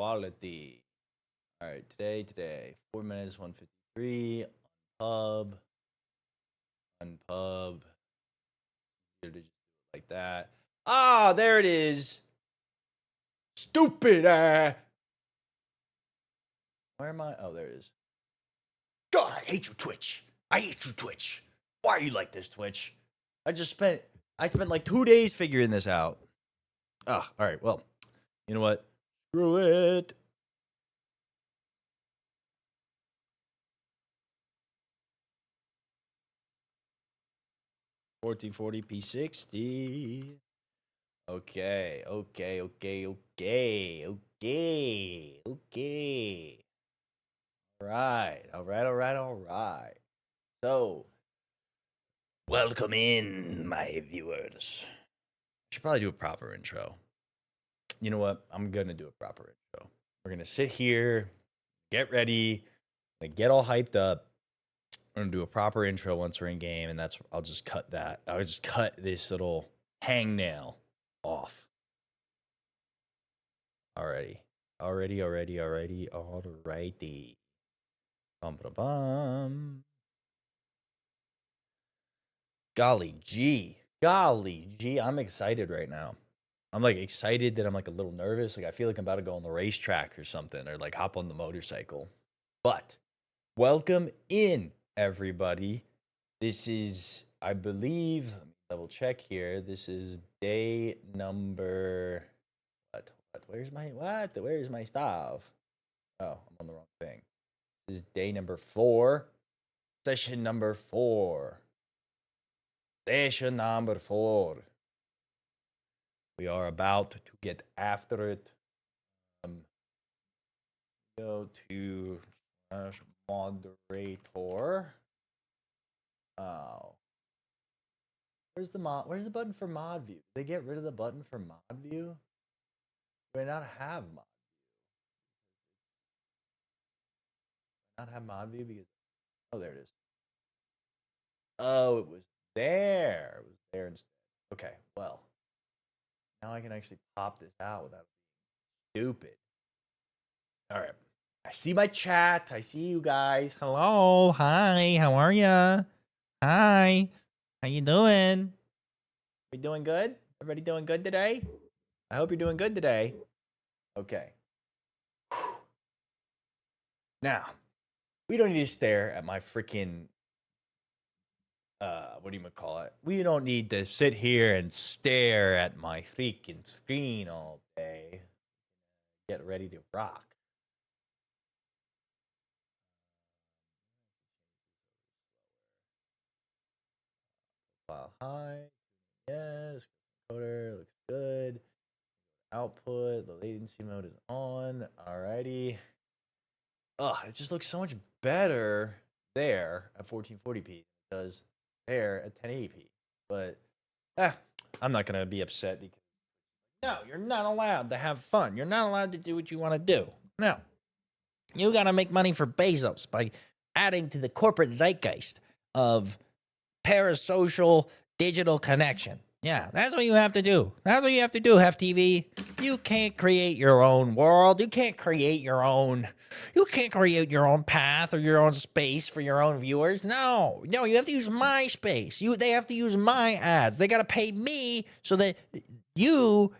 quality. All right, today, 4 minutes, 153 on pub. Here to just do it like that. Ah, there it is. Stupid. Where am I? Oh, there it is. God, I hate you, Twitch. I hate you, Twitch. Why are you like this, Twitch? I spent like 2 days figuring this out. Ah, all right. Well, you know what? Screw it. $1440p60. Okay. All right. So, welcome in, my viewers. I should probably do a proper intro. You know what? I'm gonna do a proper intro. We're gonna sit here, get ready, get all hyped up. We're gonna do a proper intro once we're in game, and I'll just cut that. I'll just cut this little hangnail off. Alrighty. Bum. Golly gee. I'm excited right now. I'm like excited that I'm like a little nervous. Like I feel like I'm about to go on the racetrack or something, or like hop on the motorcycle. But welcome in, everybody. This is, I believe, let me double check here. This is day number what? Where's my stuff? Oh, I'm on the wrong thing. This is day number 4. Session number 4. Session number 4. We are about to get after it. Go to moderator. Oh. Where's the button for mod view? Did they get rid of the button for mod view? Do I not have mod? Not have mod view because there it is. Oh, it was there. It was there instead. Okay, well. Now I can actually pop this out without being stupid. All right. I see my chat. I see you guys. Hello. Hi. How are ya? Hi. How you doing? We doing good? Everybody doing good today? I hope you're doing good today. Okay. Now, we don't need to stare at my freaking what do you call it? We don't need to sit here and stare at my freaking screen all day. Get ready to rock. File high. Yes. Coder looks good. Output. The latency mode is on. Alrighty. Ugh, it just looks so much better there at 1440p than it does there at 1080p. But I'm not gonna be upset because no, you're not allowed to have fun. You're not allowed to do what you want to do. No, you gotta make money for Bezos by adding to the corporate zeitgeist of parasocial digital connection. Yeah, that's what you have to do. That's what you have to do, FTV. You can't create your own world. You can't create your own path or your own space for your own viewers. No, you have to use my space. They have to use my ads. They got to pay me so that you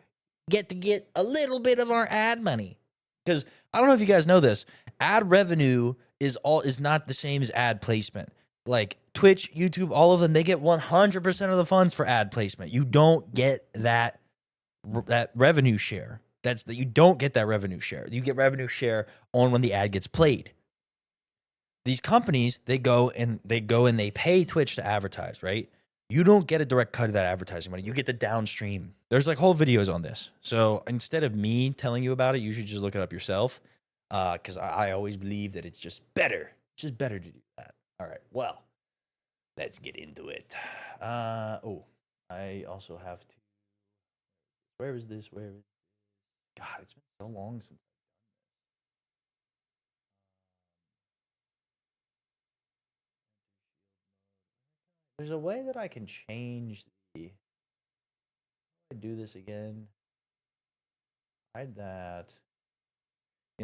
get to get a little bit of our ad money. Because I don't know if you guys know this, ad revenue is not the same as ad placement. Like Twitch, YouTube, all of them, they get 100% of the funds for ad placement. You don't get that revenue share. You don't get that revenue share. You get revenue share on when the ad gets played. These companies, they go and they pay Twitch to advertise, right? You don't get a direct cut of that advertising money. You get the downstream. There's like whole videos on this. So instead of me telling you about it, you should just look it up yourself. Because I always believe that it's just better. It's just better to do that. All right. Well, let's get into it. I also have to. Where is this? God, it's been so long since I've done this. There's a way that I can change the. I do this again. Hide that.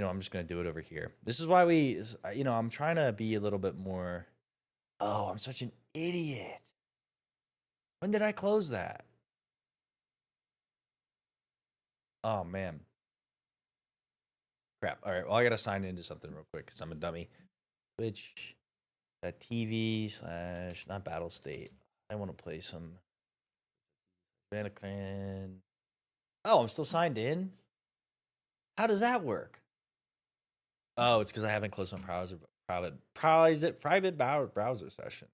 I'm just gonna do it over here. This is why I'm trying to be a little bit more. Oh, I'm such an idiot. When did I close that? Oh man. Crap. All right. Well, I gotta sign into something real quick because I'm a dummy. Twitch, that TV / not Battle State. I want to play some Vanacran. Oh, I'm still signed in. How does that work? Oh, it's because I haven't closed my private browser session.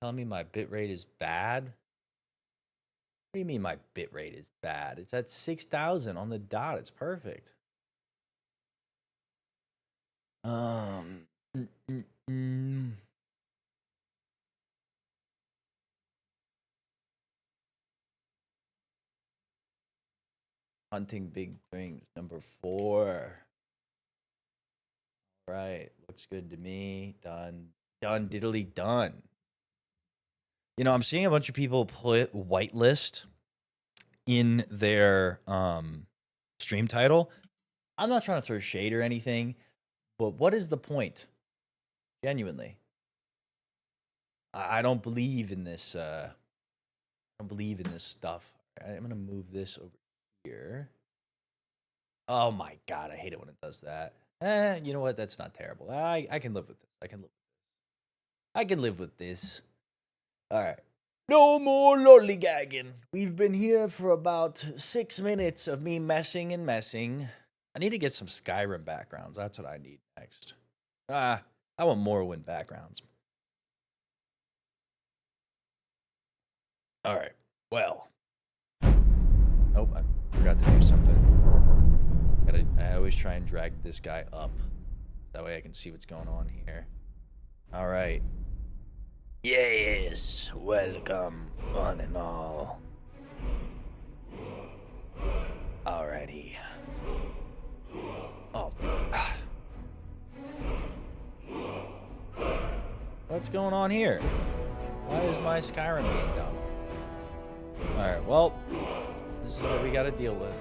Telling me my bitrate is bad? What do you mean my bitrate is bad? It's at 6,000 on the dot. It's perfect. Hunting big things, number 4. Right, looks good to me. Done diddly done. I'm seeing a bunch of people put whitelist in their stream title. I'm not trying to throw shade or anything, but what is the point? Genuinely, I don't believe in this. I don't believe in this stuff. I'm gonna move this over here. Oh my god, I hate it when it does that. You know what? That's not terrible. I can live with this. I can live with this. All right. No more lollygagging. We've been here for about 6 minutes of me messing and messing. I need to get some Skyrim backgrounds. That's what I need next. I want Morrowind backgrounds. All right. Well. Oh, I forgot to do something. I always try and drag this guy up. That way I can see what's going on here. All right. Yes, welcome, one and all. Alrighty. Oh, what's going on here? Why is my Skyrim being done? Alright, well, this is what we gotta deal with.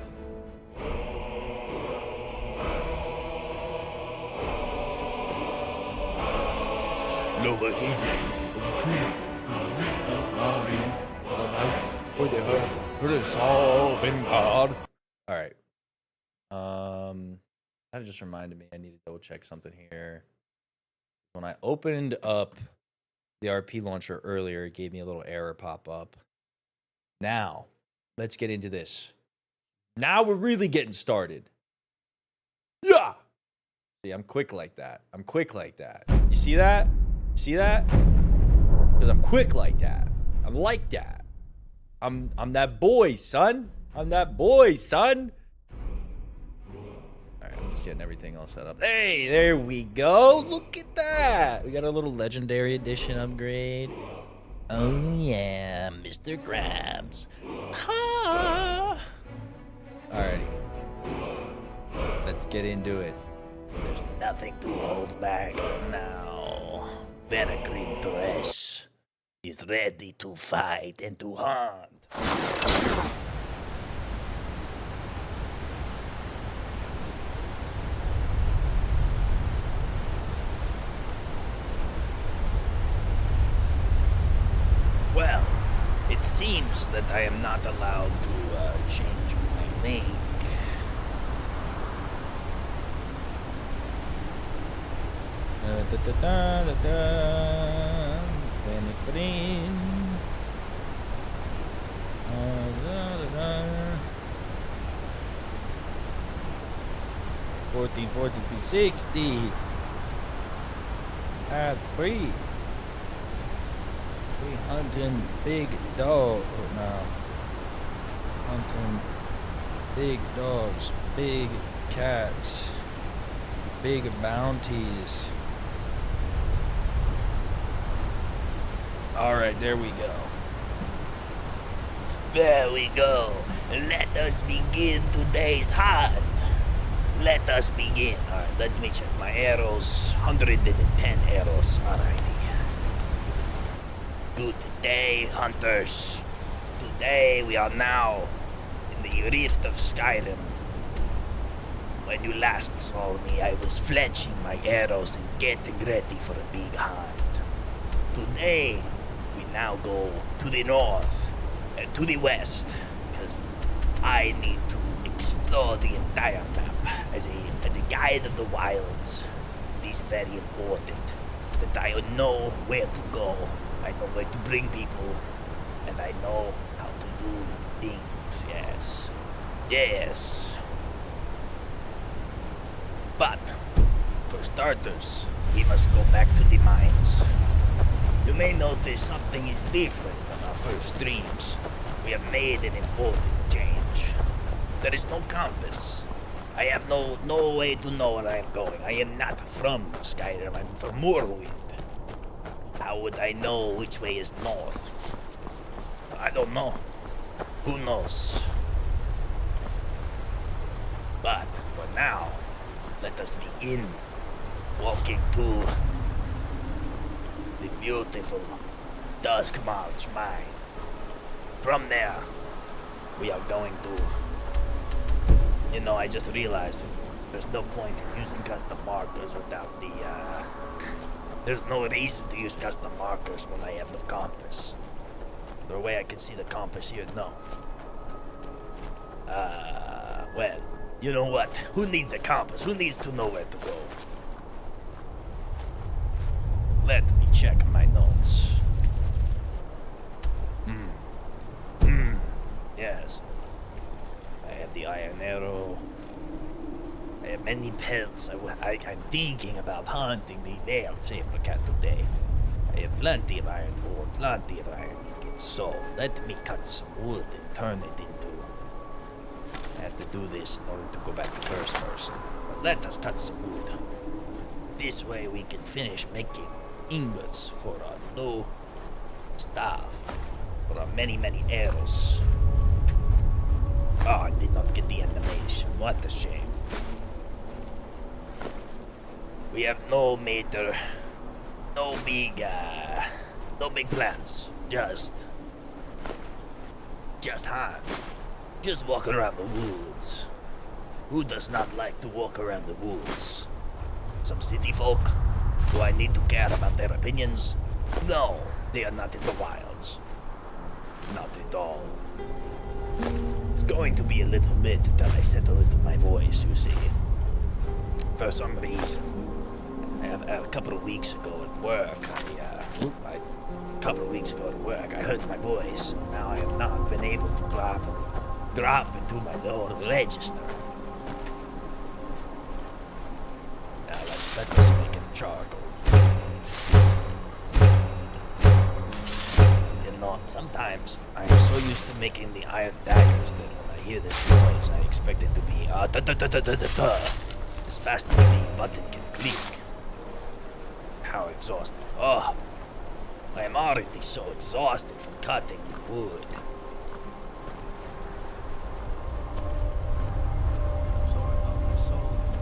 Over here. Alright. That just reminded me I need to double check something here. When I opened up the RP launcher earlier, it gave me a little error pop up. Now, let's get into this. Now we're really getting started. Yeah! See, I'm quick like that. You see that? See that? Because I'm quick like that. I'm like that. I'm that boy, son. Alright, I'm just getting everything all set up. Hey, there we go. Look at that. We got a little legendary edition upgrade. Oh yeah, Mr. Krabs. Ha! Alrighty. Let's get into it. There's nothing to hold back now. Vanacran Dress is ready to fight and to hunt. Well, it seems that I am not allowed to change my link. Vanacran. 1440p60. Ad free. We hunting big dog now. Hunting big dogs, big cats, big bounties. Alright, there we go. There we go. Let us begin today's hunt. Let us begin. Alright, let me check my arrows. 110 arrows. Alrighty. Good day, hunters. Today we are now in the Rift of Skyrim. When you last saw me, I was fletching my arrows and getting ready for a big hunt. Today, we now go to the north and to the west, because I need to explore the entire map as a guide of the wilds. It is very important that I know where to go, I know where to bring people, and I know how to do things, yes. Yes. But, for starters, we must go back to the mines. You may notice something is different from our first streams. We have made an important change. There is no compass. I have no way to know where I am going. I am not from Skyrim, I'm from Morrowind. How would I know which way is north? I don't know. Who knows? But, for now, let us begin walking to the beautiful Duskmarch mine. From there, we are going to... I just realized there's no point in using custom markers without the, There's no reason to use custom markers when I have no compass. The way I can see the compass here, no. Well, you know what? Who needs a compass? Who needs to know where to go? Let me check my notes. Yes. I have the iron arrow. I have many pelts. I'm thinking about hunting the male saber cat today. I have plenty of iron ore, plenty of iron ingots. So, let me cut some wood and turn it into... I have to do this in order to go back to first person. But let us cut some wood. This way we can finish making ingots for our new staff. For our many, many arrows. Oh, I did not get the animation. What a shame. We have no major... No big plans. Just hunt. Just walk around the woods. Who does not like to walk around the woods? Some city folk? Do I need to care about their opinions? No, they are not in the wilds. Not at all. It's going to be a little bit until I settle into my voice, you see. For some reason. A couple of weeks ago at work, I heard my voice. And now I have not been able to properly drop into my lower register. Now let us make a charcoal. Sometimes I'm so used to making the iron daggers that when I hear this noise, I expect it to be as fast as the button can click. How exhausting. Oh, I am already so exhausted from cutting the wood.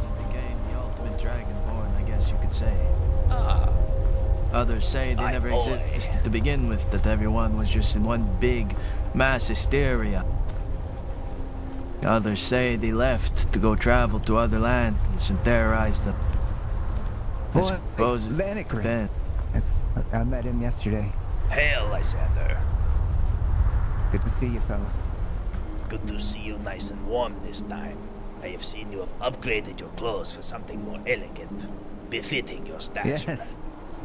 It became the ultimate dragonborn, I guess you could say. Ah. Others say they never existed to begin with, that everyone was just in one big mass hysteria. Others say they left to go travel to other lands and terrorize them. I suppose it's Vanicry. I met him yesterday. Hail, Lysander. Good to see you, fella. Good to see you nice and warm this time. I have seen you have upgraded your clothes for something more elegant, befitting your stature. Yes,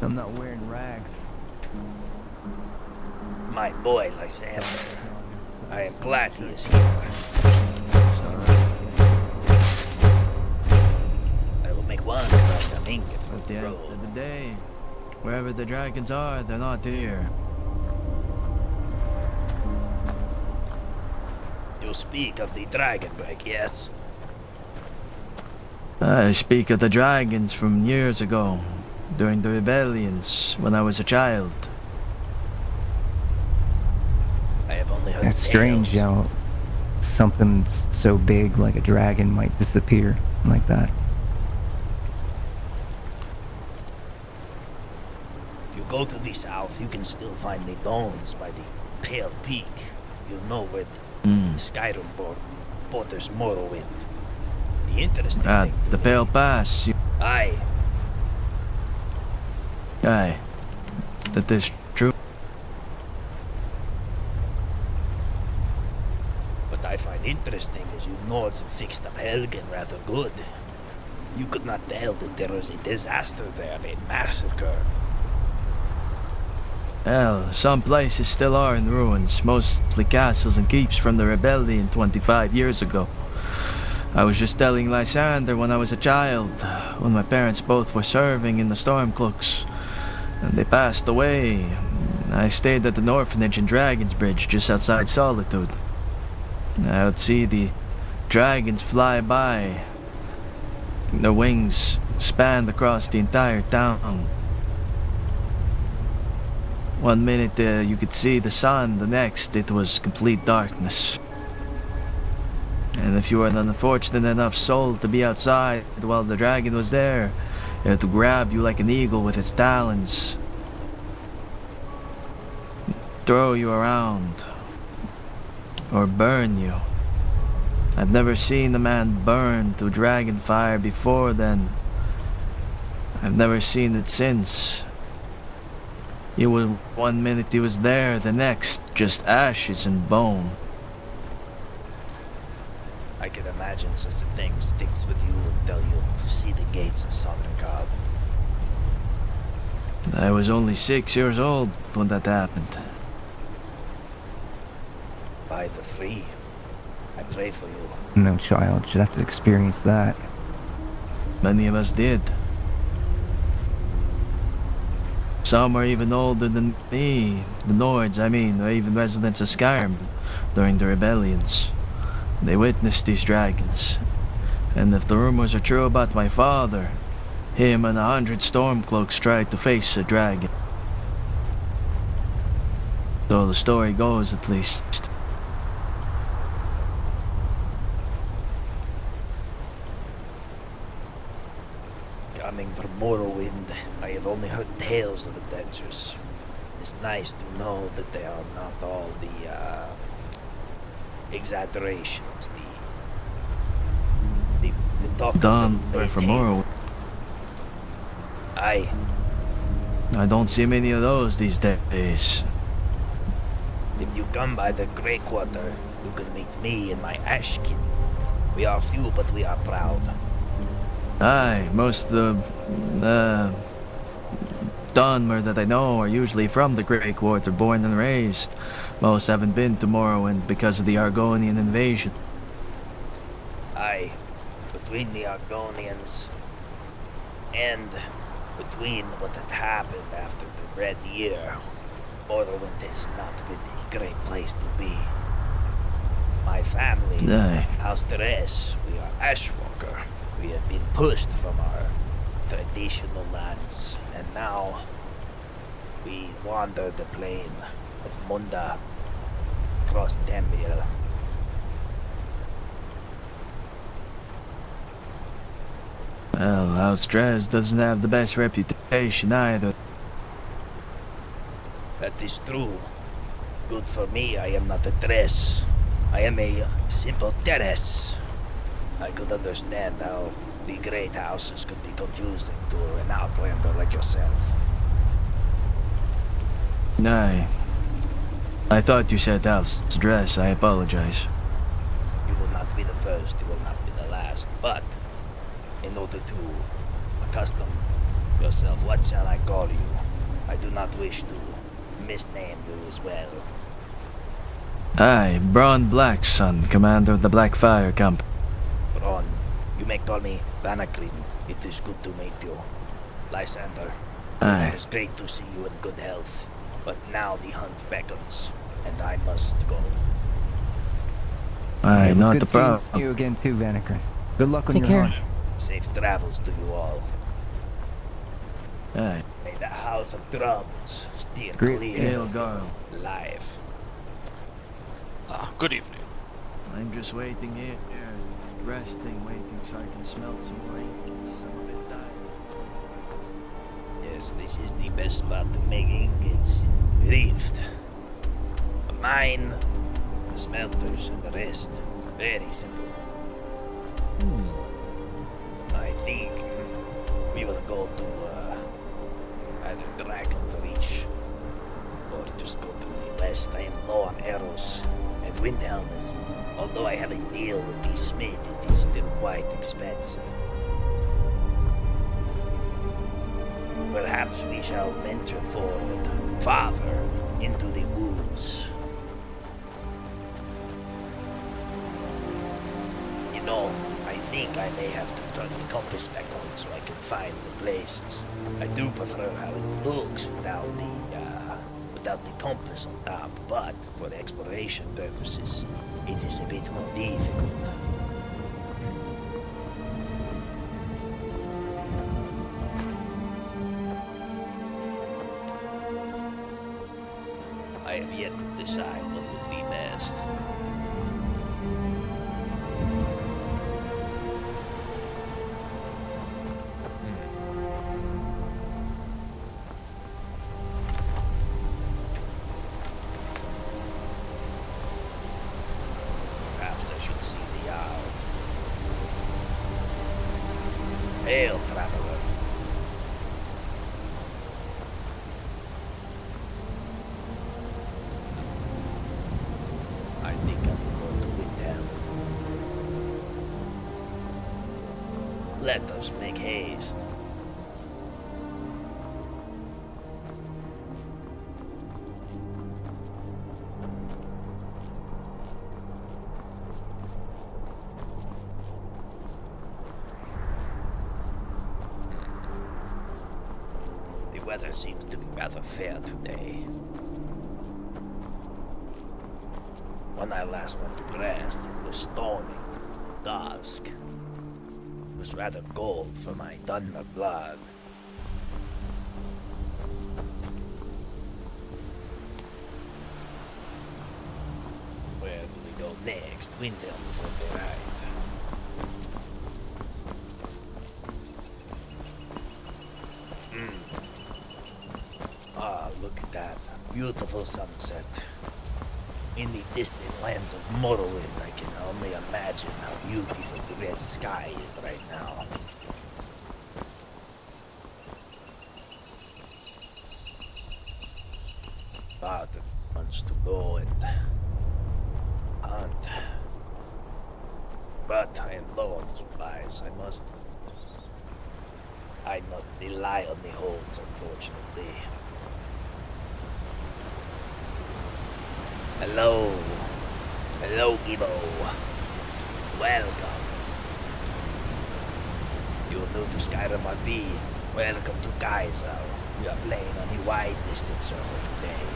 I'm not wearing rags. My boy, Lysander. I am glad he is here. I will make one random ingot from At the the end road. of the day, wherever the dragons are, they're not here. You speak of the dragon break, yes? I speak of the dragons from years ago, during the rebellions, when I was a child. I have only heard That's strange tales. how something so big like a dragon might disappear like that. If you go to the south, you can still find the bones by the Pale Peak. You know where the Skyrim borders Morrowind. The interesting At thing to the me. Pale Pass. Aye. Aye. That is true. What I find interesting is you Nords have fixed up Helgen rather good. You could not tell that there was a disaster there, a massacre. Well, some places still are in ruins, mostly castles and keeps from the rebellion 25 years ago. I was just telling Lysander when I was a child, when my parents both were serving in the Stormcloaks, and they passed away. I stayed at an orphanage in Dragon's Bridge, just outside Solitude. I would see the dragons fly by. Their wings spanned across the entire town. One minute you could see the sun, the next it was complete darkness. And if you were an unfortunate enough soul to be outside while the dragon was there, it would grab you like an eagle with its talons, throw you around, or burn you. I've never seen a man burn to dragon fire before then. I've never seen it since. He was, one minute he was there, the next just ashes and bone. I can imagine such a thing sticks with you until you see the gates of Southern God. I was only 6 years old when that happened. By the three, I pray for you. No child should have to experience that. Many of us did. Some are even older than me, the Nords, I mean, or even residents of Skyrim during the rebellions. They witnessed these dragons. And if the rumors are true about my father, him and 100 Stormcloaks tried to face a dragon. So the story goes, at least. Coming from Morrowind, I have only heard tales of adventures. It's nice to know that they are not all the, exaggerations, the talk of Dunmer from Morrowind. Aye. I don't see many of those these days. If you come by the Grey Quarter, you can meet me and my Ashkin. We are few, but we are proud. Aye, most of the Dunmer that I know are usually from the Grey Quarter, born and raised. Most haven't been to Morrowind because of the Argonian invasion. Aye, between the Argonians and between what had happened after the Red Year, Morrowind has not been a great place to be. My family, Aye. House Teres, we are Ashwalker. We have been pushed from our traditional lands, and now we wander the plain of Munda, across Tamriel. Well, House Dres doesn't have the best reputation either. That is true. Good for me, I am not a dress. I am a simple Teres. I could understand how the great houses could be confusing to an outlander like yourself. Aye. I thought you said House Dres. I apologize. You will not be the first, you will not be the last. But, in order to accustom yourself, what shall I call you? I do not wish to misname you as well. Aye, Braun Blackson, commander of the Blackfire Company. Ron, you may call me Vanakrin. It is good to meet you. Lysander, Aye. it is great to see you in good health. But now the hunt beckons, and I must go. Aye, It was not good the seeing problem. you again too, Vanaker. Good luck on Take your care. hunt. Safe travels to you all. Aye. May the House of Drums steer Great clear Hail of Garl. life. Good evening. I'm just waiting here, resting, waiting so I can smell some blankets. I'm a bit tired. Yes, this is the best spot to make ingots in Rift. A mine, the smelters, and the rest. Very simple. go to either Dragon's Reach or just go to the west. I am low on arrows, and Windhelm is, although I have a deal with the smith, it is still quite expensive. Perhaps we shall venture forward farther into the woods. You know, I think I may have to turn the compass back on so I can find the places. I do prefer how it looks without the compass on top, but for exploration purposes, it is a bit more difficult. I have yet to decide what would be best. Perhaps I should see the owl. Hail, traveler. I think I will go to Windhelm. Let us make haste. The weather seems to be rather fair today. When I last went to rest, it was stormy, dusk. It was rather cold for my Dunmer blood. Where do we go next? Windhelm is on the right. Ah, look at that. Beautiful sunset. In the distant lands of Morrowind, I can only imagine how beautiful the red sky is right now. But months to go and hunt. But I am low on supplies. I must rely on the holds, unfortunately. Hello. Hello, Gibbo. Welcome. You're new to Skyrim RP. Welcome to Keizaal. We are playing on the whitelisted server today.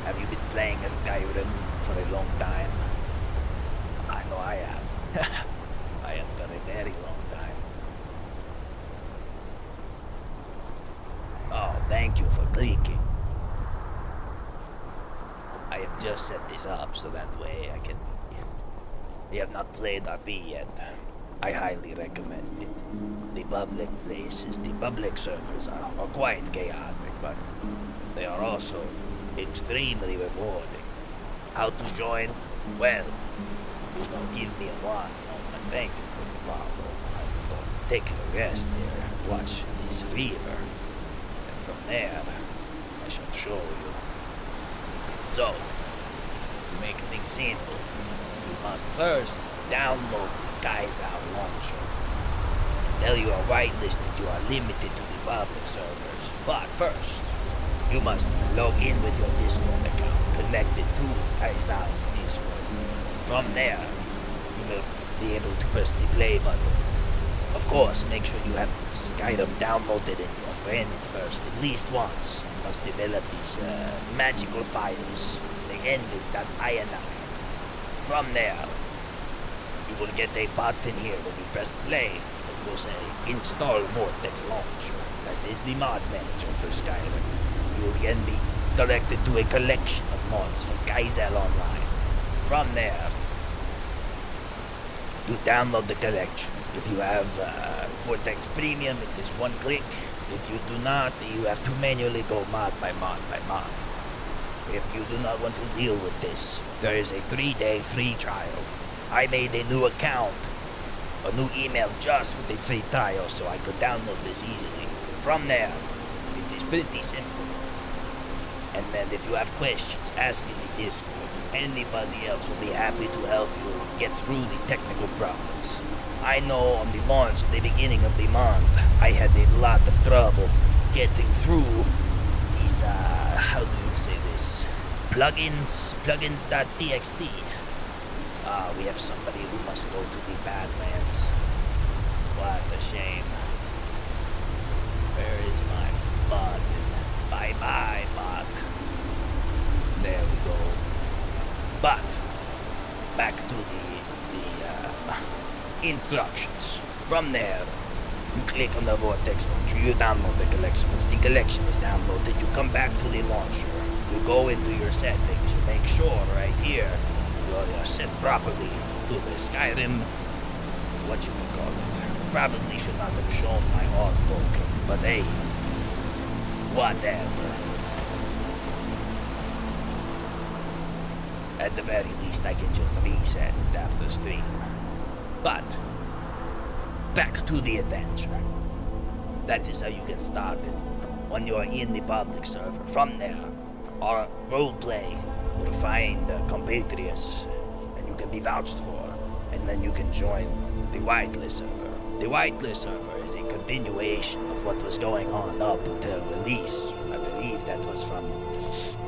Have you been playing at Skyrim for a long time? I know I have. I have for a very long time. Oh, thank you for clicking. I have just set this up so that way I can... You have not played RP yet. I highly recommend it. The public places, the public servers are quite chaotic, but they are also extremely rewarding. How to join? Well, you will give me a one moment. Thank you for the follow. I will take a rest here, watch this river, and from there, I shall show you. So, to make things simple, you must first download the Keizaal launcher. Until you are whitelisted, you are limited to the public servers. But first, you must log in with your Discord account connected to Keizaal's Discord. From there, you will be able to press the play button. Of course, make sure you have Skyrim downloaded and you have ran it first at least once. You must develop these magical files. They end in .ini. From there, you will get a button here when you press play. It will say install Vortex Launcher. That is the mod manager for Skyrim. You will again be directed to a collection of mods for Keizaal Online. From there, you download the collection. If you have Vortex Premium, it is one click. If you do not, you have to manually go mod by mod by mod. If you do not want to deal with this, there is a 3-day free trial. I made a new account a new email just for the free trial so I could download this easily. From there, it is pretty simple. And then if you have questions, ask in the Discord. Anybody else will be happy to help you get through the technical problems. I know on the launch at the beginning of the month, I had a lot of trouble getting through these, how do you say this? Plugins.txt. We have somebody who must go to the Badlands. What a shame. Where is my bot? Bye-bye, bot. There we go. But, back to the instructions. From there, you click on the Vortex launcher, you download the collection. Once the collection is downloaded, you come back to the launcher. You go into your settings, you make sure right here you are set properly to the Skyrim, what you would call it. Probably should not have shown my auth token, but hey, whatever. At the very least, I can just reset it after stream. But, back to the adventure. That is how you get started when you are in the public server. From there, our roleplay will find compatriots, and you can be vouched for, and then you can join the whitelist server. The whitelist server is a continuation of what was going on up until release. I believe that was from,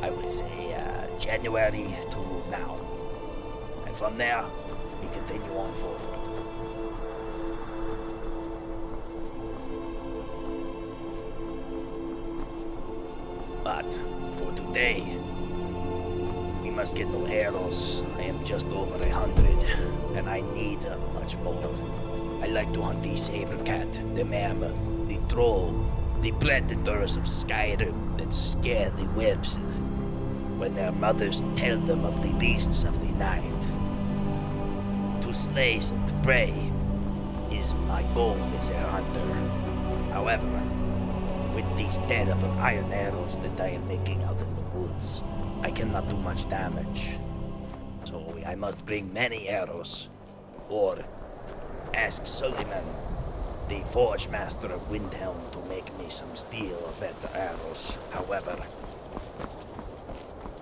I would say, January to now. And from there, we continue on forward. But for today, we must get no arrows. I am just over 100, and I need much more. I like to hunt the saber cat, the mammoth, the troll, the predators of Skyrim that scare the webs when their mothers tell them of the beasts of the night. To slay such prey is my goal as a hunter. However, with these terrible iron arrows that I am making out in the woods, I cannot do much damage. So I must bring many arrows, or ask Suleiman, the forge master of Windhelm, to make me some steel or better arrows. However,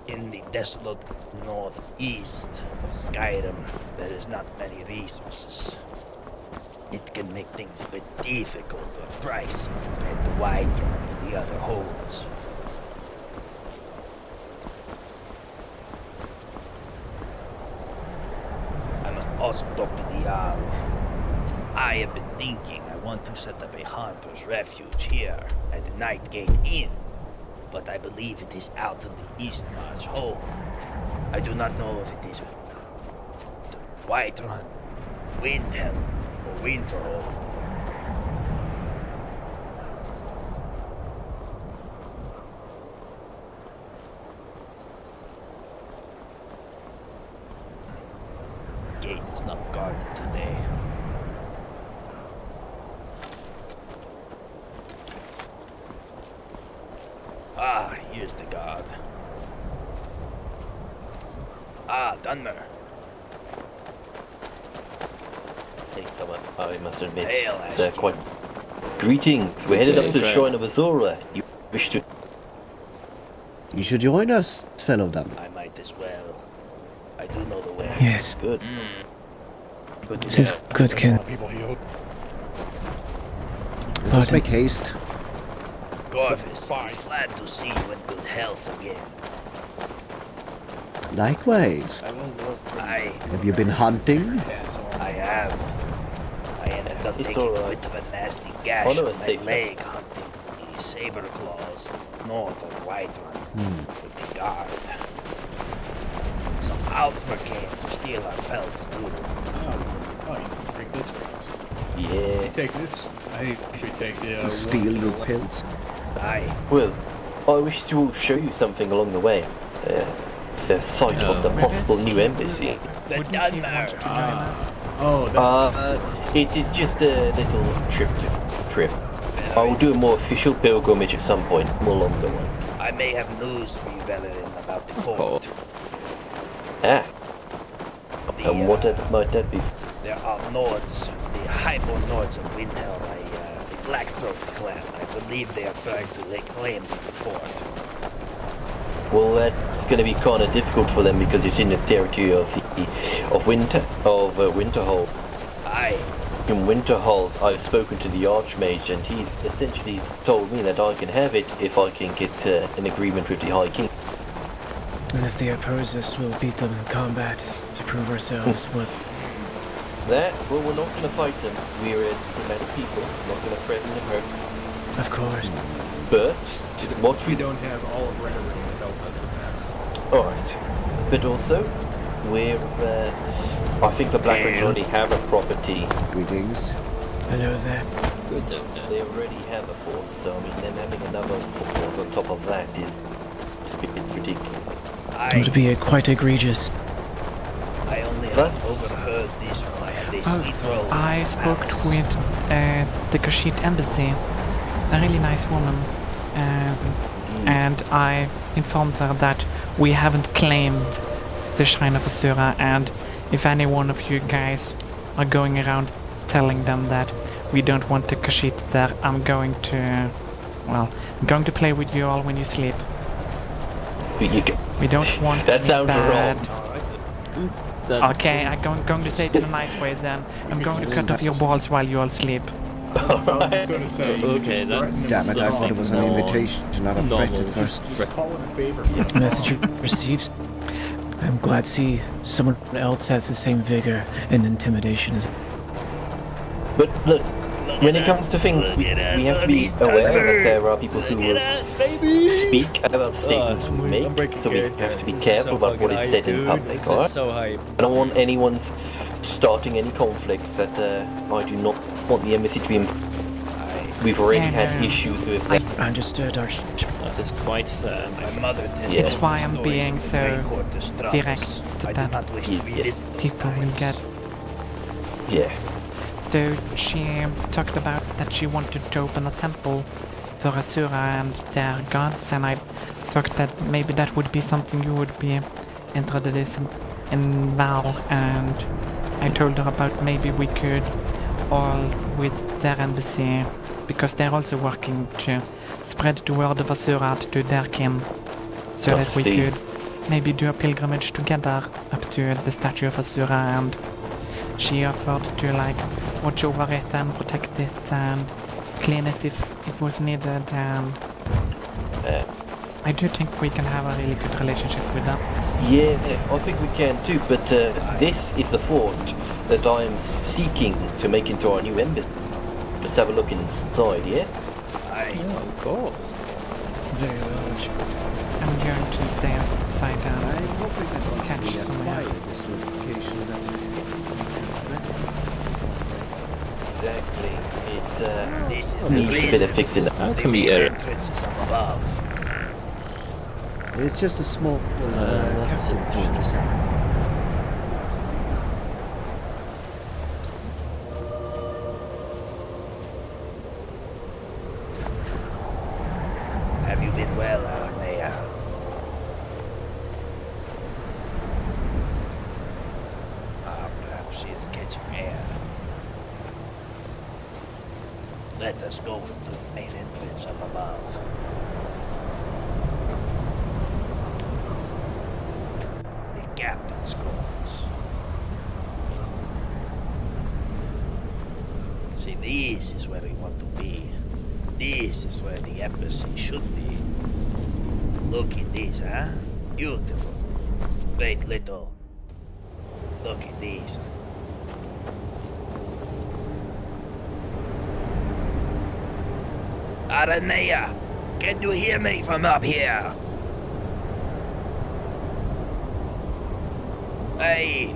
in the desolate northeast of Skyrim, there is not many resources. It can make things a bit difficult or pricey compared to Whiterun and the other holds. I must also talk to the Jarl. I have been thinking I want to set up a hunter's refuge here at the Nightgate Inn, but I believe it is out of the Eastmarch Hold. I do not know if it is Whiterun, Windhelm, or Winterhold. Gate is not guarded today. Ah, here's the guard. Ah, Dunmer. Someone, I must admit, Hail, it's Ashton. quite... Greetings, we're headed up to the friend. Shrine of Azora. You wish to... You should join us, fellow Dunmer. I might as well. I do know the way. Yes, Good. this is good, Ken. Let's make haste. Gorvis is glad to see you in good health again. Likewise. Have you been hunting? I have. I ended up It's taking a alright. bit of a nasty gash Oh, no, on it's my safe. leg hunting the saber claws north of Whiterun with the guard. Some Altmer came to steal our pelts too. Oh, you take this route. Yeah. You take this. I usually take the Steal your pills. Aye. Well, I wish to show you something along the way. The site of the possible new embassy. The Dunmer. It is just a little trip. I will do a more official pilgrimage at some point, more longer one. I may have news for you, Valerin, about the fort. Ah, The, and what might that be? there are Nords, the highborn Nords of Windhelm, the Blackthroat clan. I believe they are trying to lay claim to the fort. Well, that's going to be kind of difficult for them because it's in the territory of Winterhold. Aye. In Winterhold, I've spoken to the Archmage, and he's essentially told me that I can have it if I can get an agreement with the High King. And if they oppose us, we'll beat them in combat to prove ourselves what... That? Well, we're not going to fight them. We're diplomatic people. We're not going to threaten them hurt. Of course. But what We don't have all of Rhetoric to help us with that. Alright. But also, we're, I think the Blackburns already have a property. Greetings. Hello there. They already have a fort, so I mean, then having another fort on top of that is a bit ridiculous. It would be quite egregious. I only That's- overheard this when I had a sweet roll. I spoke with the Kashid embassy, a really nice woman, and I informed her that we haven't claimed the Shrine of Asura, and if any one of you guys are going around telling them that we don't want the Kashid there, I'm going to play with you all when you sleep. We don't want That any sounds bad... wrong. Okay, I'm going to say it in a nice way then. I'm going to cut off your balls while you all sleep. I was just going to say, you could just threaten them Damn it, I thought it was an with invitation, not a threat at first. Just call it a favor. Message received. I'm glad to see someone else has the same vigor and intimidation as... But look, when it comes to things, we have to be aware that there are people who will speak about statements we make, so we have to be careful about what is said in public, alright? So hype. I don't want anyone's starting any conflicts that I do not want the embassy to be involved. We've already had issues with that. Understood, Arch. That is quite fair. My mother tells Yeah. me It's why I'm stories being of the so Grey Court to Strauss. direct I that do not wish to revisit those people will times. get. Yeah. So she talked about that she wanted to open a temple for Asura and their gods, and I thought that maybe that would be something you would be interested in Val, and I told her about maybe we could all with their embassy, because they're also working to spread the word of Asura to their kin, so that we could maybe do a pilgrimage together up to the statue of Asura, and she offered to like watch over it and protect it and clean it if it was needed, and I do think we can have a really good relationship with them. Yeah, I think we can too, but this is the fort that I am seeking to make into our new embassy. Let's have a look inside, yeah? Yeah, of course. Very well, Arch. I'm going to stay outside I'm and hoping that we catch can get some by air. this location that Exactly. It This is the needs a bit of reason fixing. the main entrance is up above. it's just a small Have you been well, Aranea? Perhaps she is catching air. Let us go to the main entrance up above. The captain's quarters. See, this is where we want to be. This is where the embassy should be. Look at this, huh? Beautiful. Great little. Look at these. Aranea, can you hear me from up here? Hey.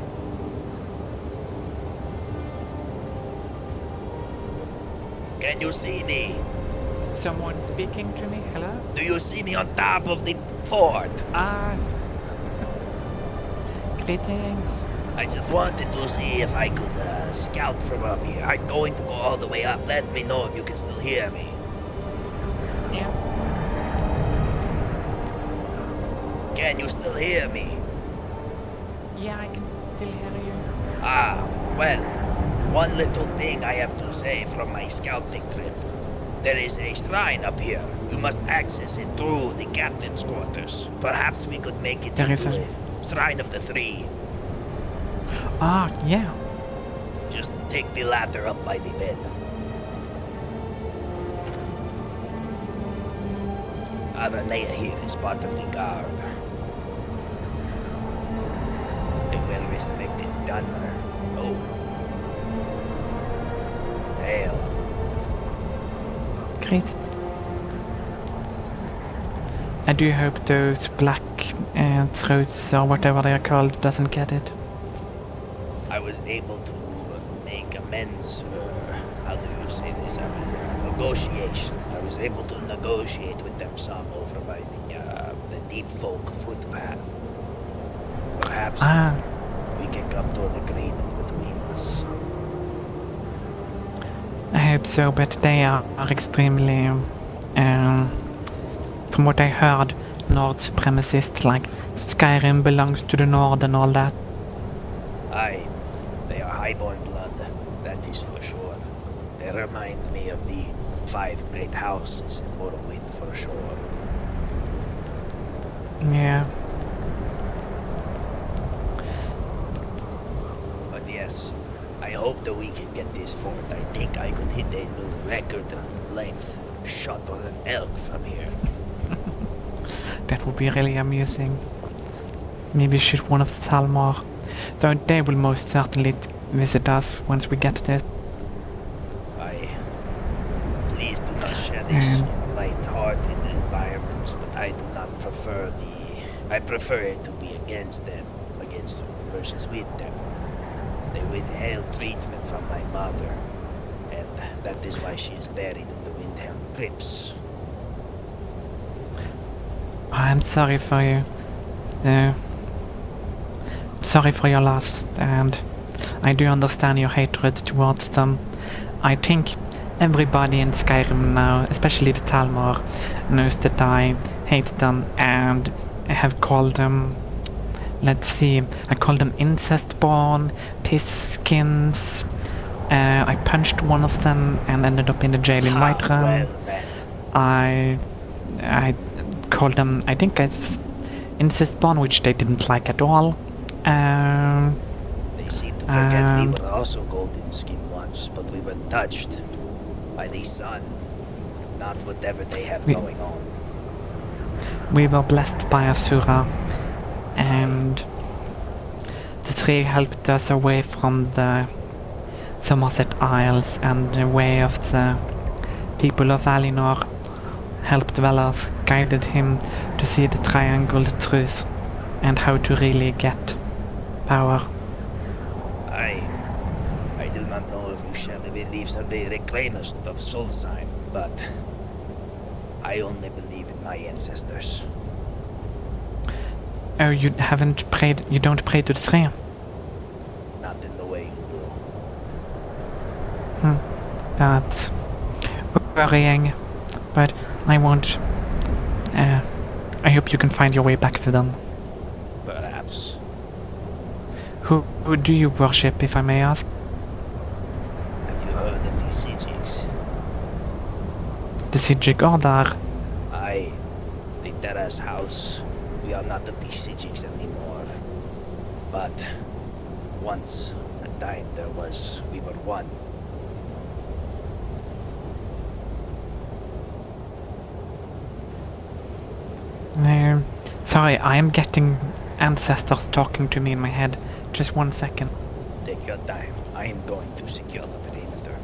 Can you see me? Someone speaking to me? Hello? Do you see me on top of the fort? Greetings. I just wanted to see if I could scout from up here. I'm going to go all the way up. Let me know if you can still hear me. Yeah. Can you still hear me? Yeah, I can still hear you. Ah, well, One little thing I have to say from my scouting trip. There is a shrine up here. You must access it through the captain's quarters. Perhaps we could make it into a shrine of the three. Ah, yeah. Just take the ladder up by the bed. Aranea here is part of the guard. A well-respected Dunmer. Oh. Hail. Great. I do hope those black throats or whatever they are called doesn't get it. I was able to make amends. How do you say this? Negotiation. I was able to negotiate with them some over by the deep folk footpath. Perhaps we can come to an agreement between us. I hope so, but they are extremely, from what I heard, Nord supremacists, like Skyrim belongs to the Nord and all that. Aye, they are highborn blood, that is for sure. They remind me of the 5 great houses in Morrowind for sure. Yeah. But yes, I hope that we can get this fort. I think I could hit a new record length shot on an elk from here. That would be really amusing. Maybe shoot one of the Talmor. Though they will most certainly visit us once we get this. Please do not share this light-hearted environment, but I do not prefer I prefer it to be against them, versus with them. They withheld treatment from my mother, and that is why she is buried in the Windhelm crypts. I'm sorry for you. Sorry for your loss, and I do understand your hatred towards them. I think everybody in Skyrim now, especially the Talmor, knows that I hate them and I have called them, let's see, I called them incest-born, piss-skins. I punched one of them and ended up in the jail in Whiterun. I called them, I think it's incest-born, which they didn't like at all. They seem to forget we were also golden-skinned once, but we were touched by the sun, not whatever they have going on. We were blessed by Asura, and the tree helped us away from the Somerset Isles, and the way of the people of Valinor helped Velas, guided him to see the triangle truth and how to really get power. I do not know if you share the beliefs of the reclaimers of Solstheim, but I only believe in my ancestors. Oh, you haven't prayed, you don't pray to the tree? Not in the way you do. That's worrying, but I won't. I hope you can find your way back to them. Perhaps. Who do you worship, if I may ask? Have you heard of the Sijiks? The Sijik Order? Aye. The Terrace House. We are not of the Sijiks anymore. But once a time we were one. Sorry, I am getting ancestors talking to me in my head. Just 1 second. Take your time. I am going to secure the perimeter.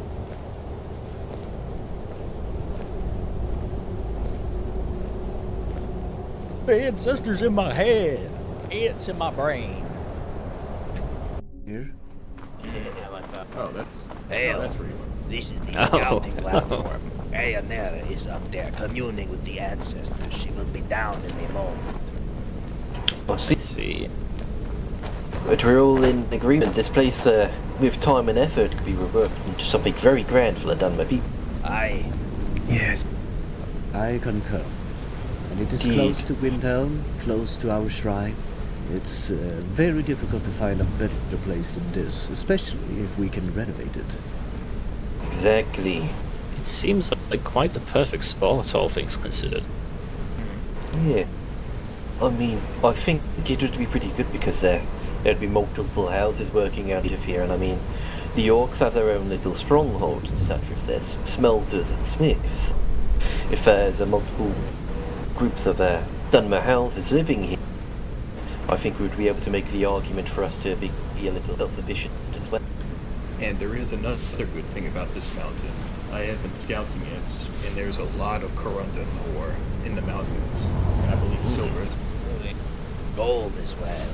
The ancestors in my head. It's in my brain. Here? Oh, that's... Hail. Oh, that's where you went. This is the scouting platform. Ayanera is up there communing with the ancestors. She will be down in a moment. Oh, see. But we're all in agreement. This place, with time and effort, could be reworked into something very grand for the Dunmer people. Aye. Yes. I concur. And it is close to Windhelm, close to our shrine. It's very difficult to find a better place than this, especially if we can renovate it. Exactly. It seems like quite the perfect spot, all things considered. Yeah. I mean, I think it would be pretty good because there'd be multiple houses working out of here, and I mean, the Orcs have their own little strongholds and such, if there's smelters and smiths. If there's multiple groups of Dunmer houses living here, I think we would be able to make the argument for us to be a little self-sufficient as well. And there is another good thing about this mountain. I have been scouting it, and there's a lot of Corundum ore in the mountains. And I believe silver is... Gold as well.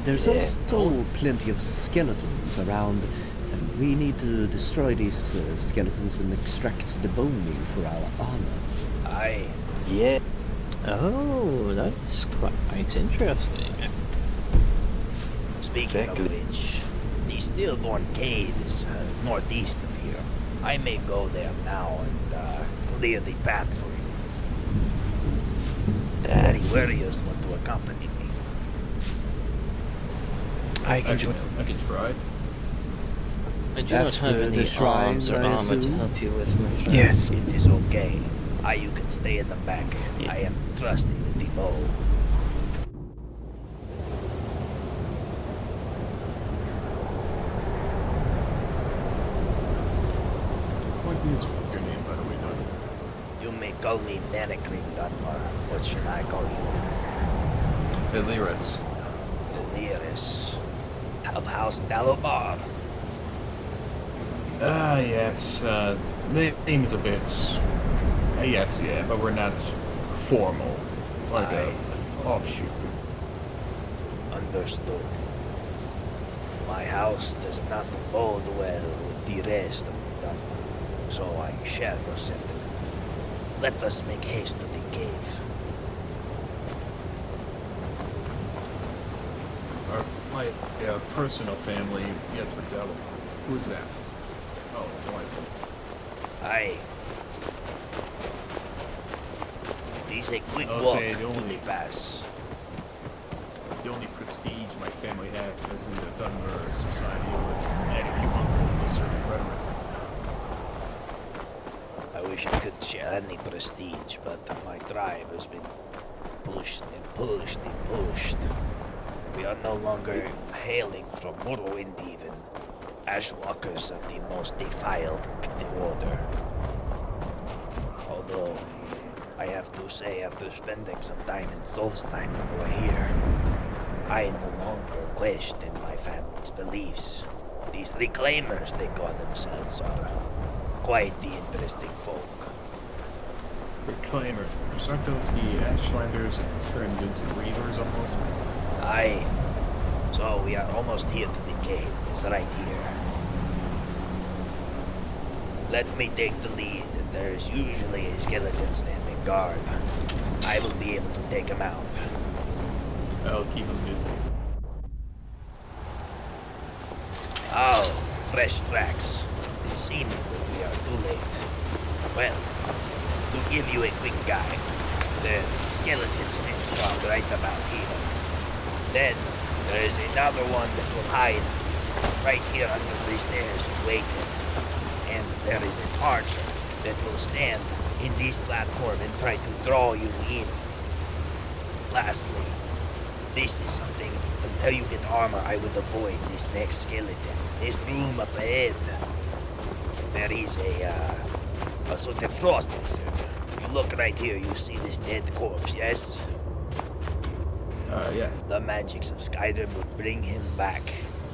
There's also plenty of skeletons around, and we need to destroy these skeletons and extract the boning for our armor. Aye. Yeah. Oh, that's quite interesting. Speaking of which, the Stillborn Cave is northeast of here. I may go there now and clear the path for you. If any warriors want to accompany me. I can join. I can try. I do not have After any the shrine, arms or I armor to assume? help you with, my friend. Yes. It is okay. You can stay in the back. I am trusty with the bow. What is your name, by the way, Doug? You may call me Manacling Dunmer. What should I call you? Eliris. Eliris. Of House Dalabar. Yes, the name is a bit... yes, yeah, but we're not formal. Like a offshoot. Understood. My house does not bode well with the rest of the Dunmer, so I share your sentiment. Let us make haste to the cave. My personal family, yes, but devil. Who's that? Oh, it's the wise one. Aye. It is a quick I'll walk say the to only- the pass. The only prestige my family has in the Dunmer society was add a few uncles of certain rhetoric. I wish I could share any prestige, but my tribe has been pushed and pushed and pushed. We are no longer hailing from Morrowind even, ashwalkers of the most defiled order. Although, I have to say, after spending some time in Solstheim over here, I no longer question my family's beliefs. These reclaimers they call themselves are quite the interesting folk. Reclaimers. Aren't those the Ashlanders turned into Reavers almost? Aye. So we are almost here to the cave. It's right here. Let me take the lead. There is usually a skeleton standing guard. I will be able to take him out. I'll keep them busy. Oh, fresh tracks. It's seeming that we are too late. Well, to give you a quick guide, the skeleton stands guard right about here. Then, there is another one that will hide right here under the stairs waiting. And there is an archer that will stand in this platform and try to draw you in. Lastly, this is something, until you get armor, I would avoid this next skeleton. This room up ahead. There is a sort of frost wizard. You look right here, you see this dead corpse, yes? Yes. The magics of Skyrim will bring him back,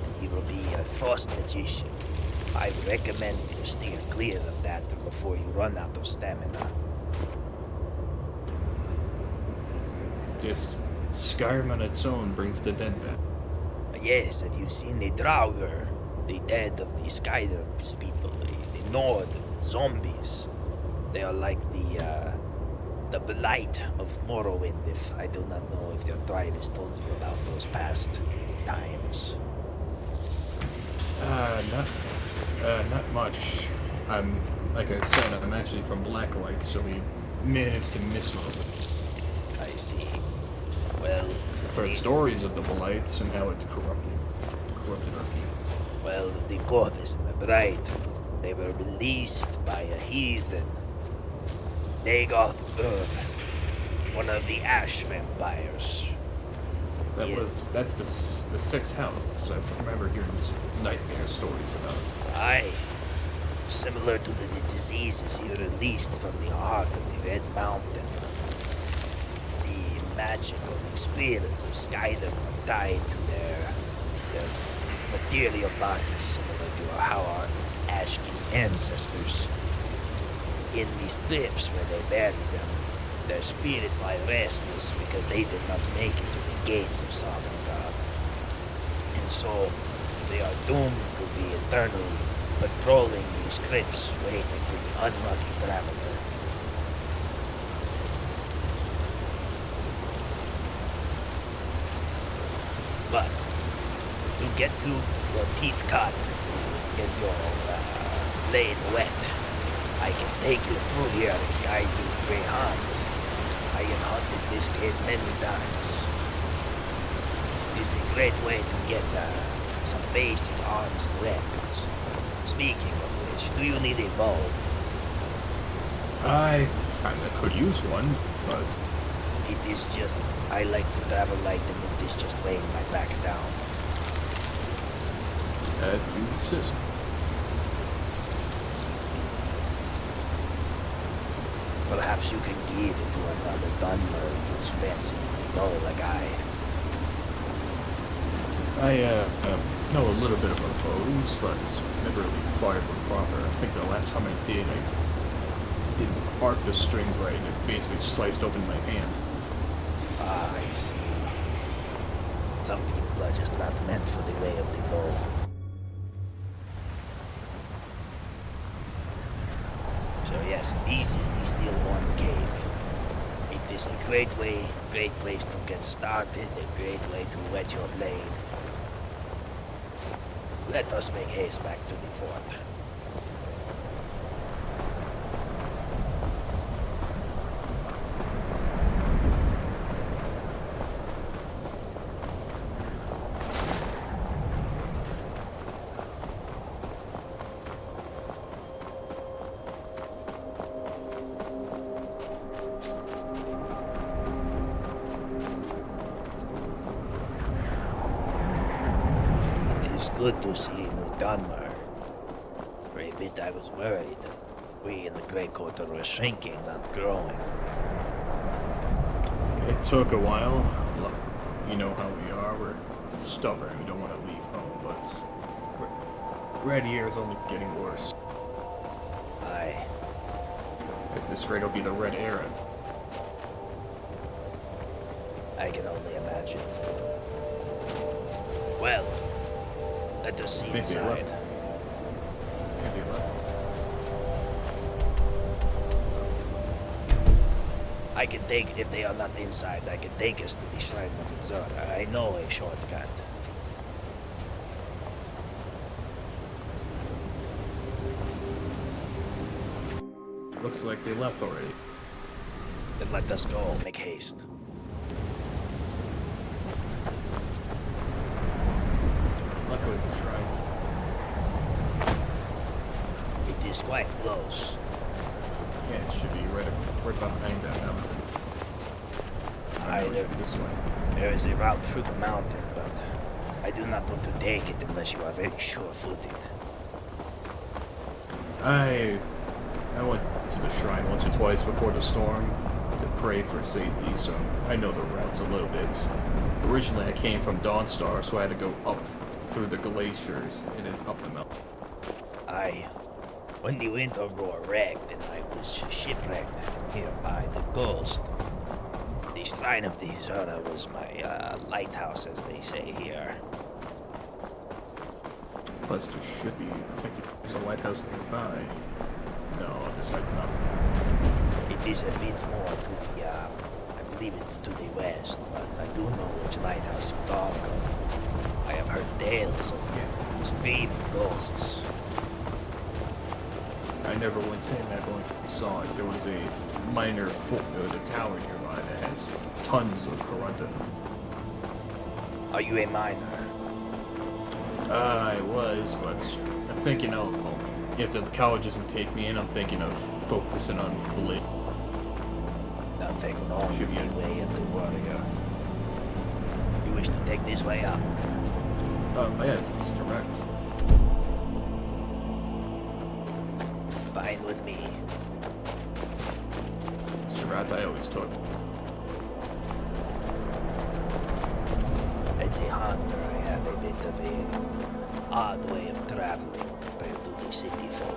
and he will be a frost magician. I recommend you steer clear of that before you run out of stamina. Just Skyrim on its own brings the dead back. Yes, have you seen the Draugr? The dead of the Skyrim's people, the Nord zombies. They are like the blight of Morrowind, if I do not know if your tribe has told you about those past times. Not much. Like I said, I'm actually from Blacklight, so we managed to miss most of it. I see. Well, Well, I've heard stories of the blights and how it corrupted our people. well, the corpus and the bride, they were released by a heathen. Dagoth Ur, one of the ash vampires. That's the sixth house. So I remember hearing nightmare stories about it. Aye. Similar to the diseases he released from the heart of the Red Mountain. The magical spirits of Skyrim are tied to their material bodies, similar to how our Ashkin ancestors. In these crypts where they buried them, their spirits lie restless because they did not make it to the gates of Sovereign God. And so, they are doomed to be eternally patrolling these crypts, waiting for the unlucky traveler. But, to get to your teeth cut, get your blade wet, I can take you through here and guide you through a hunt. I have hunted this cave many times. It's a great way to get some basic arms and weapons. Speaking of which, do you need a bow? I kinda could use one, but It is just, I like to travel light and it is just weighing my back down. you insist. Perhaps you can give it to another Dunmer who's fancy bow like I. I know a little bit about bows, but never really fired one proper. I think the last time I did, I didn't arc the string right, and it basically sliced open my hand. Ah, I see. Some people are just not meant for the way of the bow. So yes, this is the Stillhorn Cave. It is a great place to get started, a great way to wet your blade. Let us make haste back to the fort. Good to see New Dunmer. For a bit I was worried. We in the Grey Quarter were shrinking, not growing. It took a while. Look, you know how we are. We're stubborn. We don't want to leave home, but Red Year is only getting worse. Aye. At this rate, it'll be the Red Era. I can only imagine. Well, let us see inside. Maybe left. I can take, if they are not inside, I can take us to the Shrine of Itzora. I know a shortcut. Looks like they left already. Then let us go, make haste. Luckily, the shrines. It is quite close. Yeah, it should be right behind that mountain. This way. There is a route through the mountain, but I do not want to take it unless you are very sure-footed. I went to the shrine once or twice before the storm to pray for safety, so I know the routes a little bit. Originally, I came from Dawnstar, so I had to go up through the glaciers and then up the mountain. When the winter roar wrecked and I was shipwrecked nearby the coast, the Shrine of the Itzora was my lighthouse, as they say here. Plus, there should be, I think there's a lighthouse nearby. No, I decided not. It is a bit more to the, I believe it's to the west, but I do know which lighthouse you talk of. I have heard tales of screaming ghosts. I never went in. I only saw it. There was a tower nearby that has tons of corundum. Are you a miner? I was, but I'm thinking, if the college doesn't take me in, I'm thinking of focusing on blade. Nothing wrong with the way of the warrior. You wish to take this way up? Yes, it's direct. Fine with me. It's the route I always took. As a hunter, I have a bit of a odd way of traveling compared to the city folk.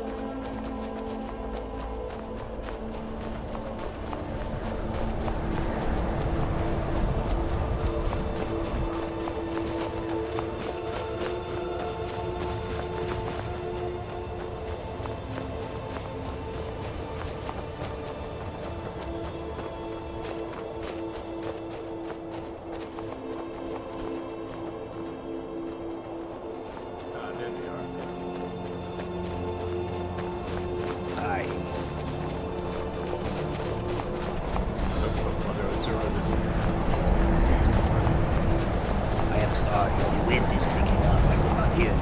There they are. Aye. So, Mother Azura doesn't. I am sorry, the wind is picking up. I could not hear you.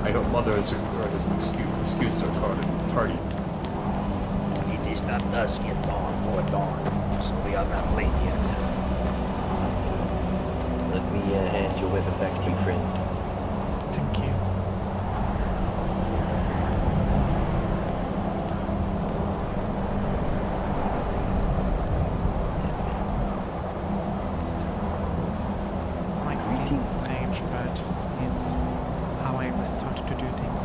I hope Mother Azura doesn't excuses are tardy. It is not dusk yet or dawn, so we are not late yet. Let me hand your weapon back to you, friend. Thank you. Might seem strange, but it's how I was taught to do things.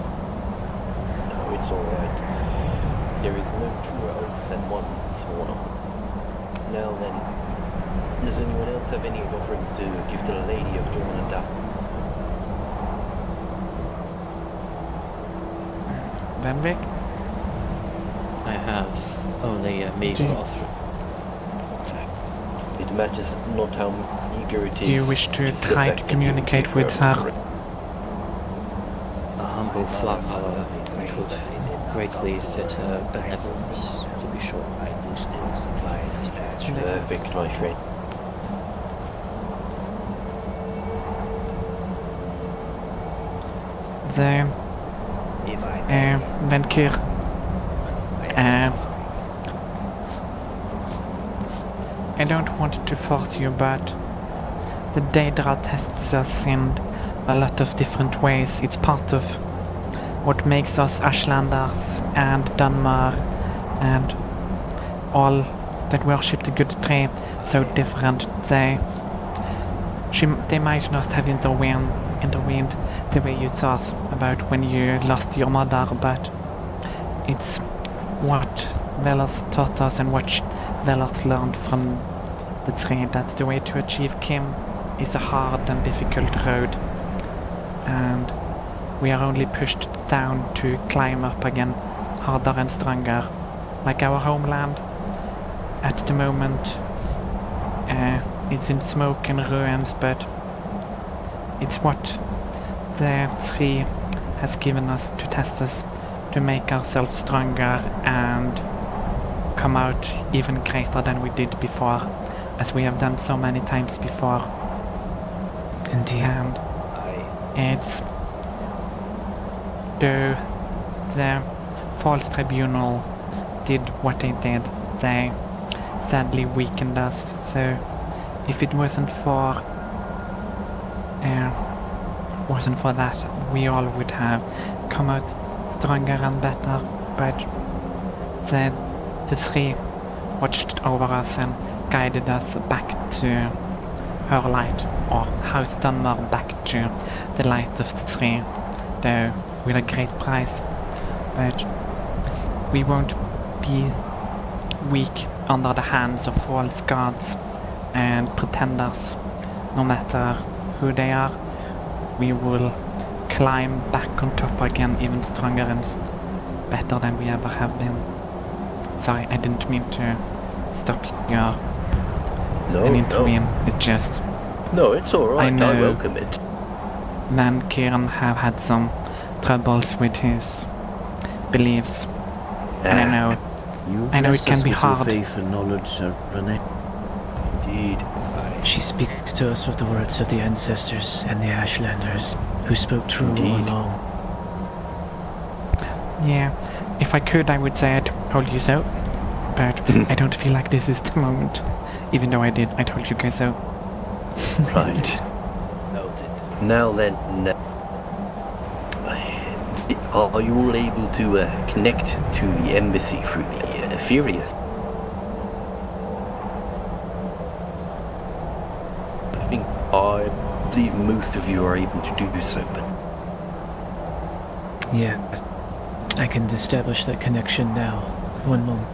No, it's alright. There is no truer oath than one sworn on. Now then, does anyone else have any offerings to give to the Lady of Dawn and Dark? Benvik? I have only a meager Do you- offering. It matters not how eager it is. Do you wish to just the try fact to that you communicate give with her her? A humble flat fellow, which would greatly fit her benevolence, to be sure. I do still supply the statue. Perfect, my friend. The If I may, Venkir, I have an uh, offering. I don't want to force you, but the Daedra tests us in a lot of different ways. It's part of what makes us Ashlanders and Dunmer and all that worship the good tree so different. They might not have intervened the way you thought about when you lost your mother, but it's what Veloth taught us and what Veloth learned from the tree. That's the way to achieve Kim is a hard and difficult road, and we are only pushed down to climb up again harder and stronger. Like our homeland at the moment, it's in smoke and ruins, but it's what the tree has given us to test us, to make ourselves stronger and come out even greater than we did before, as we have done so many times before. Indeed. And I it's the false tribunal did what they did. They sadly weakened us, so if it wasn't for that, we all would have come out stronger and better. But the three watched over us and guided us back to her light, or House Dunmer back to the light of the tree, though with a great price. But we won't be weak under the hands of false gods and pretenders, no matter who they are. We will climb back on top again, even stronger and better than we ever have been. Sorry, I didn't mean to stop you and intervene. It's just No, it's alright. I know. I welcome it. Van Kieran have had some troubles with his beliefs. And I know it can be hard. Faith and knowledge, Renee. Indeed. She speaks to us with the words of the ancestors and the Ashlanders, who spoke true all along. Yeah, if I could, I would say I told you so. But I don't feel like this is the moment. Even though I told you guys so. Right. Noted. Now then, are you all able to connect to the embassy through the Furious? I believe most of you are able to do so, but... Yeah, I can establish that connection now. One moment.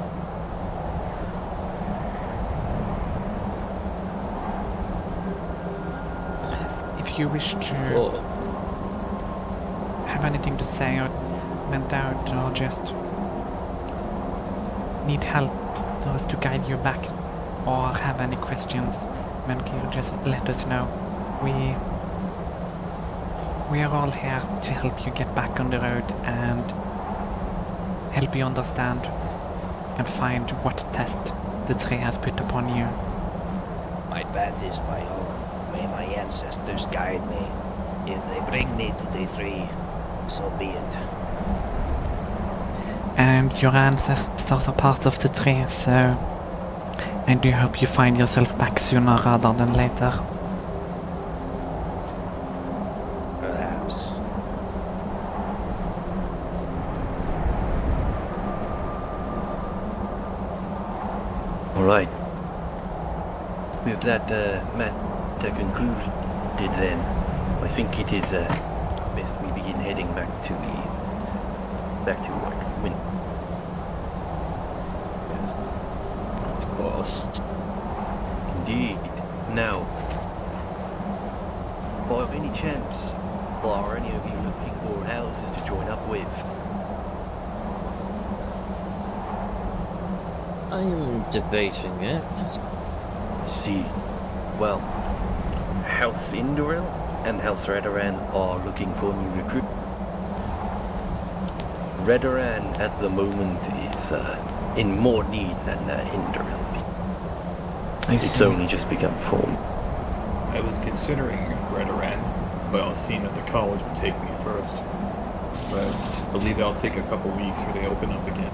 If you wish to have anything to say or vent out or just need help for us to guide you back or have any questions, then you just let us know. We are all here to help you get back on the road and help you understand and find what test the tree has put upon you. My path is my own. May my ancestors guide me. If they bring me to the tree, so be it. And your ancestors are part of the tree, so I do hope you find yourself back sooner rather than later. Perhaps. Alright. With that matter concluded then, I think it is best we begin heading back to White Wind. Yes. Of course. Indeed. Now, by any chance, are any of you looking for houses to join up with? I'm debating it. See, well, House Indoril and House Redoran are looking for new recruits. Redoran at the moment is in more need than Indoril. It's only just become formed. I was considering Redoran, well, seeing that the college would take me first. But I believe I'll take a couple weeks before they open up again.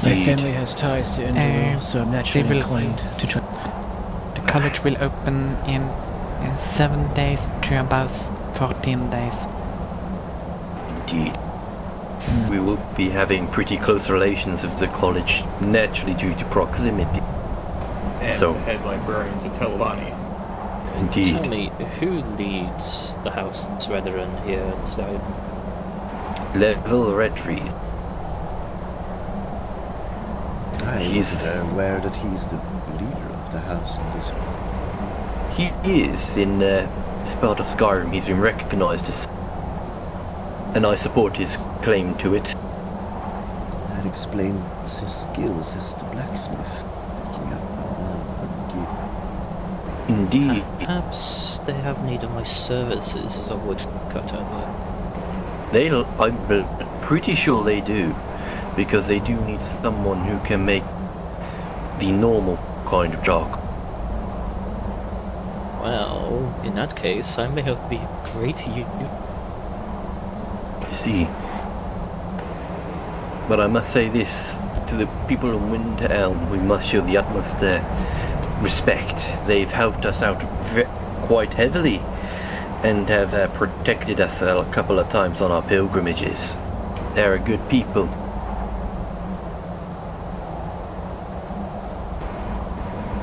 My family has ties to Indoril, so I'm naturally inclined to try. The college will open in 7 days to about 14 days. Indeed. We will be having pretty close relations with the college, naturally due to proximity. And So, the head librarians at Telebani. indeed. Tell me, who leads the House Redoran here inside? Level Redreed. He's aware that he's the leader of the house in this. He is in this part of Skyrim. He's been recognized as, and I support his claim to it. That explains his skills as the blacksmith. Indeed. Perhaps they have need of my services as a woodcutter. I'm pretty sure they do, because they do need someone who can make the normal kind of job. Well, in that case, I may have be great to you. I see. But I must say this, to the people in Winter Elm, we must show the utmost respect. They've helped us out quite heavily, and have protected us a couple of times on our pilgrimages. They're a good people.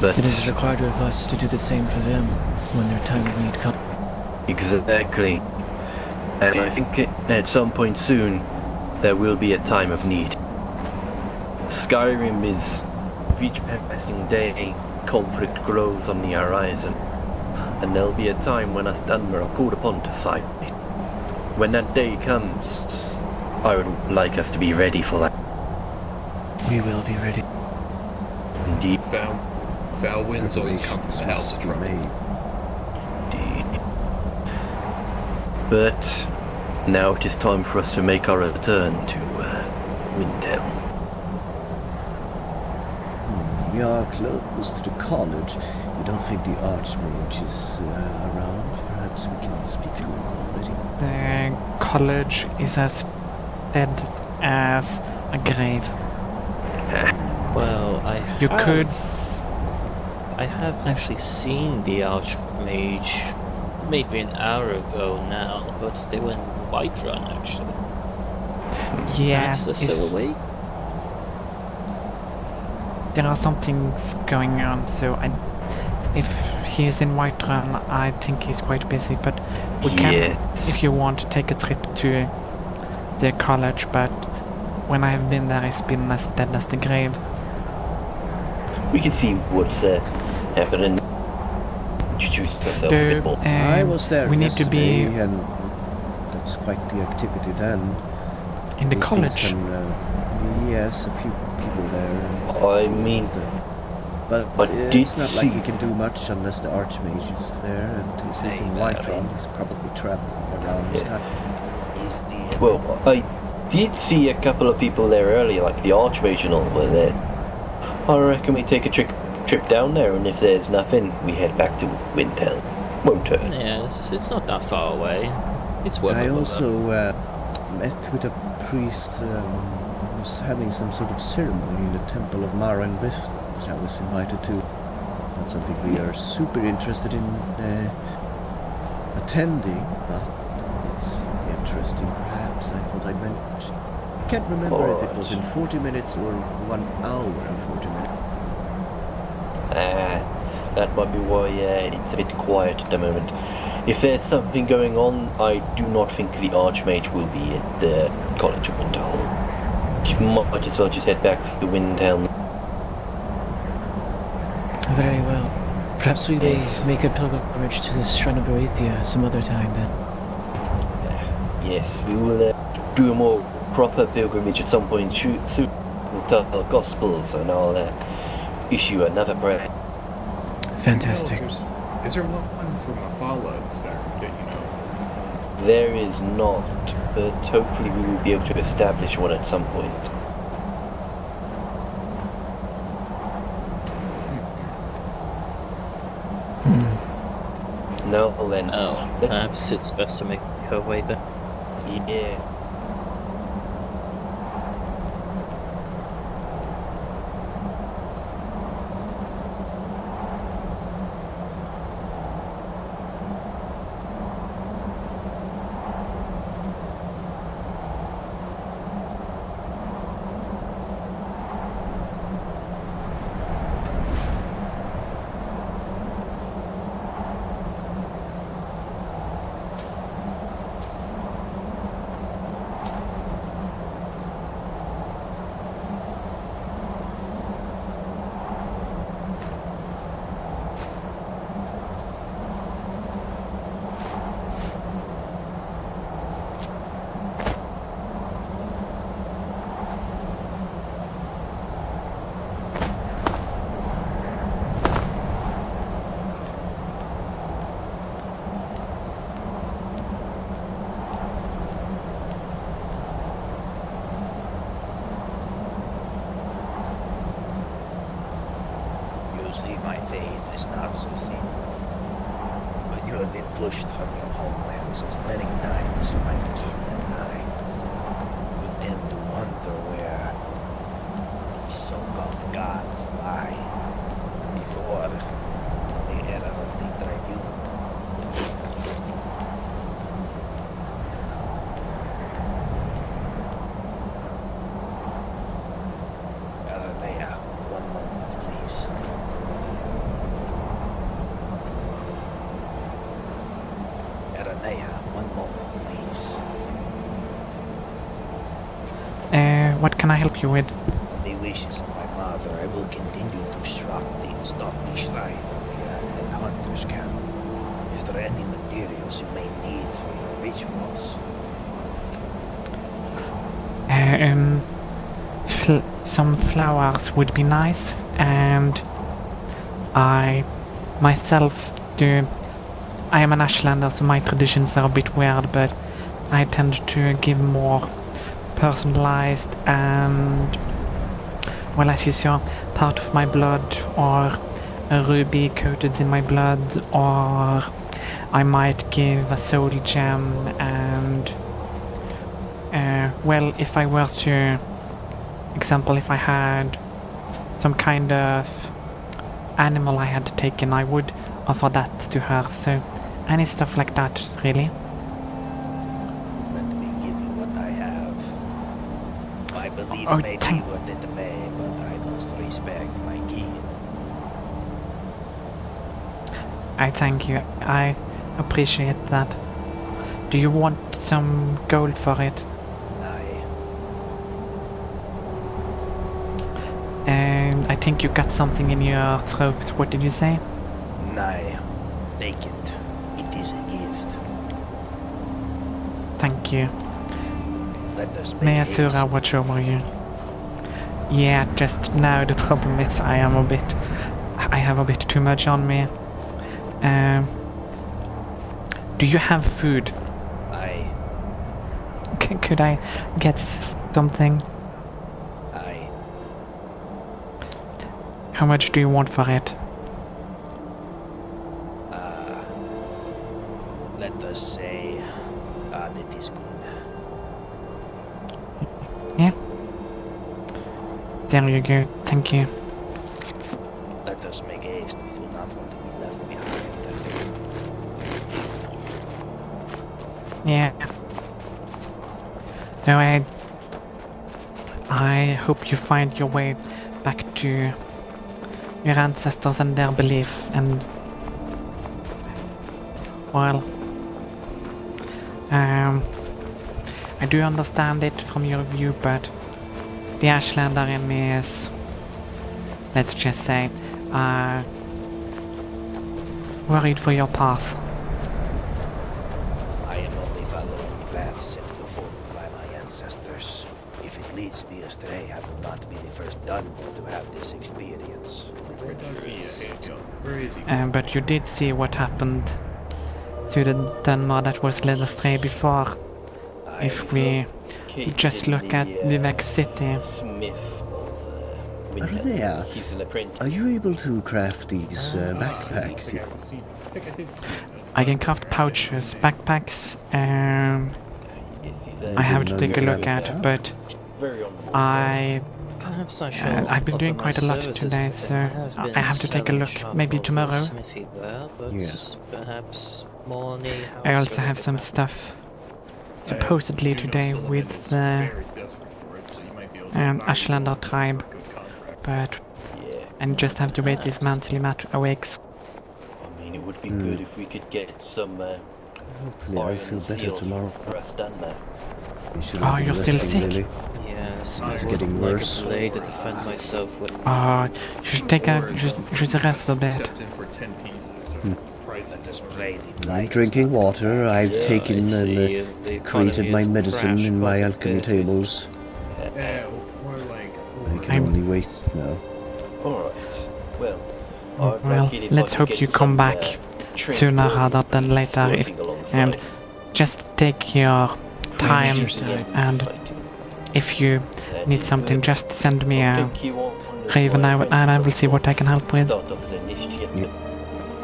But it is required of us to do the same for them when their time of need comes. Exactly. And I think at some point soon, there will be a time of need. Skyrim is, with each passing day, conflict grows on the horizon. And there'll be a time when us Dunmer are called upon to fight. When that day comes, I would like us to be ready for that. We will be ready. Indeed. Foul winds always come from the House of Troubles. Indeed. But now it is time for us to make our return to Windhelm. We are close to the college. You don't think the Archmage is around? Perhaps we can speak to him already. The college is as dead as a grave. Well, I have actually seen the Archmage maybe an hour ago now, but they were in Whiterun actually. Yeah, Perhaps they're still awake? there are some things going on, so if he is in Whiterun, I think he's quite busy, but we can, Yes. if you want, take a trip to the college, but when I have been there, it's been as dead as the grave. We can see what's happening. Introduce ourselves a bit more. I was there we need to be yesterday, and there was quite the activity then. in the These college. things can, yes, a few people there. I mean, But I it's did not see- like we can do much unless the Archmage is there, and if he's in Whiterun, he's probably traveling around. Yeah. Is the well, I did see a couple of people there earlier, like the Archmage and all were there. I reckon we take a trip down there, and if there's nothing, we head back to Windhelm. Won't hurt. Yes, it's not that far away. It's worth I a also met with a priest who was having some sort of ceremony in the Temple of Mara and Rift that I was invited to. Not something we are super interested in attending, but it's interesting perhaps. I thought I'd mention. I can't remember if it was in 40 minutes or 1 hour and 40 minutes. That might be why it's a bit quiet at the moment. If there's something going on, I do not think the Archmage will be at the College of Windhelm. You might as well just head back to the Windhelm. Very well. Perhaps we may Yes. make a pilgrimage to the Shrine of Boethia some other time then. Yes, we will do a more proper pilgrimage at some point soon. We'll tell the Gospels, and I'll issue another prayer. Fantastic. Is there one from Afala that you know? There is not, but hopefully we will be able to establish one at some point. No, then. Oh, perhaps it's best to make our way there. Yeah. Usually my faith is not so simple. When you have been pushed from your homelands as many times by the king and I, you tend to wonder where the so-called gods lie before in the era of the tribune. Leia, one moment, please. Aranea, one moment, please. What can I help you with? On the wishes of my mother, I will continue to stop the shrine and hunter's camp. Is there any materials you may need for your rituals? Some flowers would be nice, and I myself do. I am an Ashlander, so my traditions are a bit weird, but I tend to give more personalized and, well, as you saw, part of my blood, or a ruby coated in my blood, or I might give a soul gem, and well, if I were to, example, if I had some kind of animal I had taken, I would offer that to her. So any stuff like that, really. Let me give you what I have. My belief Oh, may be thank- what it may, but I must respect my kin. I thank you. I appreciate that. Do you want some gold for it? Aye. And I think you got something in your throat. What did you say? Nay. Take it. It is a gift. Thank you. Let us make May haste. Asura watch over you. Yeah, just now the problem is I have a bit too much on me. Do you have food? Aye. Could I get something? Aye. How much do you want for it? Let us say that is good. Yeah. There you go. Thank you. Let us make haste. We do not want to be left behind. Yeah. So I hope you find your way back to your ancestors and their belief, and well, I do understand it from your view, but the Ashlander in me is, let's just say, worried for your path. I am only following the path set before me by my ancestors. If it leads me astray, I will not be the first Dunmer to have this experience. Where does he go? Where is he? But you did see what happened to the Dunmer that was led astray before. If we just look at Vivek City. Smith of There. He's an apprentice. Are you able to craft these backpacks? I think I did see that. I can craft pouches, backpacks, Yes, he's I have to know take a you look can. at, but very on board. Perhaps I shall I've been doing offer quite a my lot services today, to so him. Been I have to take a selling look, sharp maybe of tomorrow. smithy there, but Yes. perhaps money. I also have some stuff supposedly today with the very desperate for it, so you might be able to Ashlander tribe, good contract. but Yeah, and just have to wait if Mantley awakes. I mean, it would be good if we could get some Hopefully I'll iron feel and better seal tomorrow. for us Dunmer. You should Oh, have been you're still resting, sick? Lily. Yes, I It's would getting like worse. a blade to defend myself with. You should take a just rest a bit. Accept it for 10 pieces, so prices Let us are- pray the I'm night drinking is not water. I've Yeah, taken I and see, the created economy my is medicine crashed in my quite a alchemy bit. tables. more like I can I'm- only wait now. Alright, well, I'd Well, like it if let's I could hope get you come some, back trained sooner warrior rather than priests later, if- working alongside. and just take your time, Your side. and if you That need is something, good. just send me I'll a take you on as raven my and I apprentice will of see what I can sorts. help with. Start off the initiative. Yep.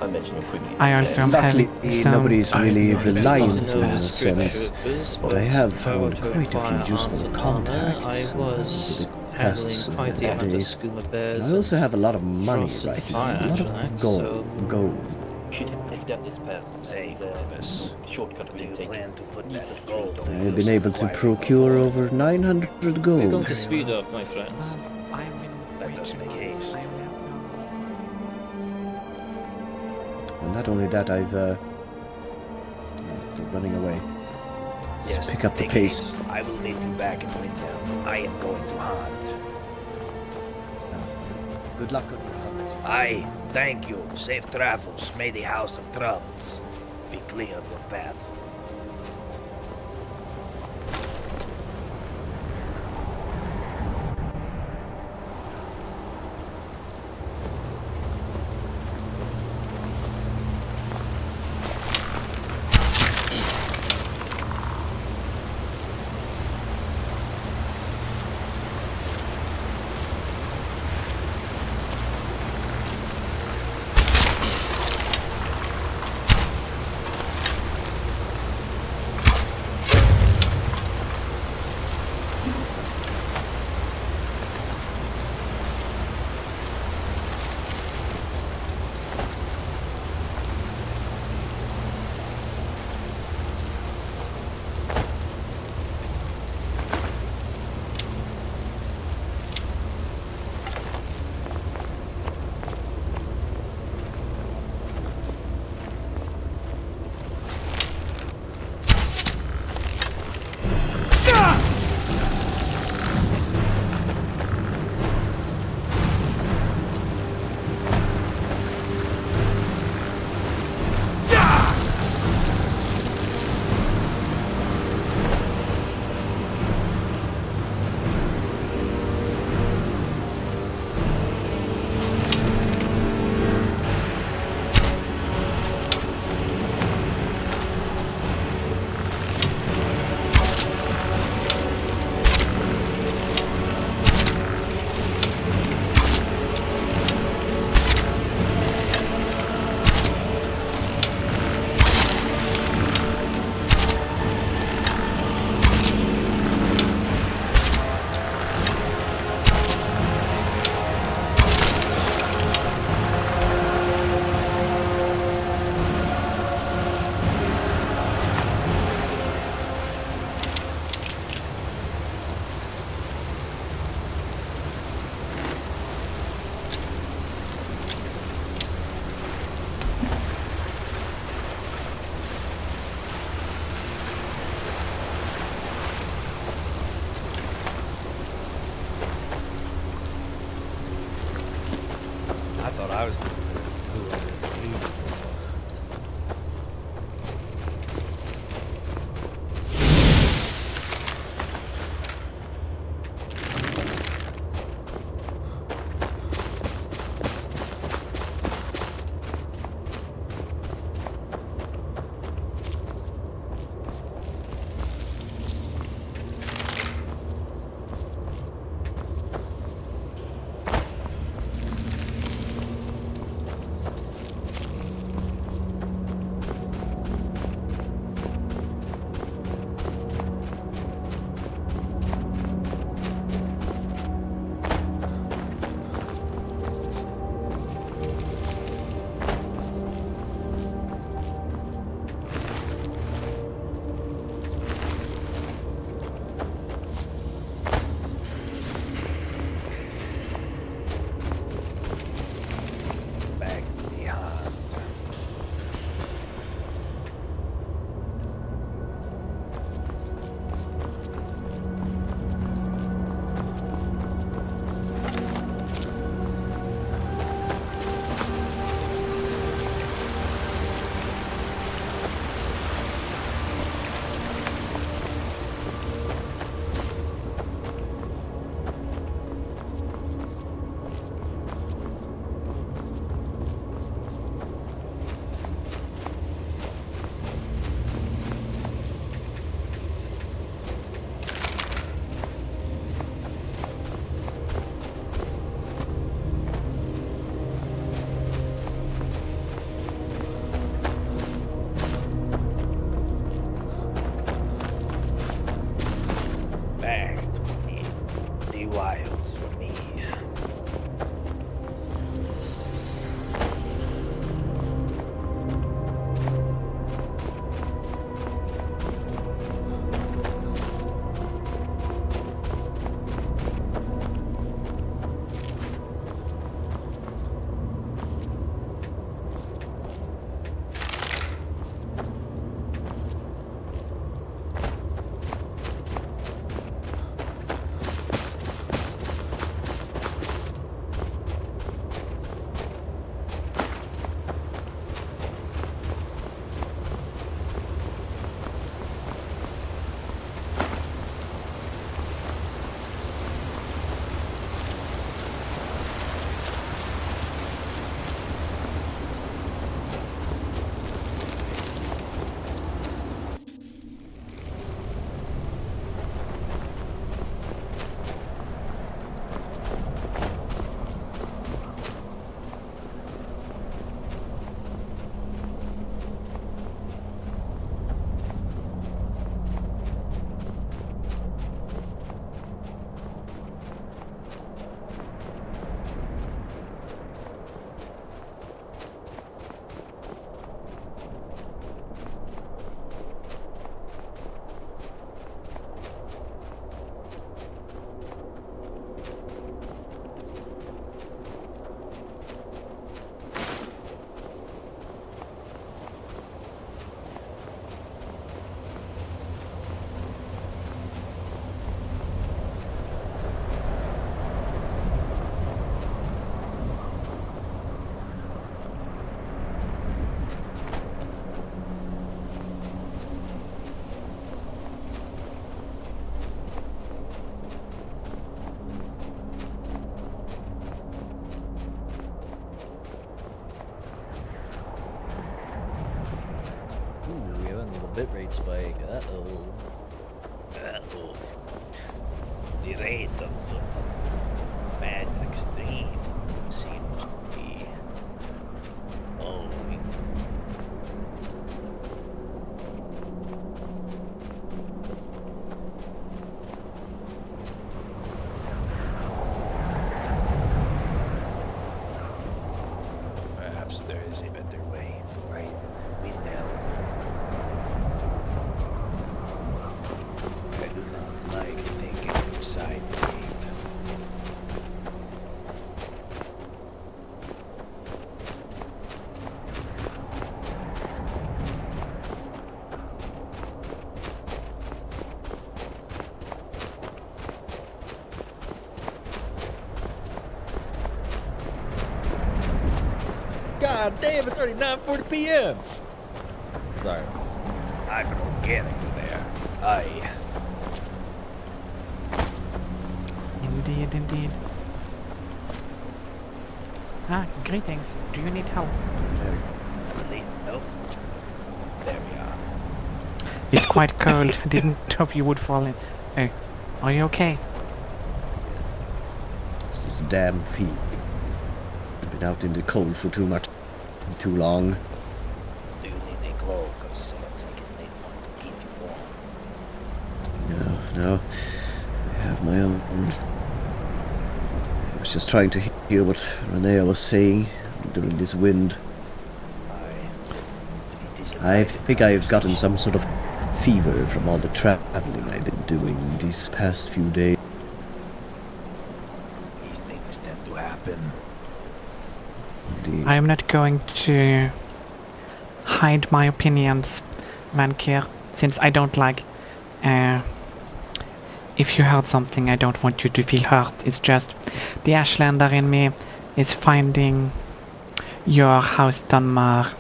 I imagine you'll quickly I learn also best. am Luckily, having some. nobody's really I've reliant this in bad. a sense, but I have found quite a few useful contacts I over was the handling past quite the amount of days. skooma And bears. I also have a lot of money frosted right now, fire a lot actually, of so- gold. Should head down this path. Say, There's Corvus, a shortcut we do can you take. plan to put Needs that a gold street. to I've use been able to acquiring procure a over 900 We're going gold. to speed up, my friends. Let us make haste. And not only that, they're running away. Let's Yes, pick up the make pace. haste. I will meet you back in Windham. I am going to hunt. Good luck on your hunt. Aye, thank you. Safe travels. May the House of Troubles be clear of your path. was thinking who I was leaving. bitrate spike. Uh-oh. Uh-oh. The rate of the magic stream seems to be falling. Perhaps there is a better way to ride windmill. I do not like taking the side gate. God damn, it's already 9:40 p.m. Sorry. I'm an organic to there. Aye. Indeed, indeed. Ah, greetings. Do you need help? Nope. There we are. It's quite cold. Didn't hope you would fall in. Oh, are you okay? It's this damn feet. I've been out in the cold for too long. Do you need a cloak of sorts? I can make one to keep you warm. No. I have my own. I was just trying to hear what Renea was saying during this wind. I think I've gotten some sort of fever from all the traveling I've been doing these past few days. These things tend to happen. Indeed. I am not going to hide my opinions, Mankir, since I don't like. If you heard something, I don't want you to feel hurt. It's just the Ashlander in me is finding your House Dunmer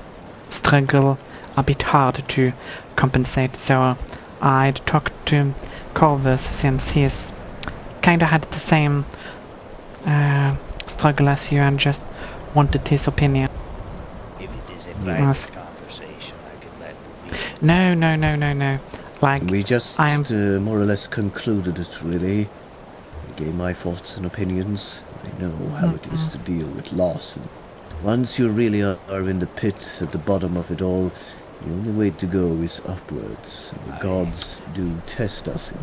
struggle a bit hard to compensate. So I'd talked to Corvus since he's kinda had the same struggle as you and just wanted his opinion. If it is a private conversation, I can let you be. No. Like, We just more or less concluded it, really. I gave my thoughts and opinions. I know how it is to deal with loss. And once you really are in the pit at the bottom of it all, the only way to go is upwards. And the gods do test us in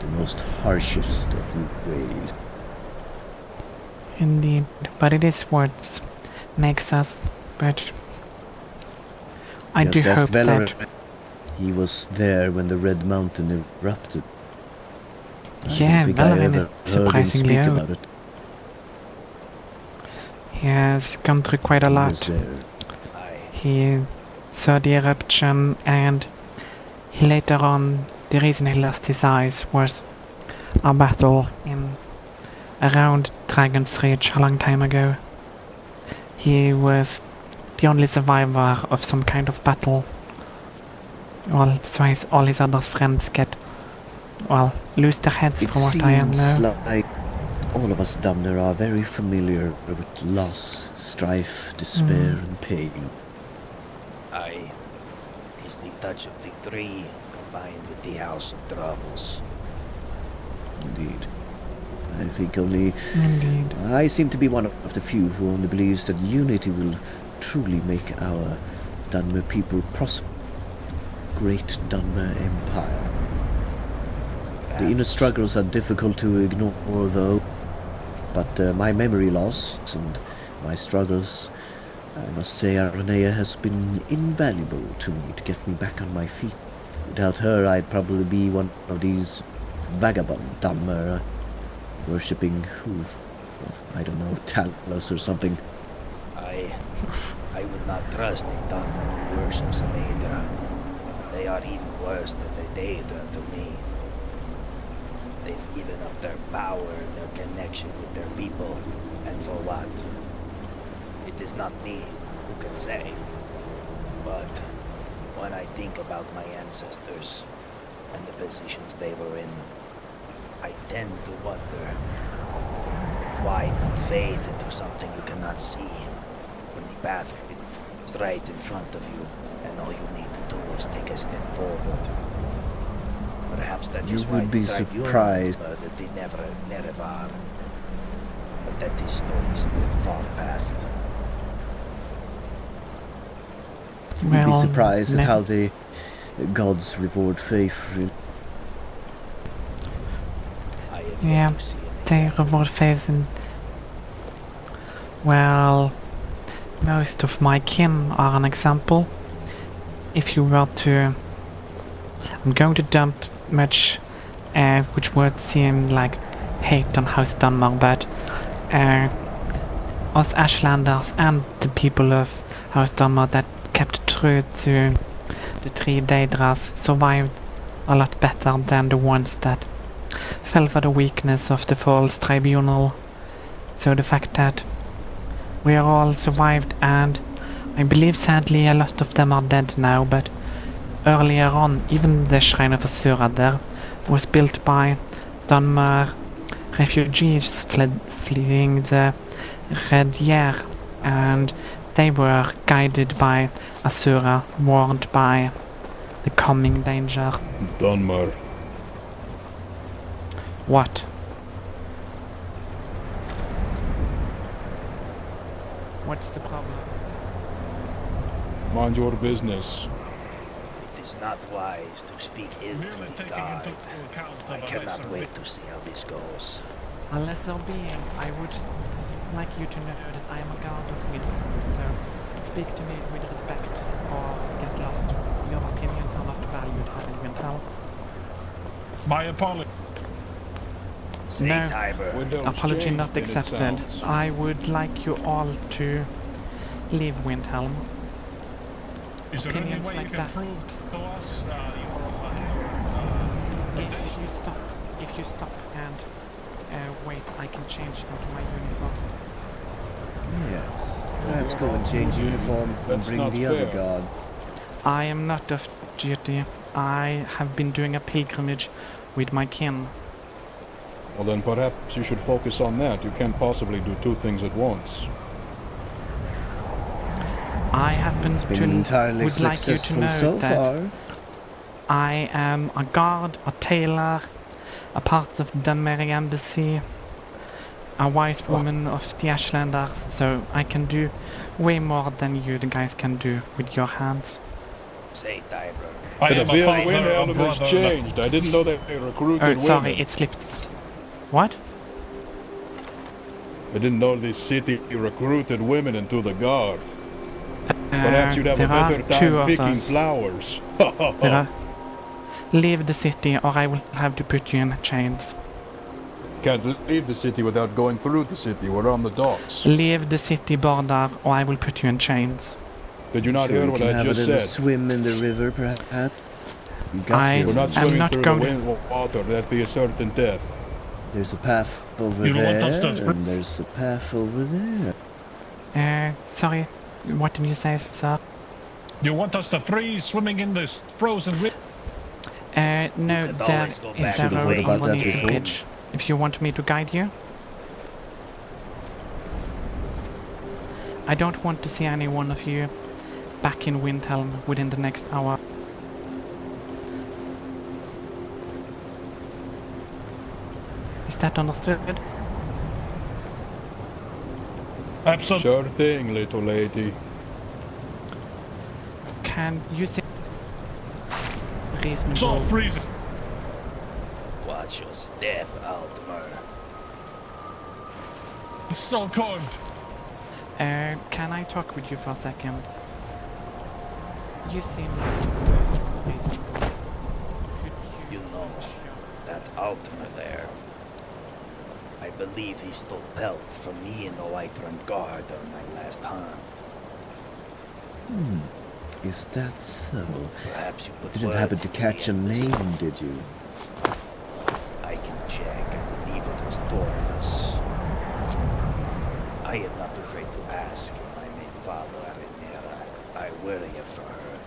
the most harshest of ways. Indeed, but it is what makes us. But I do Just ask hope Valor. that. He was there when the Red Mountain erupted. Yeah, I don't think I Valorin ever is heard him surprisingly speak old. about it. He has gone through quite a He lot. was there. He saw the eruption, and he later on, the reason he lost his eyes was a battle in around Dragon's Reach a long time ago. He was the only survivor of some kind of battle. Well, so all his other friends lose their heads It from what I seems know. like all of us Dunmer are very familiar with loss, strife, despair, and pain. Aye. It is the touch of the tree combined with the House of Troubles. Indeed. I think only Indeed. I seem to be one of the few who only believes that unity will truly make our Dunmer people prosper. Great Dunmer Empire. The inner struggles are difficult to ignore, though. But my memory loss and my struggles, I must say, Aranea has been invaluable to me to get me back on my feet. Without her, I'd probably be one of these vagabond Dunmer, worshipping I don't know, Talos or something. I would not trust a Dunmer who worships an Aedra. They are even worse than the Daedra to me. They've given up their power and their connection with their people. And for what? It is not me who can say. But when I think about my ancestors and the positions they were in, I tend to wonder, why put faith into something you cannot see when the path is right in front of you and all you need to do is take a step forward? Perhaps that is why would be the Tribunal surprised. murdered the Nerevar. But that is stories of the far past. You'd be surprised at how the gods reward faith. Really. I have Yeah, yet to see an they example. reward faith in. Well, most of my kin are an example. If you were to... I'm going to dump much, which would seem like hate on House Dunmer, but us Ashlanders and the people of House Dunmer that kept true to the three Daedras survived a lot better than the ones that fell for the weakness of the false tribunal. So the fact that we are all survived and I believe sadly a lot of them are dead now, but earlier on, even the Shrine of Asura there was built by Dunmer refugees fleeing the Red Year, and they were guided by Asura, warned by the coming danger. Dunmer. What? What's the problem? Mind your business. It is not wise to speak ill to the god. I cannot wait to see how this goes. A lesser being, I would like you to know that I am a god of Midgard, so speak to me with respect or get lost. Your opinions are not valued here in Winter. My apology. Say, No, Tiber. apology not accepted. I would like you all to leave Windhelm. Is there any Opinions way you like can that. prove to us If you stop and wait, I can change into my uniform. Yes. Perhaps go and change uniform and That's bring not the other fair. god. I am not of duty. I have been doing a pilgrimage with my kin. Well, then perhaps you should focus on that. You can't possibly do two things at once. I happen It's been to entirely would like you to successful know so that far. I am a guard, a tailor, a part of the Dunmer embassy, a wise woman of the Ashlanders, so I can do way more than you guys can do with your hands. Say, Tiber. I am a Windhelm has changed. I didn't know that they recruited Oh, sorry, women. it slipped. What? I didn't know this city recruited women into the guard. Perhaps you'd have a there are better two time of picking us. flowers. There are... Leave the city or I will have to put you in chains. Can't leave the city without going through the city. We're on the docks. Leave the city border or I will put you in chains. Did you not Sure, hear you what can I have just a little said? swim in the river, perhaps. You got I your We're not am swimming not through going the to- wind water. That'd be a certain death. There's a path over You don't there, want us to and there's a path over there. Sorry, what did you say, sir? You want us to freeze swimming in this frozen river? No, could there always go is back a to the road way about that underneath the before. bridge. If you want me to guide you. I don't want to see any one of you back in Windhelm within the next hour. Is that understood? Absolutely. Sure thing, little lady. Can you see reasonable? It's all freezing. Watch your step, Altmer. It's so cold. Can I talk with you for a second? You seem like the most reasonable. You know, that Altmer there. I believe he stole pelt from me and the Whiterun Guard on my last hunt. Is that so? Perhaps you put Didn't word happen to the catch a embassy. name, did you? I can check. I believe it was Dorfus. I am not afraid to ask, and I may follow Arenera. I worry for her.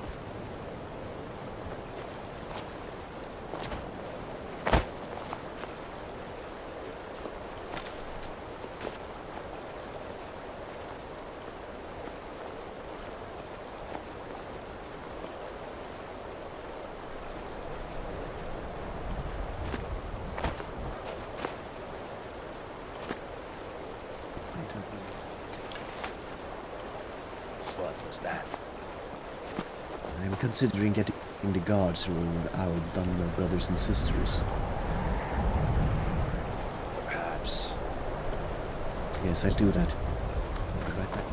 What was that? I'm considering getting the guards around our Dunmer brothers and sisters. Perhaps. Yes, I'll do that. I'll be right back.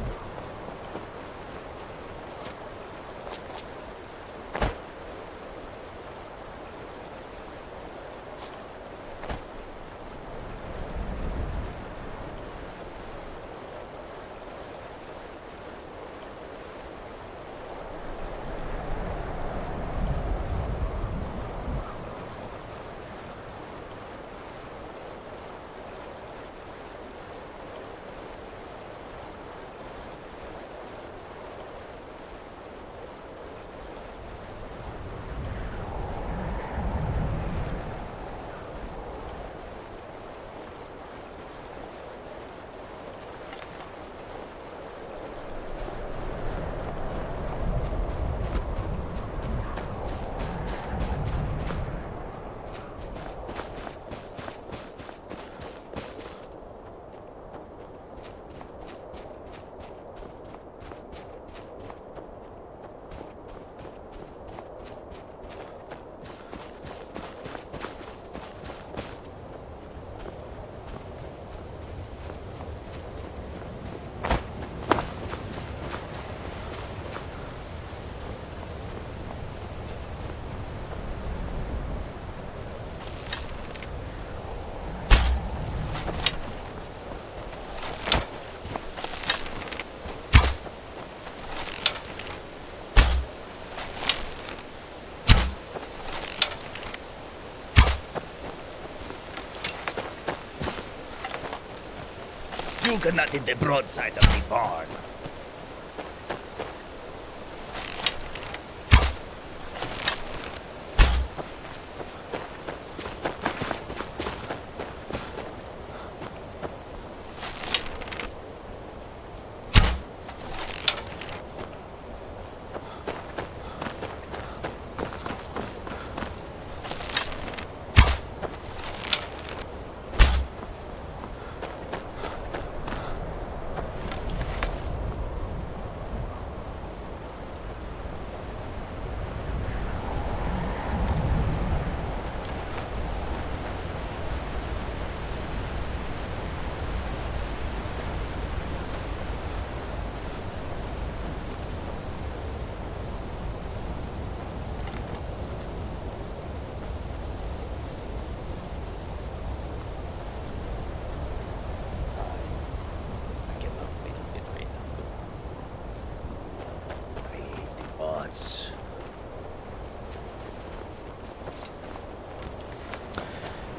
You cannot hit the broadside of the barn.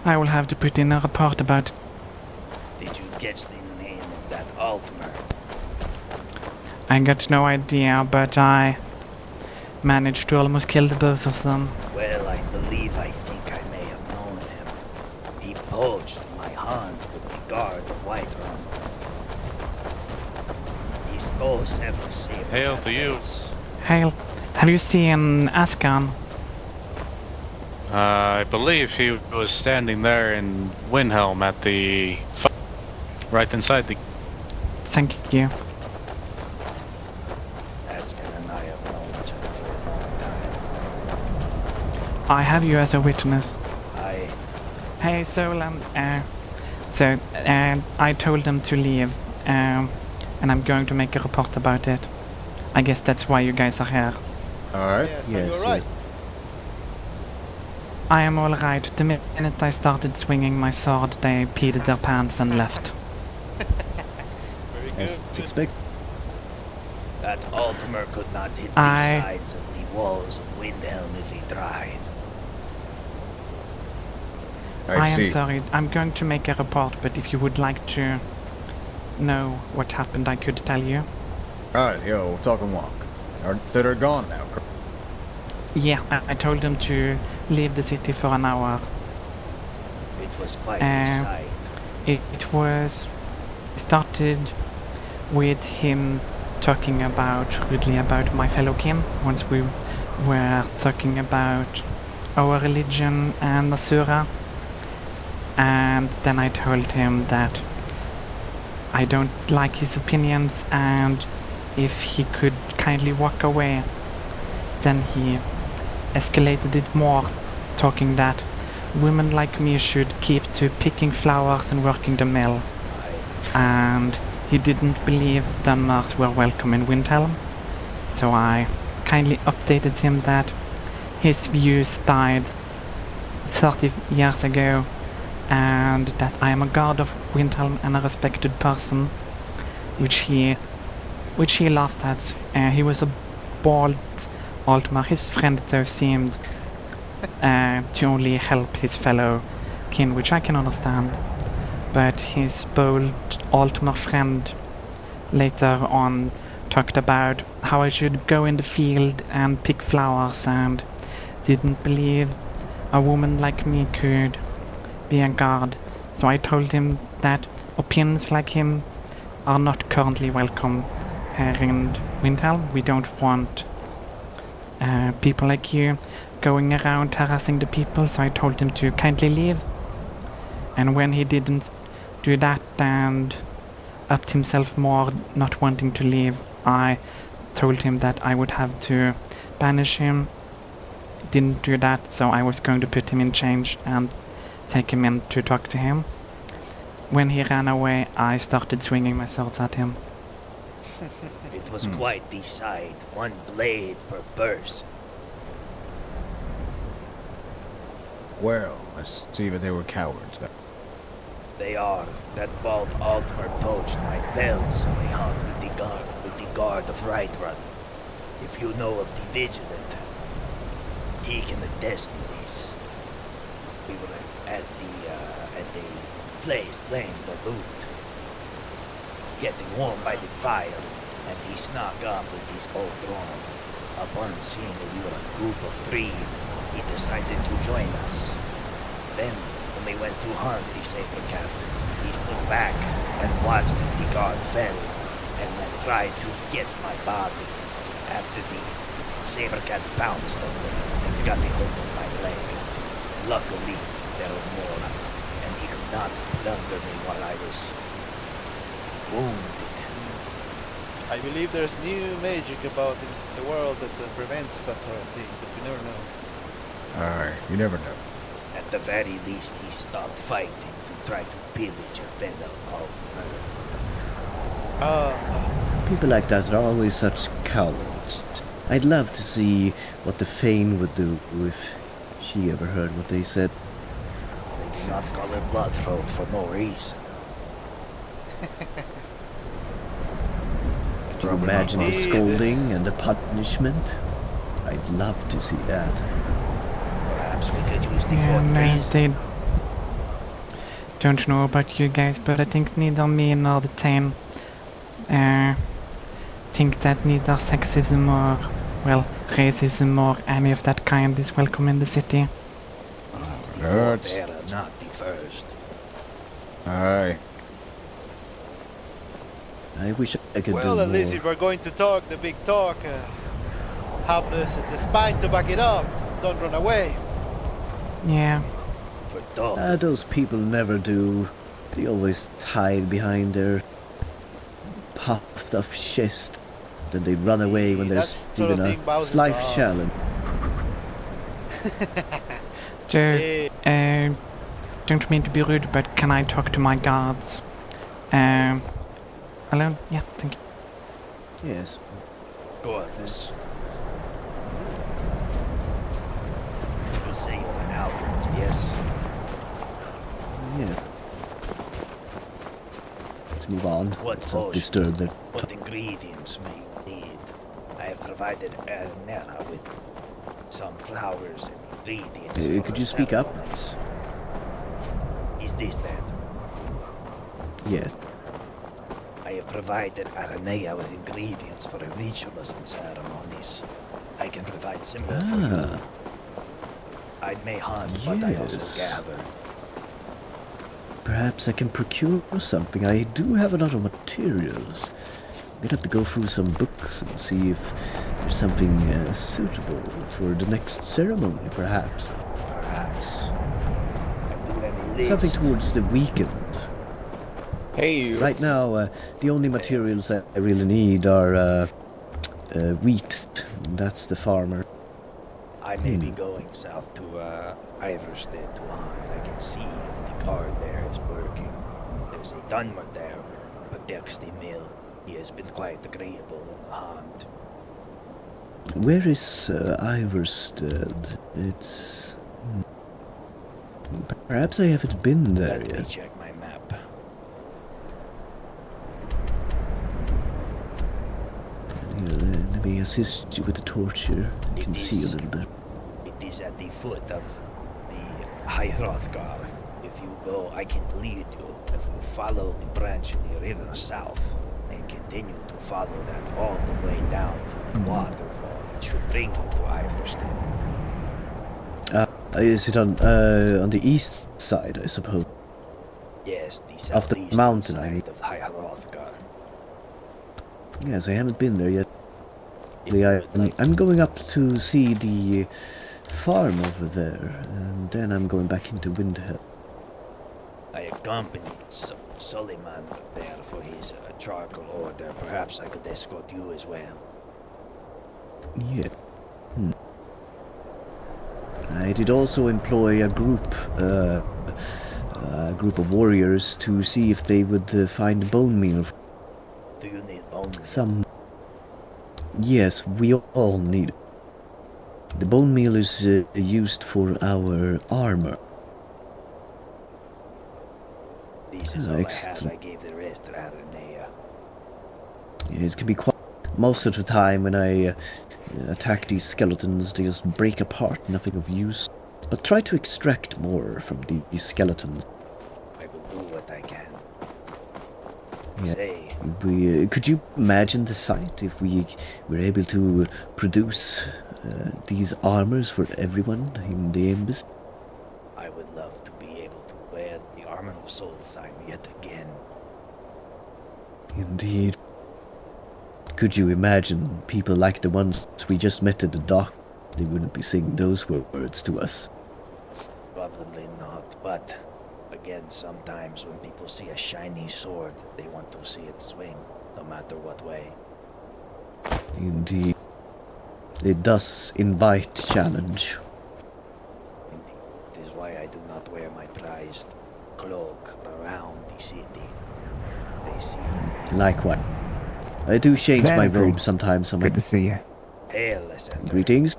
I will have to put in a report about it. Did you catch the name of that Altmer? I got no idea, but I managed to almost kill the both of them. Well, I think I may have known him. He poached my hunt with the guard of Whiterun. He stole several saber. Hail to you. Hail. Have you seen Askan? I believe he was standing there in Windhelm at the... right inside the... Thank you. Askan and I have known each other for a long time. I have you as a witness. I... Hey, Solan. I told them to leave, and I'm going to make a report about it. I guess that's why you guys are here. Alright. Yes, right. I am alright. The minute I started swinging my sword, they peed their pants and left. As expected. That Altmer could not hit the sides of the walls of Windhelm if he tried. I am sorry. I'm going to make a report, but if you would like to know what happened, I could tell you. Alright, yo, we'll talk and walk. So they're gone now. Yeah, I told them to leave the city for an hour. It was quite a sight. It started with him talking rudely about my fellow kin, once we were talking about our religion and Asura. And then I told him that I don't like his opinions, and if he could kindly walk away. Then he escalated it more, talking that women like me should keep to picking flowers and working the mill. And he didn't believe Dunmers were welcome in Windhelm, so I kindly updated him that his views died 30 years ago, and that I am a guard of Windhelm and a respected person, which he laughed at. He was a bald Altmer. His friend though seemed to only help his fellow kin, which I can understand. But his bold Altmer friend later on talked about how I should go in the field and pick flowers, and didn't believe a woman like me could be a guard. So I told him that opinions like him are not currently welcome here in Windhelm. We don't want people like you going around harassing the people, so I told him to kindly leave. And when he didn't do that and upped himself more, not wanting to leave, I told him that I would have to banish him. Didn't do that, so I was going to put him in chains and take him in to talk to him. When he ran away, I started swinging my swords at him. It was quite the sight, one blade per person. Well, I see that they were cowards. They are. That bald Altmer poached my belt, so I hung with the guard of Whiterun. If you know of the Vigilant, he can attest to this. We were at the place playing the lute. getting warm by the fire, and he snuck up with his bow drawn. Upon seeing that we were a group of 3, he decided to join us. Then, when we went to hunt the saber cat, he stood back and watched as the guard fell, and then tried to get my body. After the saber cat bounced on me and got a hold of my leg. Luckily, there were more, and he could not plunder me while I was wounded. I believe there's new magic about in the world that prevents that sort of thing, but you never know. Alright, you never know. At the very least, he stopped fighting to try to pillage a fellow of People like that are always such cowards. I'd love to see what the Fane would do if she ever heard what they said. They do not call her Bloodthroat for no reason. Could you imagine the scolding and the punishment? I'd love to see that. Perhaps we could use the Yeah, they don't know about you guys, but I think neither me nor the Tane think that neither sexism or, well, racism or any of that kind is welcome in the city. This is the fourth era, not the first. Aye. I wish I could Well, do at least more. if we're going to talk the big talk, have the spine to back it up. Don't run away. Yeah. Those people never do. They always hide behind their puffed up chest. Then they run away when there's even a slight challenge. Don't mean to be rude, but can I talk to my guards? Alone? Yeah, thank you. Yes. Goodness. You say you're an alchemist, yes? Yeah. Let's move on. What Let's not potions, disturb them. what ingredients may you need? I have provided Nera with some flowers and ingredients for could her you speak up? ceremonies. Is this that? Yes. I have provided Aranea with ingredients for her rituals and ceremonies. I can provide similar for you. I may hunt, but I also Yes. gather. Perhaps I can procure something. I do have a lot of materials. I'm gonna have to go through some books and see if there's something suitable for the next ceremony, perhaps. Perhaps. I do have a Something list. towards the weekend. Hey. Right now, the only materials I really need are wheat. That's the farmer. I may be going south to Iverstead to hunt. I can see if the guard there is working. There's a Dunmer there, protects the mill. He has been quite agreeable in the hunt. Where is Iverstead? It's... Perhaps I haven't been there Let me yet. check my map. Let me assist you with the torch here. You can see a little bit. It is at the foot of the High Hrothgar. If you go, I can lead you. If you follow the branch in the river south and continue to follow that all the way down to the waterfall, it should bring you to Iverstead. Is it on the east side, I suppose? Yes, the Of the southeastern mountain, I mean. side of High Hrothgar. Yes, I haven't been there yet. I'm going up to see the farm over there, and then I'm going back into Windhelm. I accompanied Suleiman there for his charcoal order. Perhaps I could escort you as well. Yeah. I did also employ a group of warriors to see if they would find bone meal. Do you need bone meal? Some. Yes, we all need it. The bone meal is used for our armor. This is all I had. Excellent. I gave the rest to Aranea. Yeah, it can be quite. Most of the time when I attack these skeletons, they just break apart, nothing of use. But try to extract more from these skeletons. I will do what I can. Say, Could you imagine the sight if we were able to produce these armors for everyone in the embassy? I would love to be able to wear the Armor of Soul sign yet again. Indeed. Could you imagine people like the ones we just met at the dock? They wouldn't be saying those words to us. Probably not, but again, sometimes when people see a shiny sword, they want to see it swing, no matter what way. Indeed. It does invite challenge. Indeed. It is why I do not wear my prized cloak around the city. They see the... Likewise. I do change my robe sometimes. Good to see you. Hail, Lysander. Greetings.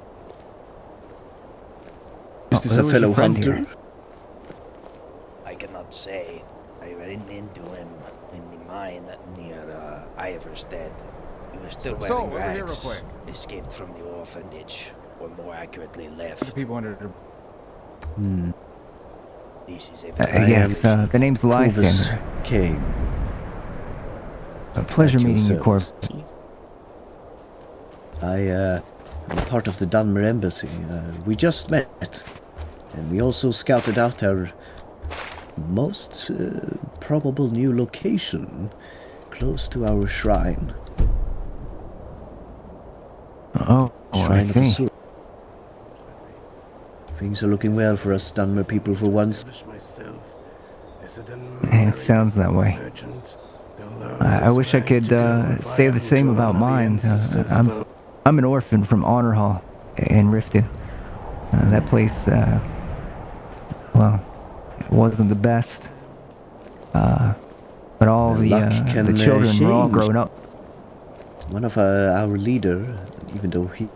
Is this a fellow hunter? I cannot say. I ran into him in the mine near Iverstead. He was still wearing over here real rags. quick. Escaped from the orphanage, or more accurately left. People under the... This is a Yes, the name's Lysander. Came. A pleasure meeting you, Corvus. I'm part of the Dunmer embassy. We just met. And we also scouted out our most probable new location close to our shrine. Oh, I see. Things are looking well for us Dunmer people for once. It sounds that way. I wish I could say the same about mine. I'm an orphan from Honor Hall in Riften. That place, well, it wasn't the best. But all the children were all grown up. One of our leader, even though he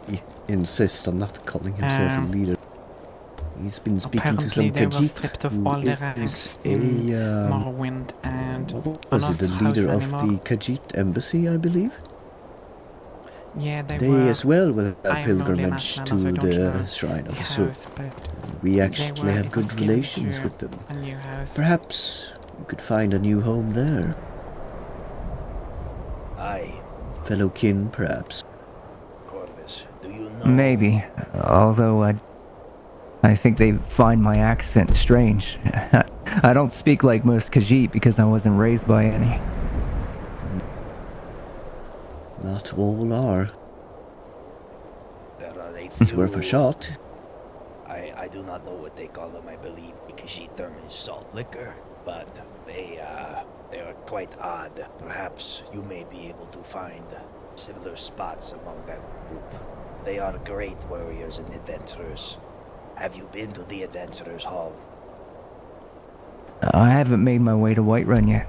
insists on not calling himself a leader, he's been speaking to some Khajiit who is Morrowind and what was it, the leader of the Khajiit embassy, I believe? Yeah, they They were. as well will have I am no pilgrimage Lena, to so I don't know the Shrine of the the Sword. house, but We actually were- have it was good given relations to with them. a new house. Perhaps we could find a new home there. Aye, Fellow kin, perhaps. Corvus, do you know? Maybe, although I think they find my accent strange. I don't speak like most Khajiit because I wasn't raised by any. Not all are. There are a It's few... worth a shot. I do not know what they call them. I believe the Khajiit term is salt liquor, but they are quite odd. Perhaps you may be able to find similar spots among that group. They are great warriors and adventurers. Have you been to the Adventurers Hall? I haven't made my way to Whiterun yet,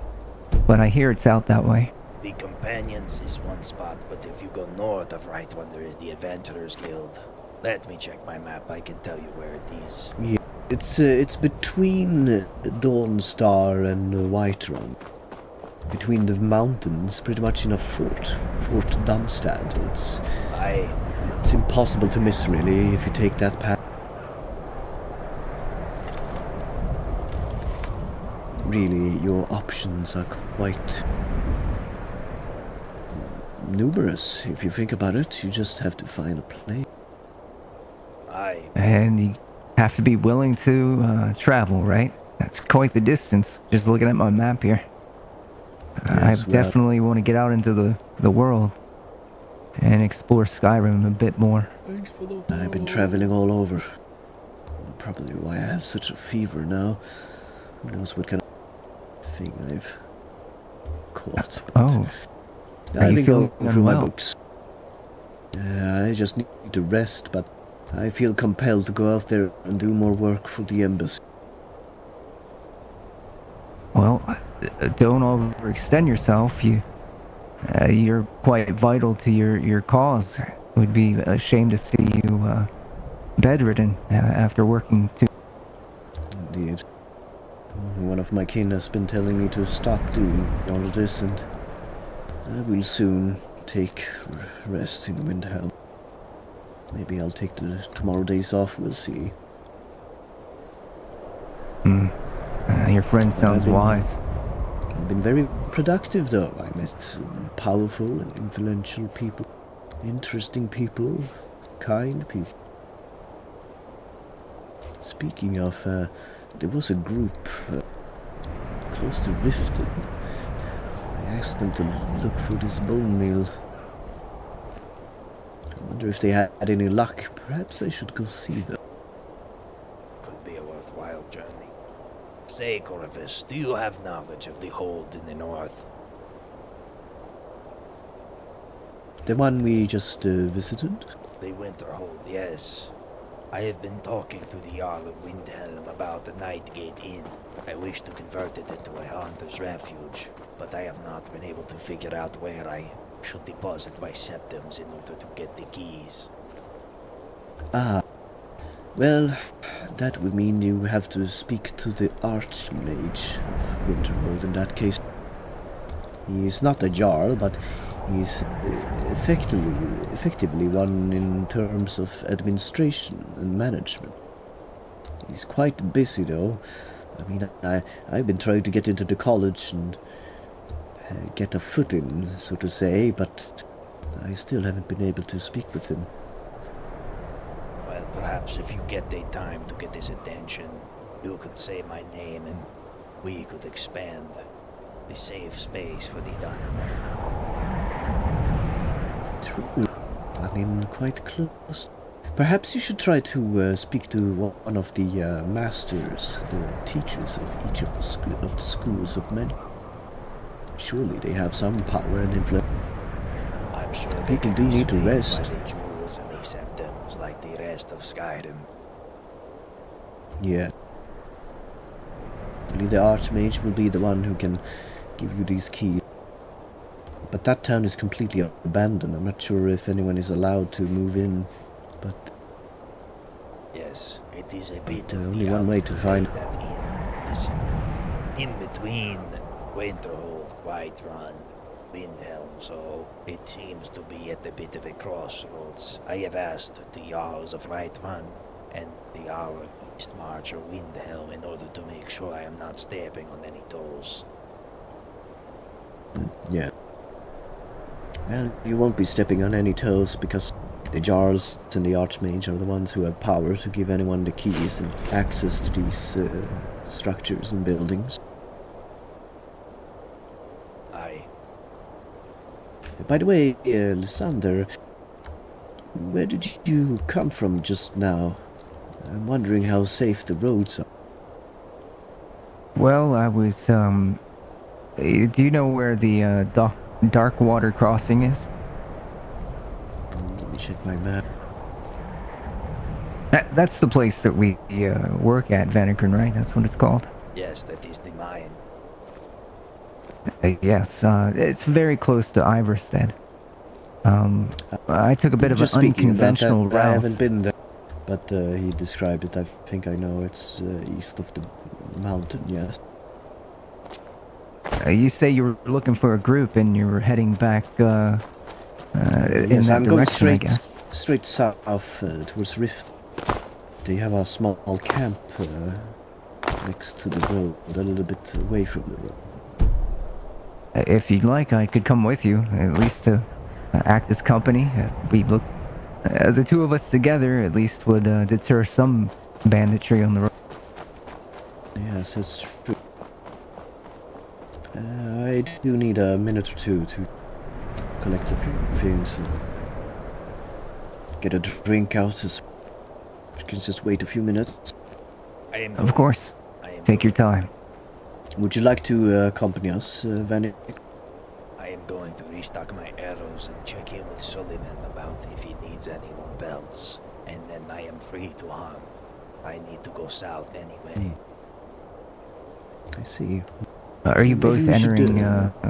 but I hear it's out that way. The Companions is one spot, but if you go north of Whiterun, there is the Adventurers Guild. Let me check my map. I can tell you where it is. Yeah, it's between Dawnstar and Whiterun. Between the mountains, pretty much in a Fort Dunstad. It's impossible to miss, really, if you take that path. Really, your options are quite numerous. If you think about it, you just have to find a place. Aye. And you have to be willing to travel, right? That's quite the distance, just looking at my map here. Yes, I definitely want to get out into the world and explore Skyrim a bit more. I've been traveling all over. Probably why I have such a fever now. Who knows what kind of thing I've caught. Oh. I've been going feeling through my unwell? books. I just need to rest, but I feel compelled to go out there and do more work for the embassy. Well, don't overextend yourself. You're quite vital to your cause. It would be a shame to see you bedridden after working too. Indeed. One of my kin has been telling me to stop doing all of this, and I will soon take rest in Windhelm. Maybe I'll take tomorrow days off, we'll see. Your friend sounds wise. I've been very productive, though. I met powerful and influential people, interesting people, kind people. Speaking of, there was a group close to Riften. I asked them to look for this bone meal. I wonder if they had any luck. Perhaps I should go see them. Could be a worthwhile journey. Say, Corvus, do you have knowledge of the hold in the north? The one we just visited? The winter hold, yes. I have been talking to the Jarl of Windhelm about the Nightgate Inn. I wish to convert it into a hunter's refuge, but I have not been able to figure out where I should deposit my septums in order to get the keys. Ah. Well, that would mean you have to speak to the Archmage of Winterhold in that case. He is not a Jarl, but he's effectively one in terms of administration and management. He's quite busy, though. I mean, I've been trying to get into the college and get a foot in, so to say, but I still haven't been able to speak with him. Well, perhaps if you get the time to get his attention, you could say my name and we could expand the safe space for the Dunmer. True. I mean, quite close. Perhaps you should try to speak to one of the masters, the teachers of each of the schools of magic. Surely they have some power and influence. I'm sure people do need to rest. By the jewels and the septums like the rest of Skyrim. Yeah. I believe the Archmage will be the one who can give you these keys. But that town is completely abandoned. I'm not sure if anyone is allowed to move in, but... Yes, it is a bit of only one way to find that inn. This in between Winterhold, Whiterun, Windhelm, so it seems to be at a bit of a crossroads. I have asked the Jarls of Whiterun and the Jarl of Eastmarch or Windhelm in order to make sure I am not stepping on any toes. Yeah. Well, you won't be stepping on any toes because the Jarls and the Archmage are the ones who have power to give anyone the keys and access to these structures and buildings. Aye. By the way, Lysander, where did you come from just now? I'm wondering how safe the roads are. Well, I was, do you know where the, Dark Water Crossing is? Let me check my map. That's the place that we work at, Vannikern, right? That's what it's called? Yes, that is the mine. Yes, it's very close to Iverstead. I took a bit of an unconventional route. I haven't been there, but he described it. I think I know it's east of the mountain, yes. You say you were looking for a group and you were heading back in yes, that I'm direction, going I guess. straight south towards Rift. They have a small camp next to the road, a little bit away from the road. If you'd like, I could come with you, at least to act as company. We look, the two of us together at least would deter some banditry on the road. Yes, that's true. I do need a minute or two to collect a few things and get a drink out. You can just wait a few minutes. Of course. Take your time. Would you like to accompany us, Vanny? I am going to restock my arrows and check in with Suleiman about if he needs any more belts. And then I am free to hunt. I need to go south anyway. I see. Are you both entering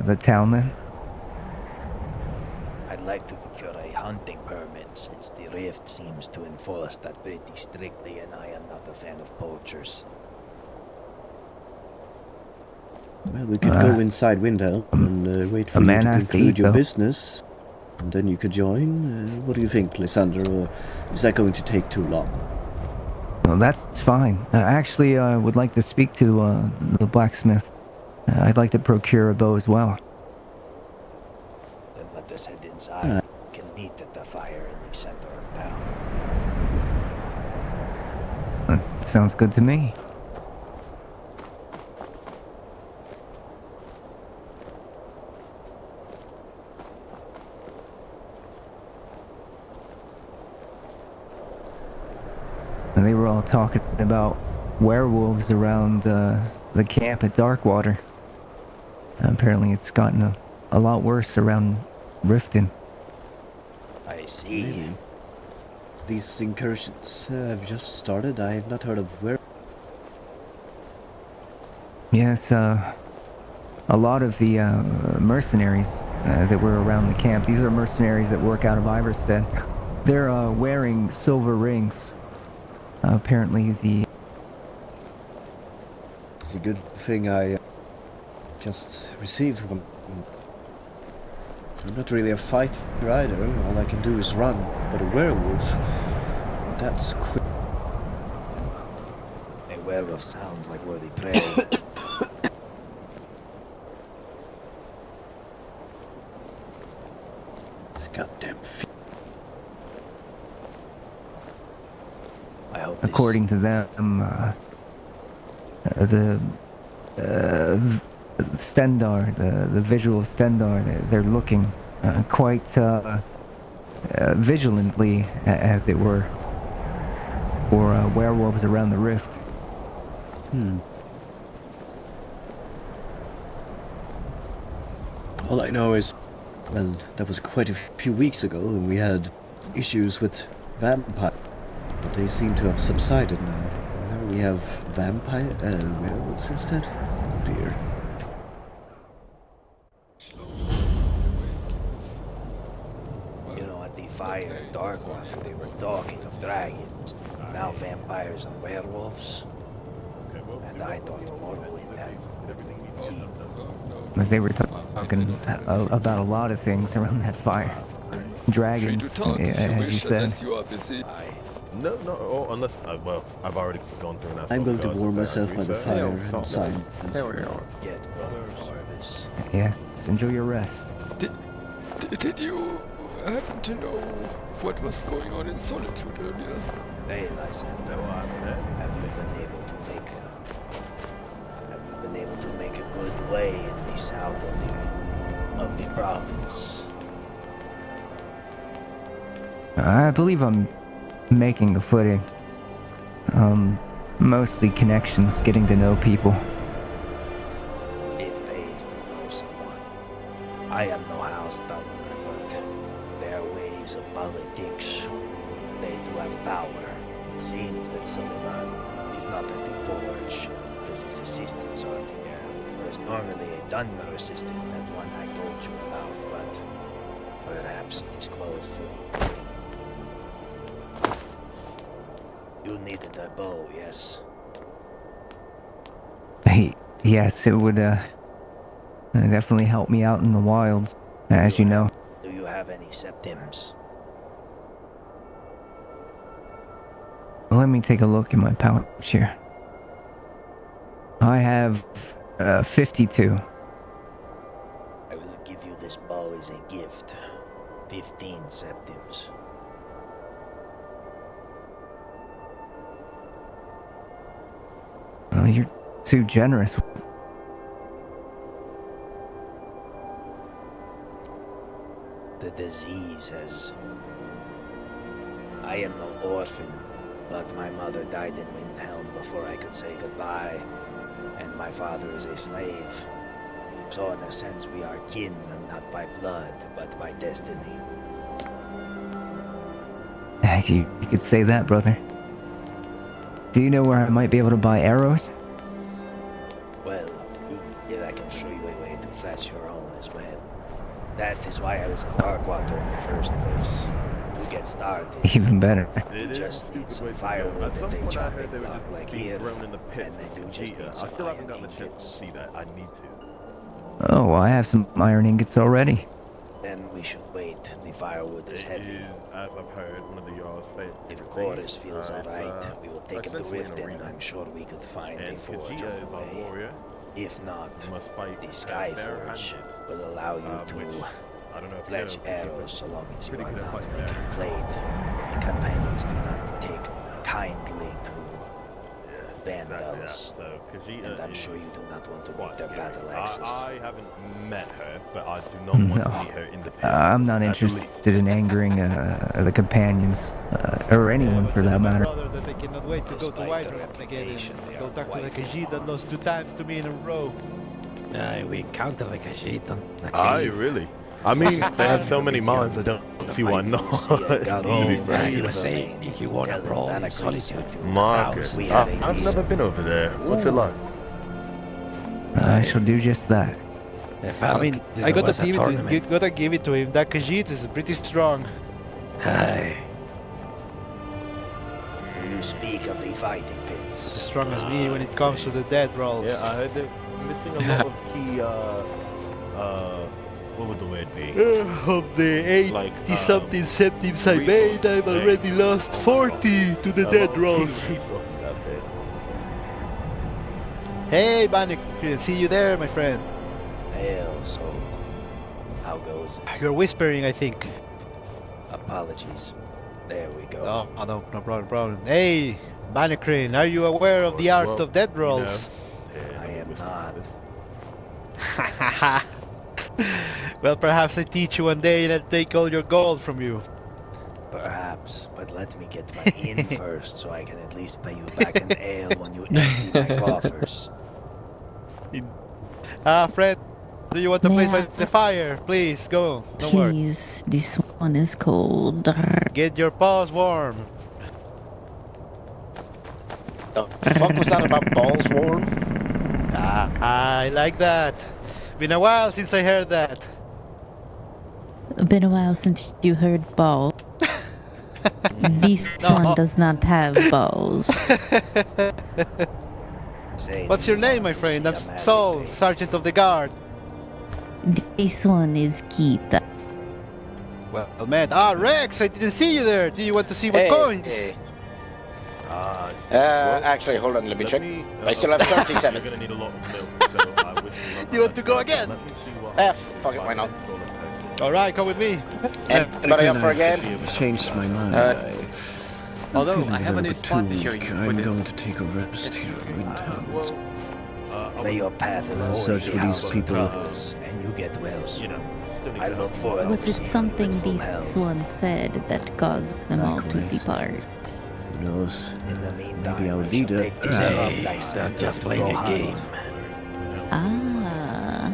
the town then? I'd like to procure a hunting permit since the Rift seems to enforce that pretty strictly and I am not a fan of poachers. Well, we could go inside Windhelm and wait for you to conclude your business. And then you could join. What do you think, Lysander? Or is that going to take too long? Well, that's fine. Actually, I would like to speak to the blacksmith. I'd like to procure a bow as well. Then let us head inside. We can meet at the fire in the center of town. That sounds good to me. And they were all talking about werewolves around the camp at Darkwater. Apparently it's gotten a lot worse around Riften. I see. Maybe. These incursions have just started. I have not heard of where. Yes, a lot of the mercenaries that were around the camp, these are mercenaries that work out of Iverstead. They're wearing silver rings. Apparently It's a good thing I just received one. I'm not really a fighter either. All I can do is run. But a werewolf, that's quick. A werewolf sounds like worthy prey. This goddamn. I hope. according to them, the Stendar, the visual Stendar, they're looking quite vigilantly, as it were, for werewolves around the rift. All I know is, well, that was quite a few weeks ago, and we had issues with vampires, but they seem to have subsided now. Now we have werewolves instead. Oh dear. You know, at the fire in Darkwater, they were talking of dragons, now vampires and werewolves. And I thought Morrowind had everything we need. But they were talking about a lot of things around that fire. Dragons, as you said. No, oh, unless, well, I've already gone through that. I'm going to warm myself by the fire and silence. Get Jarvis. Yes, enjoy your rest. Did you happen to know what was going on in Solitude earlier? Hey, Lysander, have you been able to make a good way in the south of the province? I believe I'm making a footing. Mostly connections, getting to know people. It pays to know someone. I am no house Dunmer, but their ways of politics, they do have power. It seems that Suleiman is not at the forge, because his assistants aren't there. There's normally a Dunmer assistant, that one I told you about, but perhaps it is closed for the evening. You needed a bow, yes? Yes, it would definitely help me out in the wilds, as you know. Do you have any septims? Let me take a look in my pouch here. I have 52. I will give you this bow as a gift. 15 septims. Oh, you're too generous. The disease has... I am no orphan, but my mother died in Windhelm before I could say goodbye, and my father is a slave. So in a sense we are kin, not by blood, but by destiny. You could say that, brother. Do you know where I might be able to buy arrows? Well, yeah, I can show you a way to fetch your own as well. That is why I was in Darkwater in the first place. To get started, Even better. you just need some firewood that they chop in block like here, and then you just need some iron ingots. See that. I need to. Oh, well, I have some iron ingots already. Then we should wait. The firewood is heavy. As I've heard, one of the Jarl's favorite. If Chorus feels alright, we will take him to Riften, and I'm sure we could find a forge on the way. If not, you must fight the Skyforge will allow you to I don't know if fletch you know, arrows so long as you pretty are good at not fighting making plate. The companions do not take kindly to vandals. So Keizaal and I'm sure you do not want to meet their scary. battle axes. I haven't met her, but I do not want to meet her in the pit. I'm not interested in angering the companions, or anyone for that matter. That they cannot wait to go to White Ram again and go talk to the Keizaal that lost 2 times to me in a row. We counter the Keizaal. Aye, really? I mean, they have so many mines, I don't see why not. You were saying if you want to brawl in solitude. Marcus, I've never been over there. What's it like? I shall do just that. I mean, I gotta give it to him. You gotta give it to him. That Keizaal is pretty strong. Aye. You speak of the fighting pits. As strong as me when it comes to the dead rolls. Yeah, I heard they're missing a lot of key, what would the word be? Of the 80-something septims I made, I've already lost 40 to the dead rolls. Hey, Bannock, see you there, my friend. Hail, so how goes it? You're whispering, I think. Apologies. There we go. Oh, no problem. Hey, Bannockrin, are you aware of the art of dead rolls? I am not. Well, perhaps I teach you one day and I'll take all your gold from you. Perhaps, but let me get my inn first so I can at least pay you back an ale when you empty my coffers. Friend, do you want to place by the fire? Please, go. Don't work. Please, this one is cold. Get your paws warm. The fuck was that about balls warm? I like that. Been a while since I heard that. Been a while since you heard ball. This one does not have balls. What's your name, my friend? I'm Saul, Sergeant of the Guard. This one is Kita. Well, man. Rex, I didn't see you there. Do you want to see what coins? Hey. Actually, hold on, let me check. I still have 37. You're gonna need a lot of milk, so I wish you luck. You want to go again? Let me see what Fuck it, why not? Alright, come with me. Anybody up for a game? I've changed my mind. Although I have a new spot to show you for I'm this. going to take a rest here in Windhelm. May your path I'll avoid search the for these house of people. troubles, and you get well soon. I look forward Was to it seeing something you in full this health. one said that caused them all to Likewise. depart? Who knows? In the meantime, Maybe our we shall leader. take this club Hey, license they're just to playing go a game. hunt. Ah.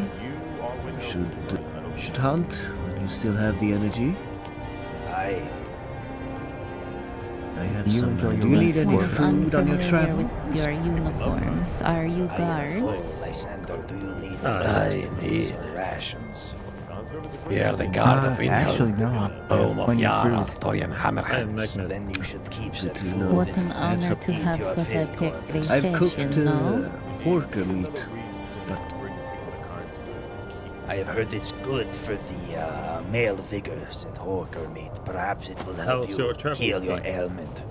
Should hunt? You still have the energy? Aye. I have You some. enjoy Do your you need This any one's food on your unfamiliar travel? with your uniforms. Are you I am full, guards? Lysander. Do you need Aye, sustenance indeed. or rations? We are the guard of Windhelm. Actually, no. Home of Plenty of Jarl food. Arthurian Hammerheads. Then you should keep Good said to food know. What and an honor to eat have your such a fill, Corvus. I've cooked reputation, no? porker meat, but I have heard it's good for the male vigors and horker meat. Perhaps it will help How's your you travels heal your been? ailment.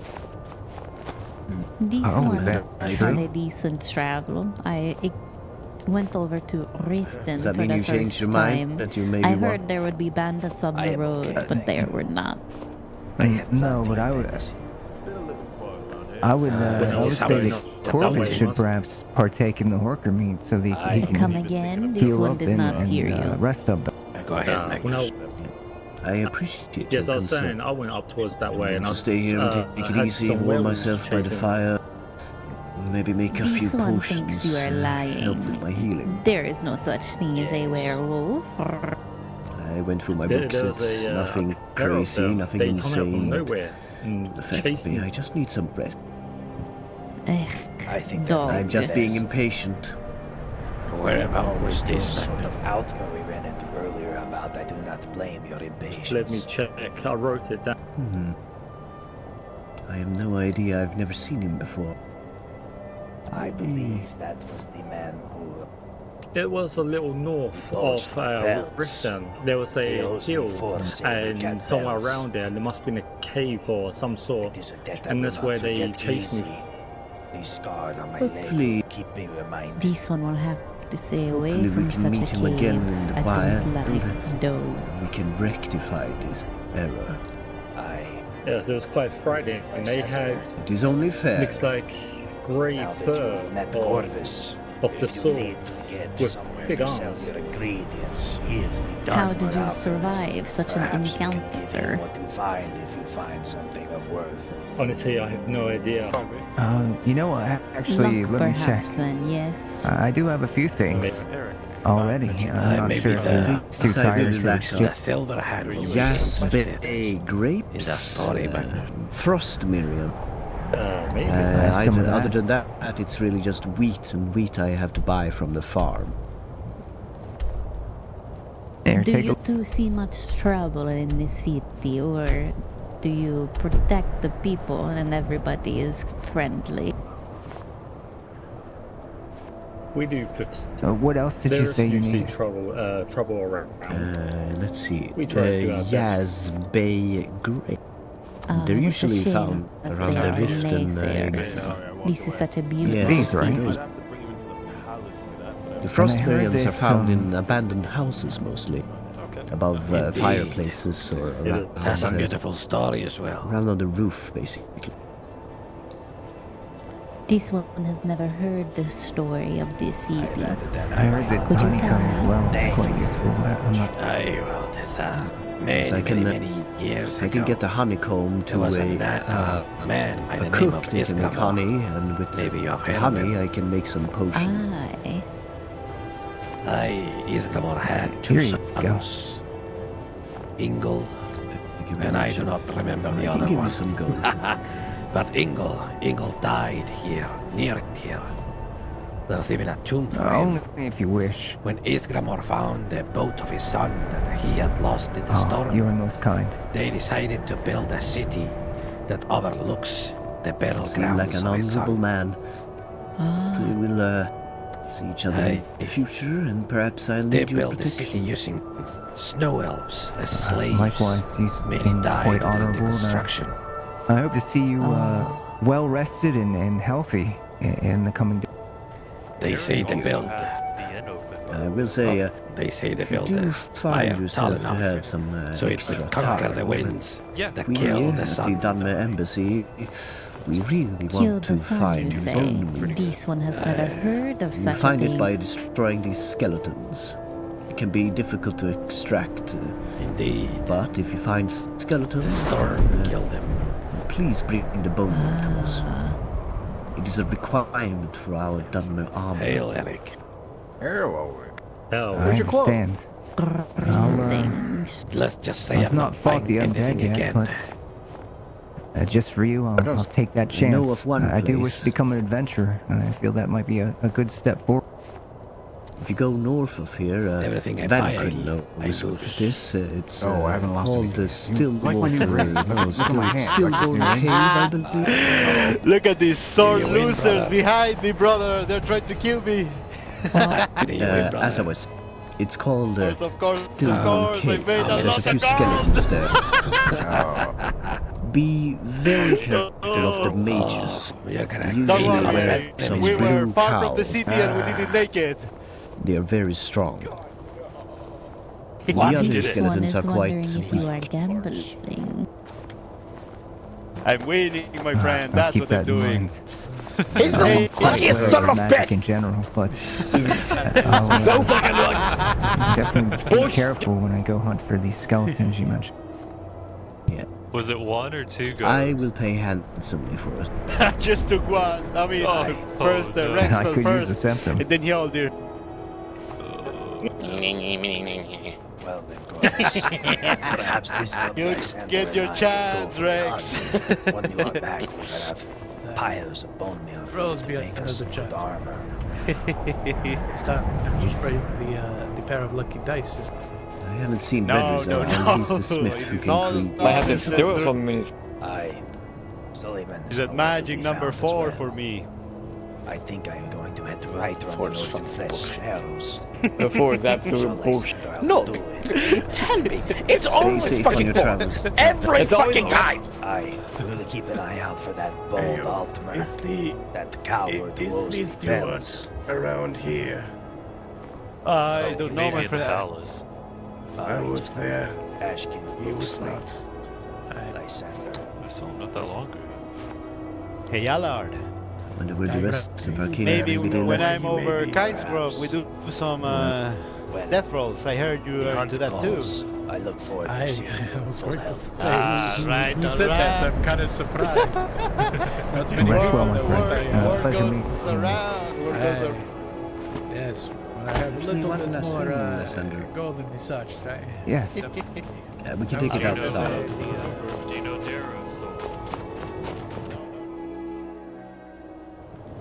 This Oh, one is that has true? had a decent travel. I went over to Riften does that for mean the you changed first your time. mind? That you maybe I want? heard there would be bandits on I the am road, okay, but thank there you. were not. No, but I would say that Corvus should perhaps partake in the horker meat so that he can Come again? This heal one up did and, not hear and you. rest up. Go ahead, Magnus. I appreciate Yes, your I was concern. saying I went up towards that way, and to I stay here and take I it had easy some and warm werewolves myself by the chasing. fire. Maybe make a few This one potions. thinks you are help with my lying. healing. There is no such thing as a Yes. werewolf. I went through my There books. was It's a nothing pair of crazy, them. nothing They come out from insane. but nowhere and affect chase me. me. I just need some rest. I think Dog. that I'm may just be being best. impatient. Whereabout was Those this, sort Magnus? of outcome we ran into earlier about. I do not blame your impatience. Let me check. I wrote it down. I have no idea. I've never seen him before. I believe that was the man who It was a little north Those of bells. Riften. There was a Hails me hill, forth, saber and cat somewhere bells. around there, there must have been a cave or some sort. It is a debt I And will that's where not they forget chased me. easy. The scar on my Hopefully- leg keep me reminded. This one will have have to stay away Hopefully we from can such a meet him cave. again in the I wild. don't like though. We can rectify this error. Yes, it was quite frightening. And they had. It is only fair. Looks like grey fur of the sword with big arms. Ingredients. Here's the How Dunmer did you alchemist. survive such an Perhaps we can give encounter? you what you find if you find something of worth. Honestly, I have no idea. You know what? Actually, Luck, let me check. perhaps, then, yes. I do have a few things already. I'm not maybe sure if the- it's too tired to The exchange. silver hat was Yes, requested grapes. in the story, but Frost Miriam. Maybe. some of that. Other than that, it's really just wheat, and wheat I have to buy from the farm. There, Do take you a two see much trouble in this city, or do you protect the people and everybody is friendly? We do. what else did you There's say you usually needed? trouble around. Let's see. We try to do our best. Yaz Bay grape. They're It's a usually shame found that around they the are rift and naysayers. This is such a beautiful yes, These, right? city. those. The frost And I heard Miriams are that, found in abandoned houses mostly, above Indeed. fireplaces or around, That's a beautiful story as well. around on the roof, basically. This one has never heard the story of this city. I heard that Could you honeycomb as tell well me? is quite useful. I'm not. Aye, well, this many, So I can, many years I can ago. get the honeycomb There to was a man by the a name cook of that can make Isgramor. honey, and with Maybe you have the heard of honey him. I can make some potion. Aye. Aye, Isgramor had Here two you go. sons, Ingle, Thank you very and I much. do not remember the I other can give one. you some gold. But Ingle died here, near here. There's even a tomb for him. Only if you wish. When Isgramor found the boat of his son that he had lost in the Oh, storm, you are most kind. they decided to build a city that overlooks the burial Seem grounds like an of his honorable son. man. Ah. We will see each other in the future, and perhaps I'll They need your built the city protection. using snow elves as slaves. Likewise, you Many seem died quite during the honorable. And construction. I hope to see you well rested and healthy in the coming days. They say they build. I will say, They say they if you build do a find fire tall yourself to enough have some so it extra would conquer time, the winds that we kill at the the sun. Dunmer Embassy, we really Kill want the to sun, find you say? bone meal. This one has never heard of You such a find it thing. by destroying these skeletons. It can be difficult to extract. Indeed. But if you find skeletons, The storm killed them. please bring the bone meal to us. It is a requirement for our Dunmer army. Hail, Eric. Oh, I understand. Let's just say I've I'm not fought the finding undead anything yet, again. but just for you, I'll take that I know chance. of one I do wish place. to become an adventurer, and I feel that might be a good step forward. If you go north of here, Everything I buy, Vancrin I knows lose. what it is. It's Oh, I haven't lost called the like my new ring. Look at my hand. Stillborn Like Cave, I believe. Look at these sore You win, losers brother. behind me, brother. They're trying to kill me. As I was, it's called Of course, Stillborn I Cave. made a There's lot a few of gold. skeletons there. Be very careful of the mages. You're gonna Usually Don't they worry, wear some we were blue far cowl. from the city and we did it naked. They are very strong. The This other one skeletons is are quite wondering if you are weak. gambling. I'm winning, my friend. I'll That's keep what I'm that in doing. mind. He's the luckiest son of a bitch in general, but I'll, So fucking lucky. definitely be careful when I go hunt for these skeletons you mentioned. Yeah. Was it one or two goats? I will pay handsomely for it. Just took one. I mean, first the no. Rex I fell could use the first, septum. and then he all did. Well then, Corvus, perhaps this good You Lysander get and your I can chance, go for a Rex. hunt. When you are back, we will have piles of bone meal for you to make us good armor. Start. You spray the pair of lucky dice. I haven't seen No, Redder's no, around. no. He's the smith who It's can all- clean. I have to do it for me. Aye. Suleiman Is that magic number 4 for me? I think I'm going to head right on the road to fetch arrows. The 4 is absolute bullshit. No, Tell me, it's Stay always safe on fucking your 4. travels. Every It's always fucking time. Aye, we'll keep an eye out for that bold Altmer. Is the That coward who owes me belts. around here? I don't know, my in friend. Palace. I was there. Ashkin He was not. Lysander. I saw him not that long ago. Hey, Allard. Wonder where the rest of our king Maybe is today. when I'm over Kaizaal, we do some death rolls. I heard you are into that too. I look forward to seeing you in full health. Right, who said that? I'm kind of surprised. Not many Rest people well, my know friend. what I am. Word Pleasure goes meeting you. around. Word goes around. Yes, when I have a Actually, little one bit last more thing, Lysander. gold in the such, right? Yes. Yeah, we can take it outside. Do you know Darrow's soul?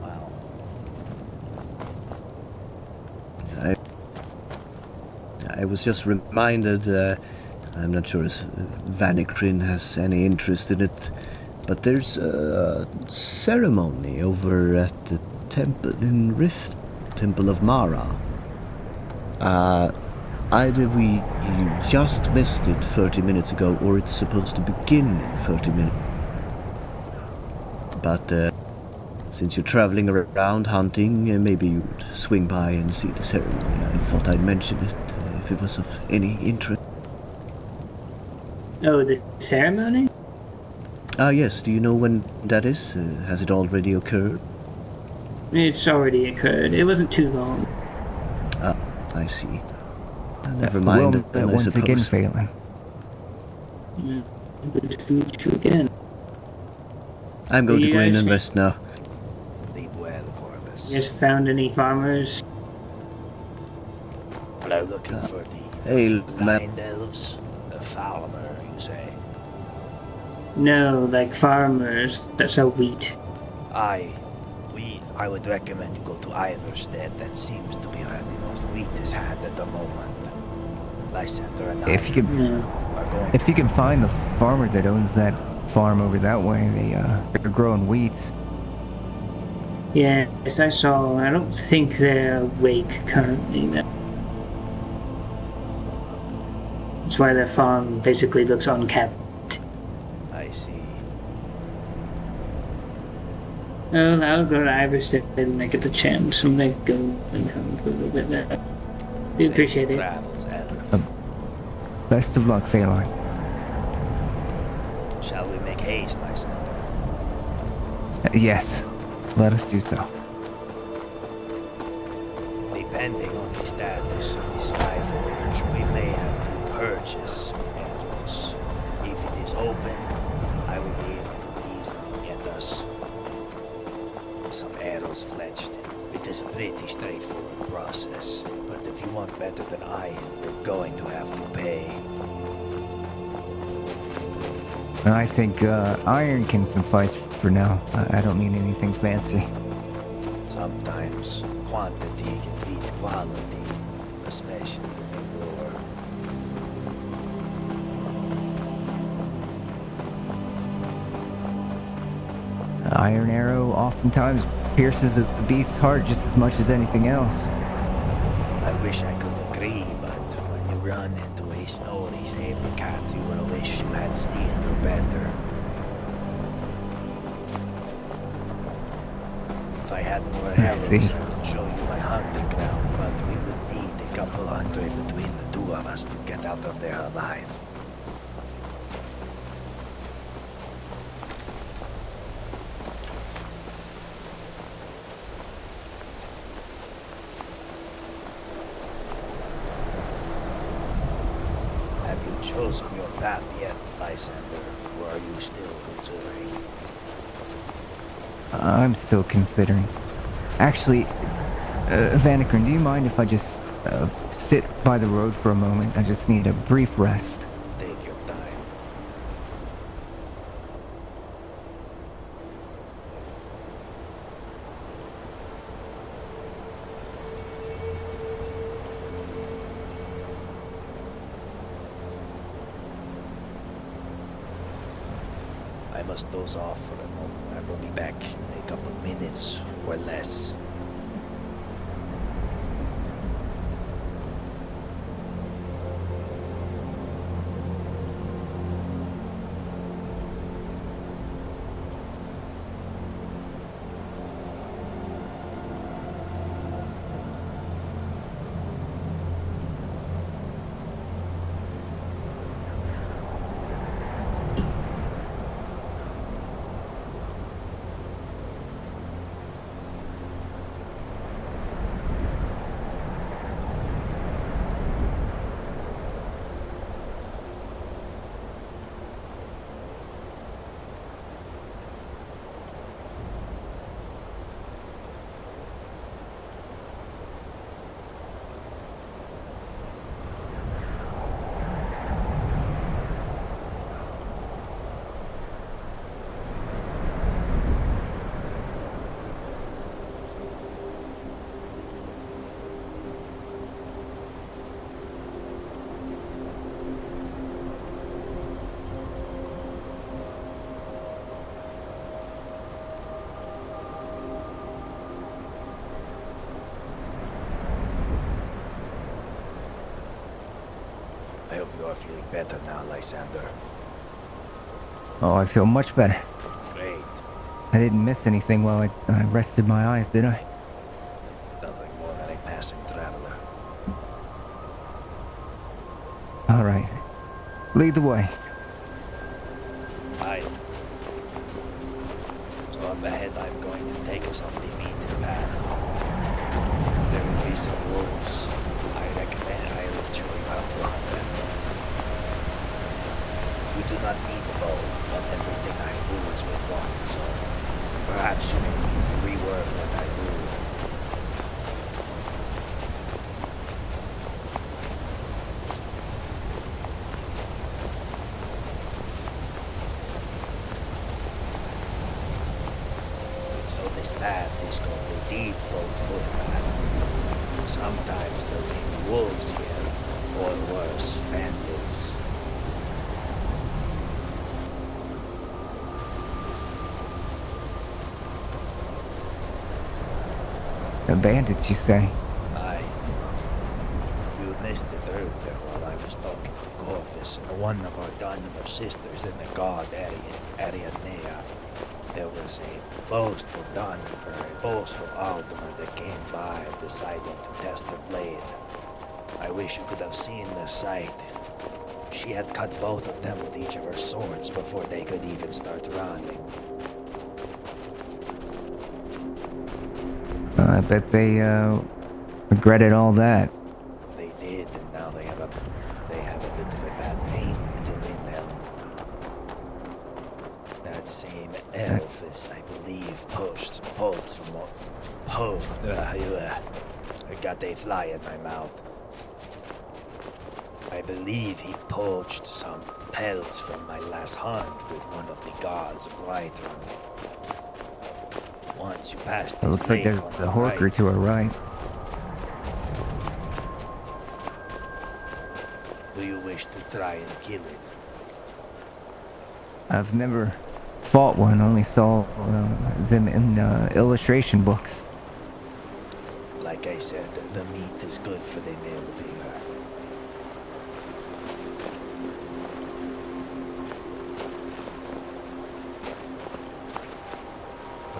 Wow. I was just reminded, I'm not sure if Vanikrin has any interest in it, but there's a ceremony over at the temple in Rift, Temple of Mara. Either we just missed it 30 minutes ago, or it's supposed to begin in 30 minutes. But since you're traveling around hunting, maybe you would swing by and see the ceremony. I thought I'd mention it if it was of any interest. Oh, the ceremony? Yes. Do you know when that is? Has it already occurred? It's already occurred. It wasn't too long. I see. Never mind. Well, once again failing. Good to meet you again. I'm going to go in and rest now. Leave well, Corvus. You just found any farmers? Are you looking for the Hey, blind elves? A farmer, you say? No, like farmers that sell wheat. I would recommend you go to Iverstead. That seems to be where the most wheat is had at the moment. Lysander and If you can find the farmer that owns that farm over that way, they're growing wheat. Yes, I saw. I don't think they're awake currently. That's why their farm basically looks unkept. I see. Well, I'll go to Iverstead when I get the chance. I'm gonna go and come for a little bit there. We appreciate it. Best of luck, Phalon. Shall we make haste, Lysander? Yes, let us do so. Depending on the status of the Skyforge, we may have to purchase arrows. If it is open, I will be able to easily get us some arrows fletched. It is a pretty straightforward process, but if you want better than iron, you're going to have to pay. I think iron can suffice for now. I don't need anything fancy. Sometimes quantity can beat quality, especially in war. Iron arrow oftentimes pierces a beast's heart just as much as anything else. I wish I could agree, but when you run into a snowy saber cat, you will wish you had steel or better. If I had more arrows, I would show you my hunting ground, but we would need a couple hundred between the two of us to get out of there alive. Have you chosen your path yet, Lysander, or are you still considering? I'm still considering. Actually, Vanikrin, do you mind if I just sit by the road for a moment? I just need a brief rest. Take your time. I must doze off for a moment. I will be back in a couple of minutes or less. I hope you are feeling better now, Lysander. Oh, I feel much better. Great. I didn't miss anything while I rested my eyes, did I? Nothing more than a passing traveler. All right. Lead the way. Aye. So up ahead, I'm going to take us off the beaten path. There will be some wolves. I recommend I will show you how to hunt them. You do not need a bow, but everything I do is with one, so perhaps you may need to rework what I do. So this path is called a deep footpath. Sometimes there may be wolves here, or worse, bandits. A bandit, you say? Aye. You missed it earlier while I was talking to Corvus and one of our Dunmer sisters in the guard Ariadnea. There was a boastful Dunmer, a boastful Alderman that came by deciding to test her blade. I wish you could have seen the sight. She had cut both of them with each of her swords before they could even start running. I bet they regretted all that. They did, and now they have a bit of a bad name within Windhelm. That same elf is, I believe, poached bolts from what? I got a fly in my mouth. I believe he poached some pelts from my last hunt with one of the gods of Whiterun. Once you pass this It looks like there's a horker to our right. Do you wish to try and kill it? I've never fought one, only saw them in illustration books. Like I said, the meat is good for the male vigor.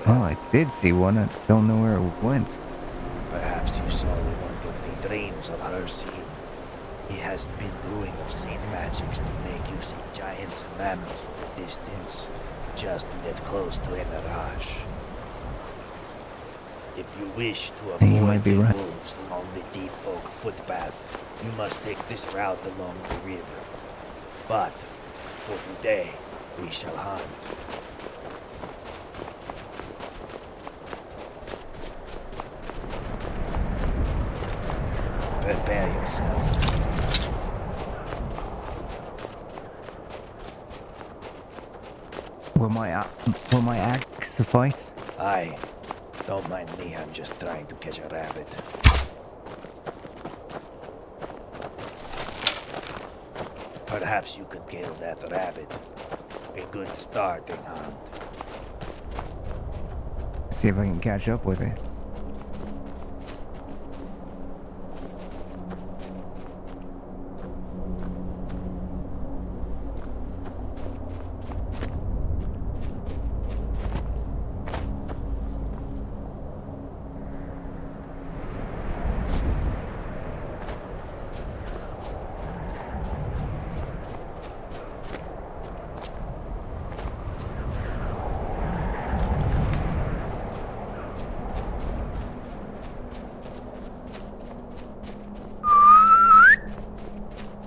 Oh, I did see one. I don't know where it went. Perhaps you saw one of the dreams of Hercene. He has been doing obscene magics to make you see giants and mammoths in the distance, just to get close to a mirage. If you wish to avoid the wolves along the deep folk footpath, you must take this route along the river. But for today, we shall hunt. Prepare yourself. Will my axe suffice? Aye. Don't mind me, I'm just trying to catch a rabbit. Perhaps you could kill that rabbit. A good starting hunt. See if I can catch up with it.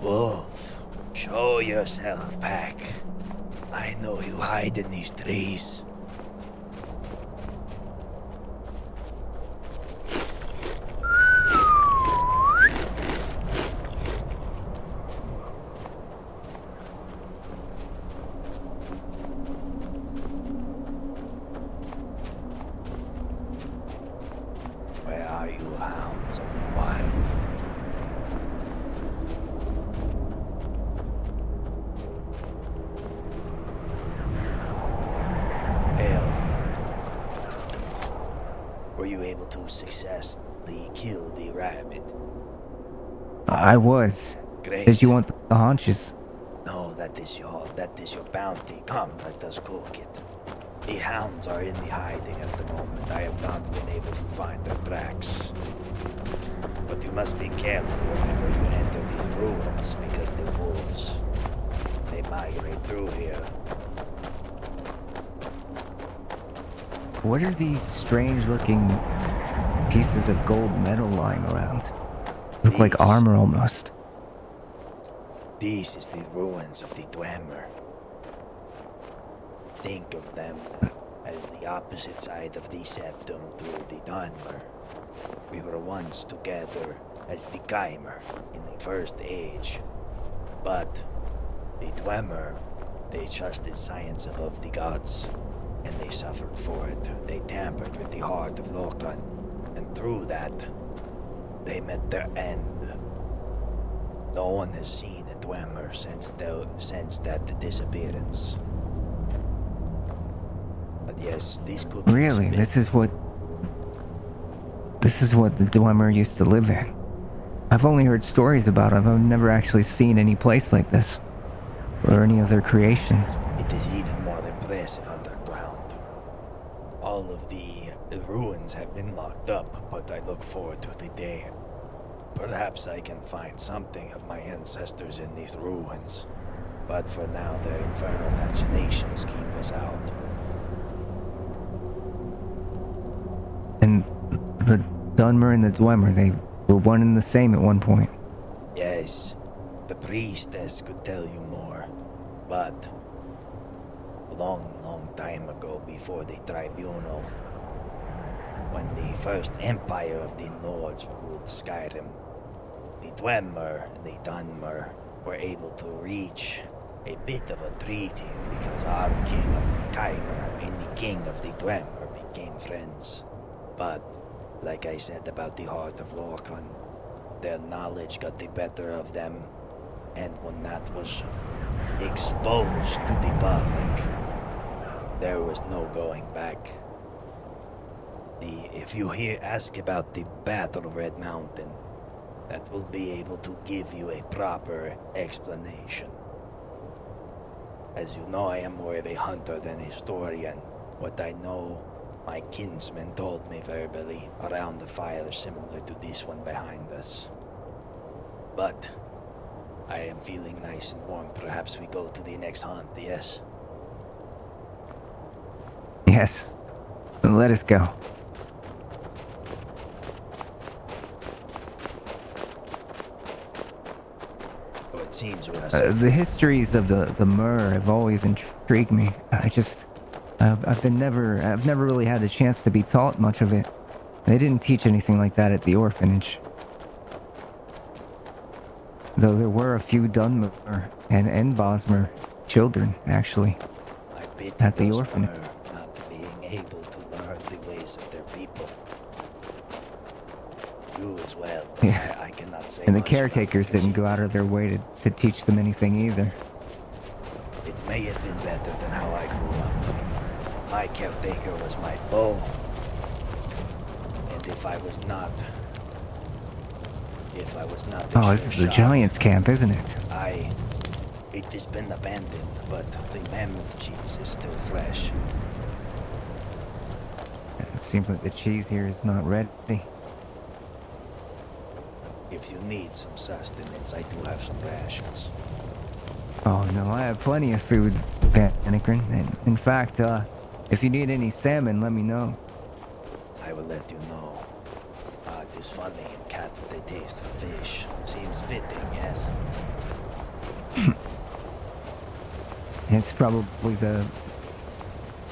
Wolf, show yourself back. I know you hide in these trees. Where are you, hounds of the wild? Were you able to successfully kill the rabbit? I was. Great. Because you want the haunches. No, that is your bounty. Come, let us cook it. The hounds are in the hiding at the moment. I have not been able to find their tracks. But you must be careful whenever you enter these ruins, because the wolves, they migrate through here. What are these strange-looking pieces of gold metal lying around? Look like armor almost. This is the ruins of the Dunmer. Think of them as the opposite side of the septum to the Dunmer. We were once together as the Keimer in the First Age. But the Dunmer, they trusted science above the gods, and they suffered for it. They tampered with the heart of Lochlan, and through that, they met their end. No one has seen a Dunmer since that disappearance. But yes, these cookies... Really? This is what the Dunmer used to live in. I've only heard stories about them. I've never actually seen any place like this. Or any of their creations. It is even more impressive underground. All of the ruins have been locked up, but I look forward to the day. Perhaps I can find something of my ancestors in these ruins. But for now, their infernal machinations keep us out. And the Dunmer and the Dunmer, they were one and the same at one point. Yes, the priestess could tell you more, but a long time ago, before the tribunal, when the first empire of the Nords ruled Skyrim, the Dunmer and the Dunmer were able to reach a bit of a treaty because our king of the Keimer and the king of the Dunmer became friends. But, like I said about the heart of Lorcan, their knowledge got the better of them, and when that was exposed to the public, there was no going back. If you ask about the Battle of Red Mountain, that will be able to give you a proper explanation. As you know, I am more of a hunter than a historian. What I know, my kinsman told me verbally around the fire similar to this one behind us. But I am feeling nice and warm. Perhaps we go to the next hunt, yes? Yes. Let us go. Oh, it seems we are the histories of the Mer have always intrigued me. I've never really had a chance to be taught much of it. They didn't teach anything like that at the orphanage. Though there were a few Dunmer and Bosmer children, actually, at the orphanage. Not being able to learn the ways of their people. You as well. Yeah. I cannot say And the much caretakers didn't go out of their way to teach them anything either. It may have been better than how I grew up. My caretaker was my foe. And if I was not Oh, this is the Giants camp, isn't it? It has been abandoned, but the mammoth cheese is still fresh. It seems like the cheese here is not ready. If you need some sustenance, I do have some rations. Oh no, I have plenty of food, Panicrin. In fact, if you need any salmon, let me know. I will let you know. It is funny in cat with a taste for fish. Seems fitting, yes? It's probably the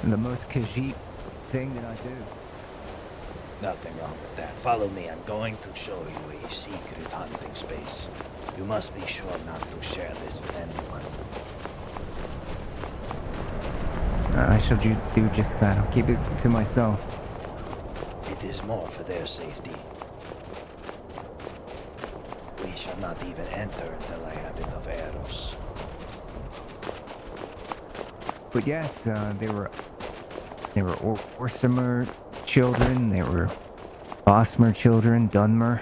most Khajiit thing that I do. Nothing wrong with that. Follow me. I'm going to show you a secret hunting space. You must be sure not to share this with anyone. I shall do just that. I'll keep it to myself. It is more for their safety. We shall not even enter until I have enough arrows. But yes, there were Orsimer children, there were Bosmer children, Dunmer.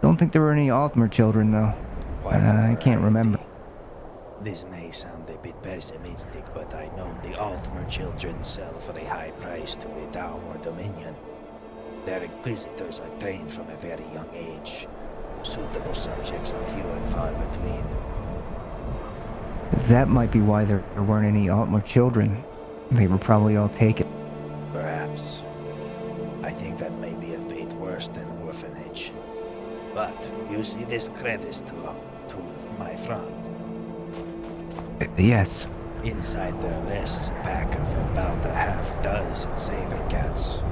Don't think there were any Altmer children, though. I can't remember. This may sound a bit pessimistic, but I know the Altmer children sell for a high price to the Dunmer Dominion. Their inquisitors are trained from a very young age. Suitable subjects are few and far between. That might be why there weren't any Altmer children. They were probably all taken. Perhaps. I think that may be a fate worse than orphanage. But you see this crevice to my front? Yes. Inside there rests a pack of about a half-dozen saber cats.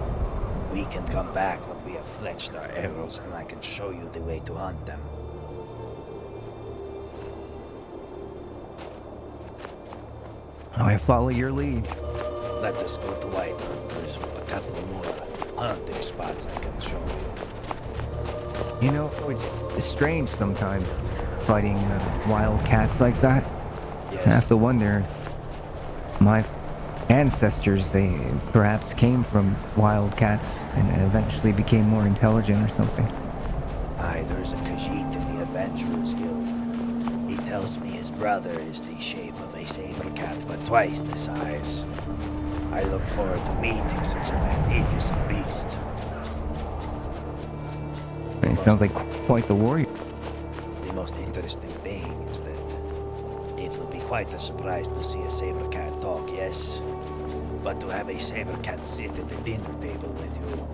We can come back when we have fletched our arrows and I can show you the way to hunt them. I follow your lead. Let us go to Whitehorn. There's a couple more hunting spots I can show you. You know, it's strange sometimes, fighting wild cats like that. Yes. I have to wonder if my ancestors, they perhaps came from wild cats and eventually became more intelligent or something. Aye, there's a Khajiit in the Adventurers Guild. He tells me his brother is the shape of a saber cat, but twice the size. I look forward to meeting such a magnificent beast. It sounds like quite the warrior. The most interesting thing is that it would be quite a surprise to see a saber cat talk, yes? But to have a saber cat sit at the dinner table with you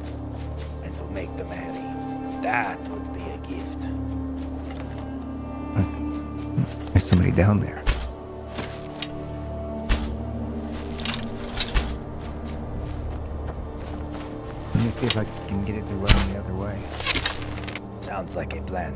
and to make them merry, that would be a gift. There's somebody down there. Let me see if I can get it to run the other way. Sounds like a plan.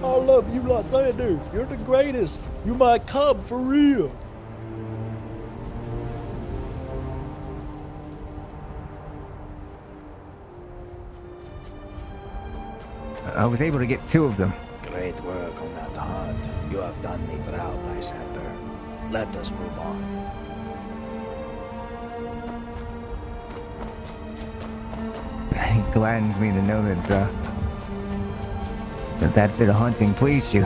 I love you, Lysander. You're the greatest. You my cub for real. I was able to get 2 of them. Great work on that hunt. You have done me proud, Lysander. Let us move on. It gladdens me to know that that bit of hunting pleased you.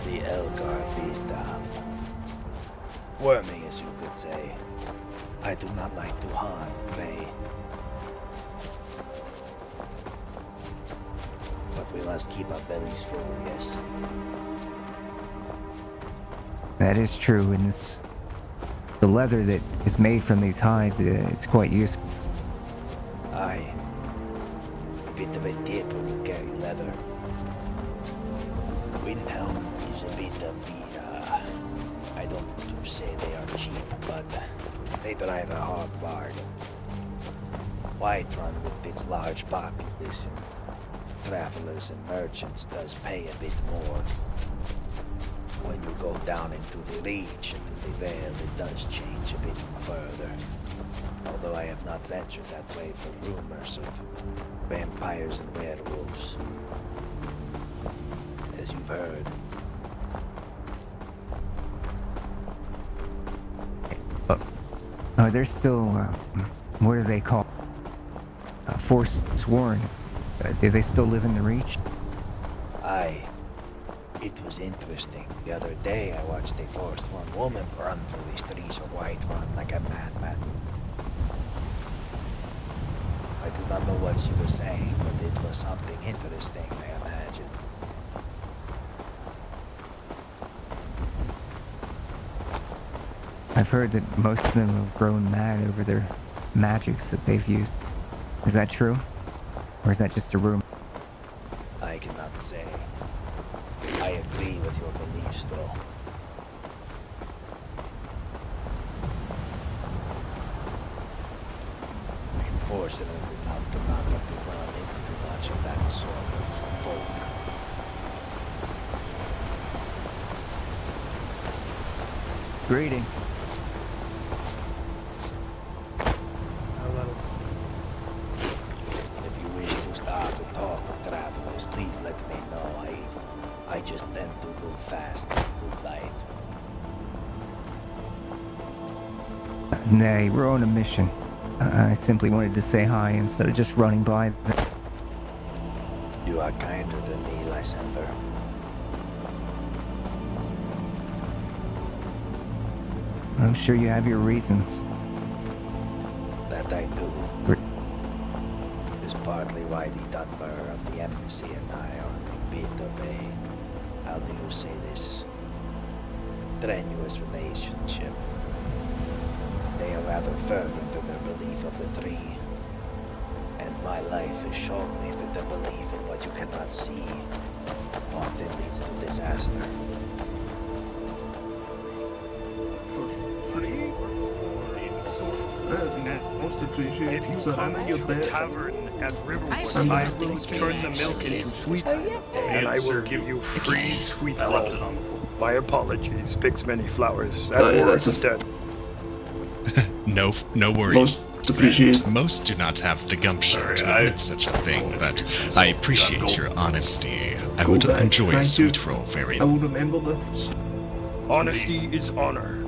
The Elgar beat down. Wormy, as you could say. I do not like to hunt prey. But we must keep our bellies full, yes? That is true in this The leather that is made from these hides, it's quite useful. Aye. A bit of a tip when you carry leather. Windhelm is a bit of the, I don't want to say they are cheap, but they drive a hard bargain. Whiterun, with its large populace and travelers and merchants, does pay a bit more. When you go down into the Reach, into the Vale, it does change a bit further. Although I have not ventured that way for rumors of vampires and werewolves. As you've heard. They're still, what do they call? Forsworn. Do they still live in the Reach? Aye. It was interesting. The other day I watched a Forsworn woman run through the streets of Whiterun like a madman. I do not know what she was saying, but it was something interesting, I imagine. I've heard that most of them have grown mad over their magics that they've used. Is that true? Or is that just a rumor? I cannot say. I agree with your beliefs, though. I'm fortunate enough to not have to run into much of that sort of folk. Greetings. If you wish to stop and talk with travelers, please let me know. I just tend to move fast in moonlight. Nay, we're on a mission. I simply wanted to say hi instead of just running by them. You are kinder than me, Lysander. I'm sure you have your reasons. That I do. Is partly why the Dunmer of the embassy and I are in a bit of a, how do you say this, strenuous relationship. They are rather fervent in their belief of the three, and my life has shown me that the belief in what you cannot see often leads to disaster. If you come to a tavern at Riverwood, I will turn the milk into sweet, and I will give you free sweet roll. My apologies, pigs many flowers. That's dead. No worries. Most do not have the gumption to admit such a thing, but I appreciate your honesty. I would enjoy a sweet roll very much. I will remember this. Honesty is honor.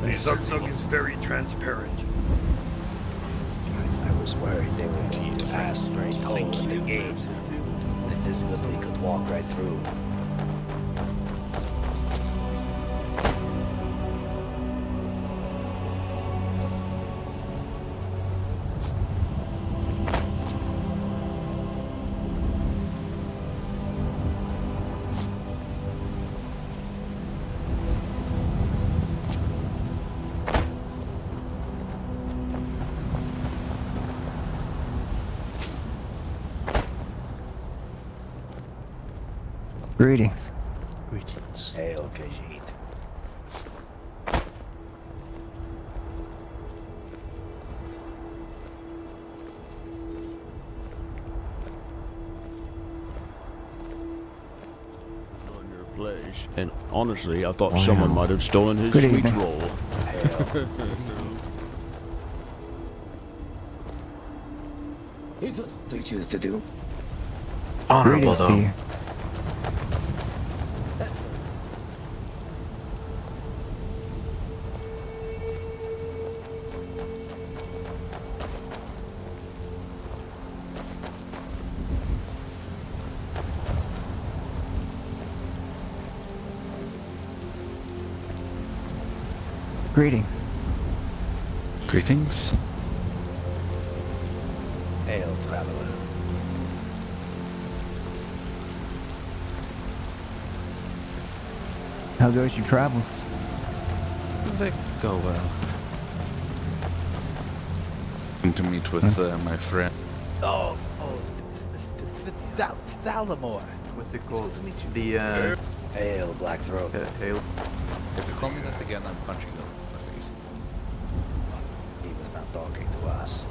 And Zug is very transparent. I was worried they were going to pass for a toll at the gate. It is good we could walk right through. Greetings. Greetings. Hail, Khajiit. On your place. And honestly, I thought someone might have stolen his Good sweet evening. roll. He does what he chooses to do. Honorable, though. Greetings. Greetings. Hail, traveler. How goes your travels? They go well. To meet with my friend. Thalamore. What's it It's called? good to meet you. The Hail, Black Throat. Hail. If you call me that again, I'm punching you in the face. He was not talking to us.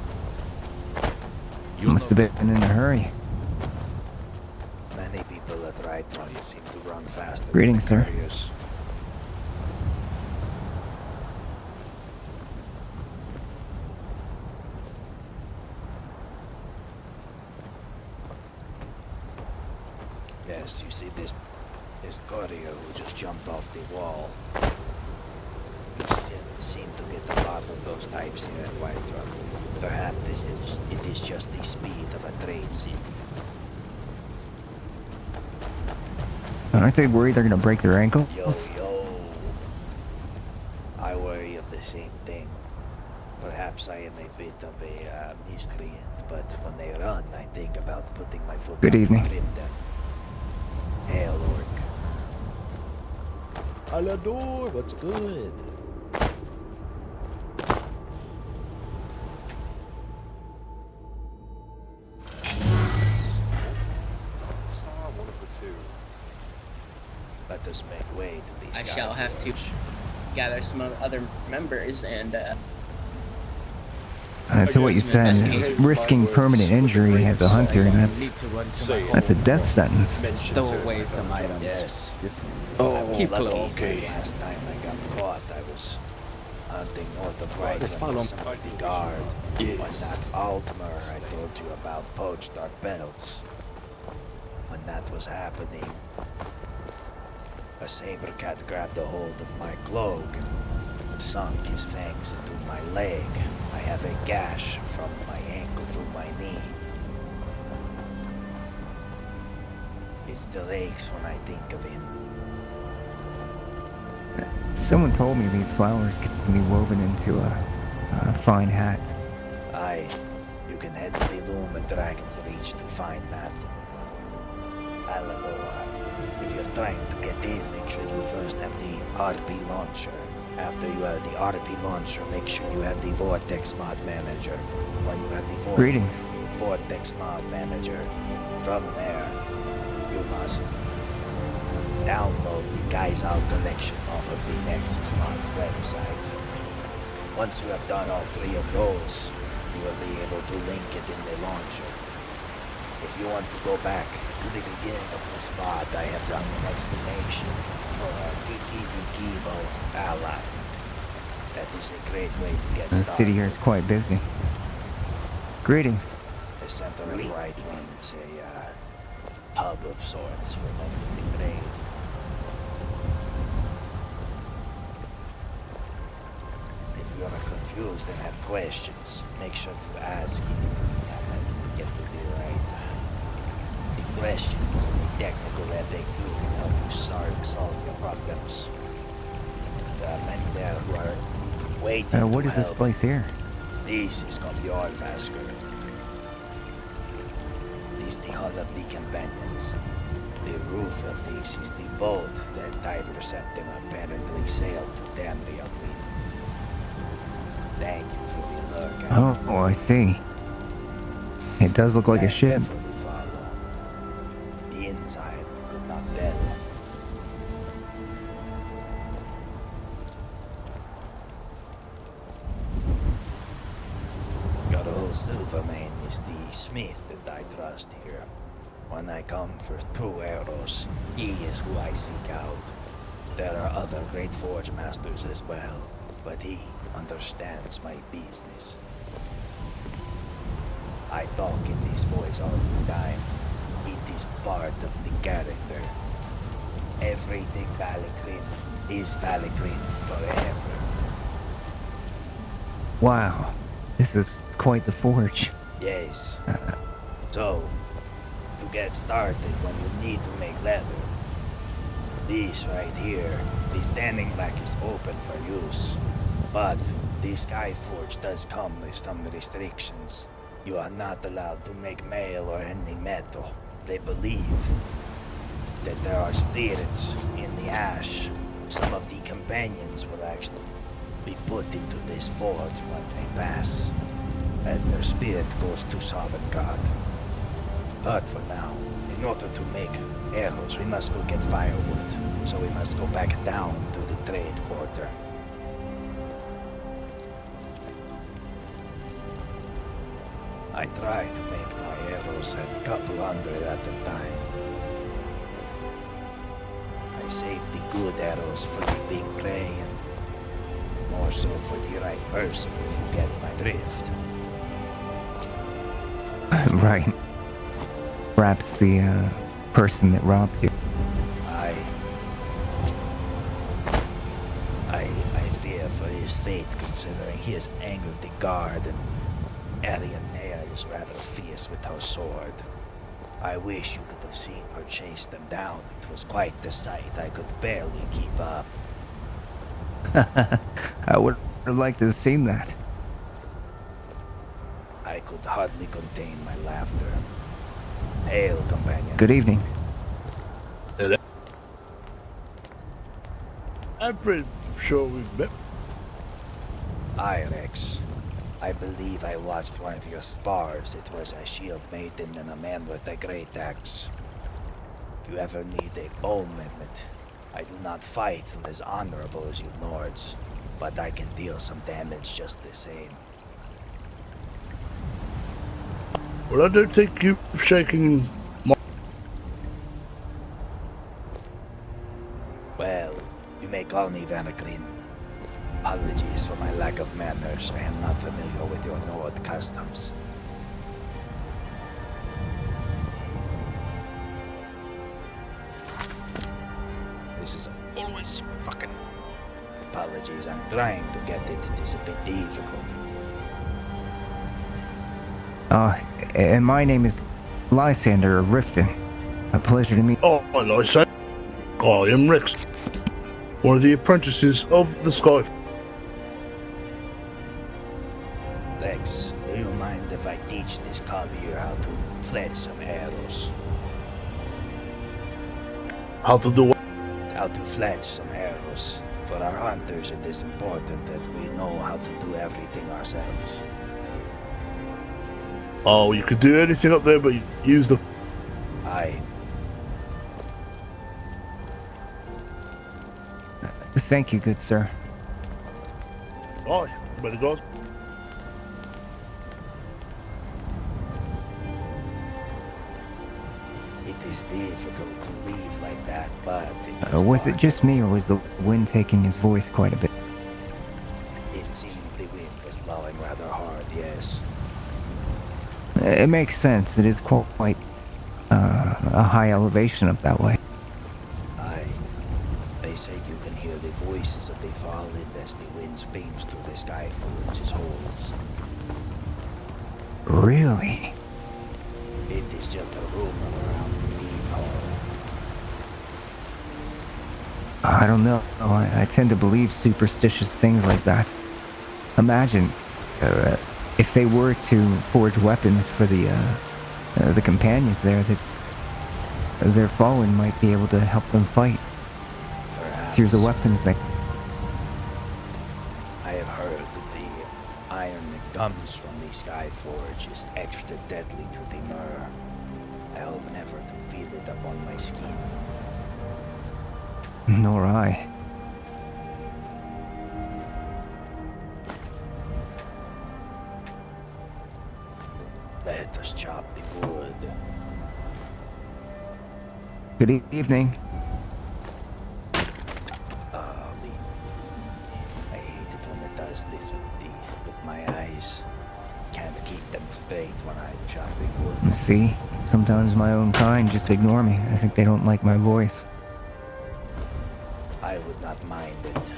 You must have been in a hurry. Many people at right run seem to run faster. Greetings, sir. than couriers. Yes, you see this courier who just jumped off the wall. You seem to get a lot of those types here at Whiterun. Perhaps it is just the speed of a trade city. Aren't they worried they're gonna break their ankles? Yo. I worry of the same thing. Perhaps I am a bit of a miscreant, but when they run, I think about putting my foot Good down evening. to grip them. Hail, Orc. Alador, what's good? Let us make way to these I shall have to gather some other members and To what you said, risking permanent injury as a hunter, that's a death sentence. Stow away some items. Yes. Just Keep lucky. okay. Last time I got caught, I was hunting north of Whiterun with some of the guard. When that Altmer I told you about poached our belts. When that was happening, a saber cat grabbed a hold of my cloak and sunk his fangs into my leg. I have a gash from my ankle to my knee. It still aches when I think of him. Someone told me these flowers can be woven into a fine hat. Aye, you can head to the loom at Dragon's Reach to find that. Alador, if you're trying to get in, make sure you first have the RP launcher. After you have the RP launcher, make sure you have the Vortex Mod Manager. When you have the Greetings. Vortex Mod Manager, from there, you must download the Keizaal collection off of the Nexus Mods website. Once you have done all three of those, you will be able to link it in the launcher. If you want to go back to the beginning of this mod, I have done an explanation for the Keizaal ally. That is a great way to get The started. city here is quite busy. Greetings. The center of Whiterun is a hub of sorts for most of the trade. If you are confused and have questions, make sure to ask and get to the right questions and the technical FAQ can help you solve your problems. There are many there who are waiting What to is this help. place here? This is called the Orvasker. This is the hull of the companions. The roof of this is the boat that Tiber Septim apparently sailed to Damria with. Thank you for the lurk. Oh, I see. It does look like a ship. The inside could not tell. Garo Silvermane is the smith that I trust here. When I come for 2 arrows, he is who I seek out. There are other great forge masters as well, but he understands my business. I talk in this voice all the time. It is part of the character. Everything Valakrin is Valakrin forever. Wow. This is quite the forge. Yes. So, to get started when you need to make leather, this right here, this tanning rack is open for use. But this Skyforge does come with some restrictions. You are not allowed to make mail or any metal. They believe that there are spirits in the ash. Some of the companions will actually be put into this forge when they pass, and their spirit goes to Sovereign God. But for now, in order to make arrows, we must go get firewood, so we must go back down to the trade quarter. I try to make my arrows at a couple hundred at a time. I save the good arrows for the big prey, and more so for the right person, if you get my drift. Right. Perhaps the person that robbed you. I fear for his fate, considering he has angered the guard, and Arianea is rather fierce with her sword. I wish you could have seen her chase them down. It was quite the sight. I could barely keep up. I would have liked to have seen that. I could hardly contain my laughter. Hail, companion. Good evening. Hello. I'm pretty sure we've met. Aye, Rex. I believe I watched one of your spars. It was a shield maiden and a man with a great axe. If you ever need a bowman, I do not fight as honorable as you Nords, but I can deal some damage just the same. Well, I don't think you've shaken my... Well, you may call me Vanakrin. Apologies for my lack of manners. I am not familiar with your Nord customs. This is always fucking... Apologies, I'm trying to get it. It is a bit difficult. And my name is Lysander of Riften. A pleasure to meet you. Oh, Lysander. I am Rex, one of the apprentices of the Sky. Lex, do you mind if I teach this cavalier how to fletch some arrows? How to do what? How to fletch some arrows. For our hunters, it is important that we know how to do everything ourselves. Oh, you could do anything up there, but you use the... Aye. Thank you, good sir. Aye, by the gods. It is difficult to leave like that, but... Was it just me, or was the wind taking his voice quite a bit? It seemed the wind was blowing rather hard, yes. It makes sense. It is quite a high elevation up that way. Aye. They say you can hear the voices of the fallen as the wind beams through the sky forge's holes. Really? It is just a rumor around the bean hall. I don't know. I tend to believe superstitious things like that. Imagine if they were to forge weapons for the companions there, that their fallen might be able to help them fight. Perhaps. Through the weapons that... I have heard that the iron that comes from the Sky Forge is extra deadly to the Dunmer. I hope never to feel it upon my skin. Nor I. Let us chop the wood. Good evening. I hate it when it does this with my eyes. Can't keep them straight when I'm chopping wood. See? Sometimes my own kind just ignore me. I think they don't like my voice. I would not mind it.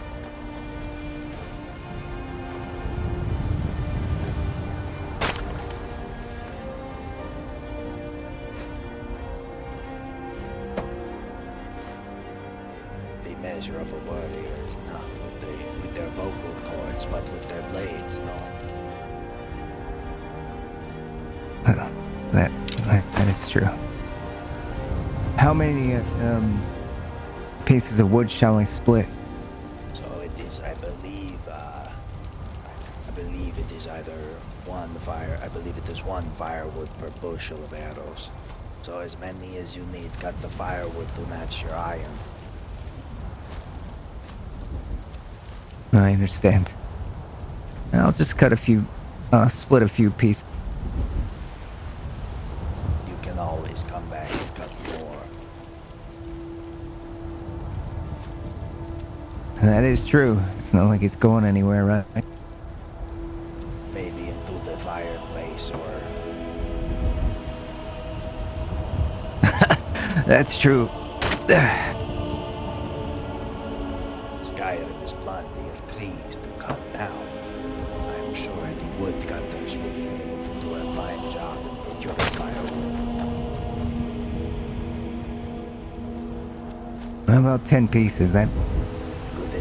The measure of a warrior is not with their vocal cords, but with their blades, no. That is true. How many pieces of wood shall I split? So it is, I believe, believe it is either I believe it is one firewood per bushel of arrows. So as many as you need, cut the firewood to match your iron. I understand. I'll just cut a few, split a few pieces. You can always come back and cut more. That is true. It's not like it's going anywhere, right? Maybe into the fireplace or... That's true. Skyrim is plenty of trees to cut down. I'm sure the woodcutters will be able to do a fine job in procuring firewood. How about 10 pieces? That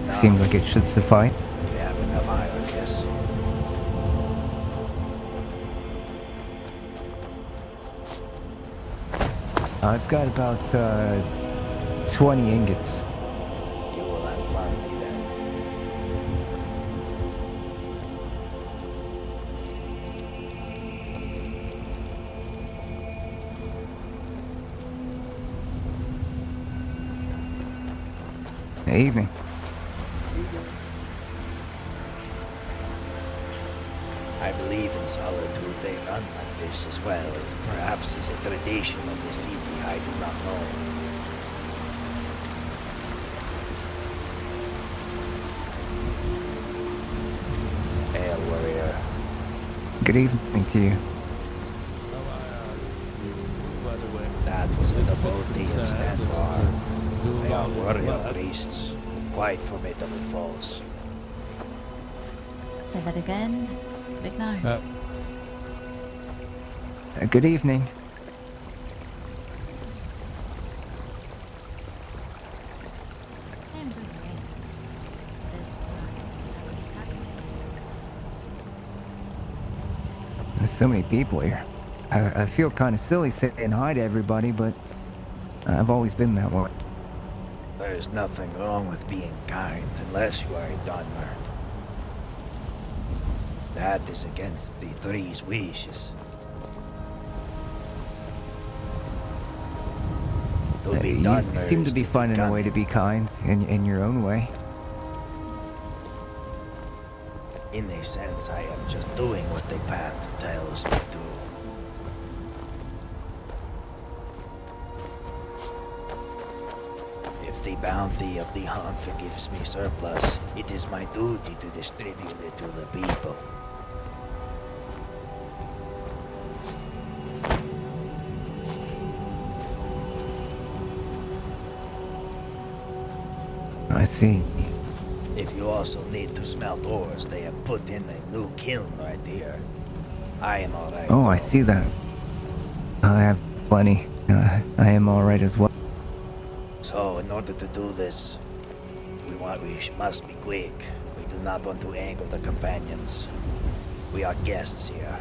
seems like it should suffice. We have enough iron, yes. I've got about 20 ingots. You will have plenty then. Evening. I believe in solitude they run like this as well. It perhaps is a tradition of the city, I do not know. Hail, warrior. Good evening to you. That was a devotee of Stanbar. They are warrior priests, quite formidable foes. Say that again. Big no. Good evening. There's so many people here. I feel kind of silly saying hi to everybody, but I've always been that way. There's nothing wrong with being kind unless you are a Dunmer. That is against the three's wishes. You seem to be finding a way to be kind in your own way. In a sense, I am just doing what the path tells me to. If the bounty of the hunter gives me surplus, it is my duty to distribute it to the people. I see. If you also need to smelt ores, they have put in a new kiln right here. I am alright. Oh, I see that. I have plenty. I am alright as well. So, in order to do this, we must be quick. We do not want to anger the companions. We are guests here.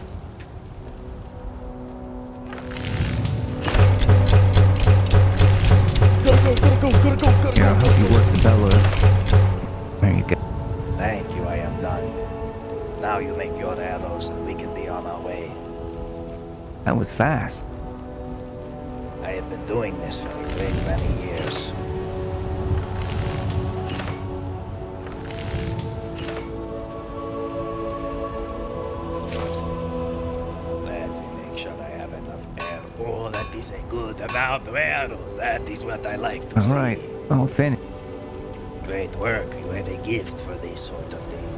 Here, I'll help you work the bellows. There you go. Thank you, I am done. Now you make your arrows and we can be on our way. That was fast. I have been doing this for a great many years. Let me make sure I have enough arrows. Oh, that is a good amount of arrows. That is what I like to see. Alright, I'll finish. Great work. You have a gift for this sort of thing.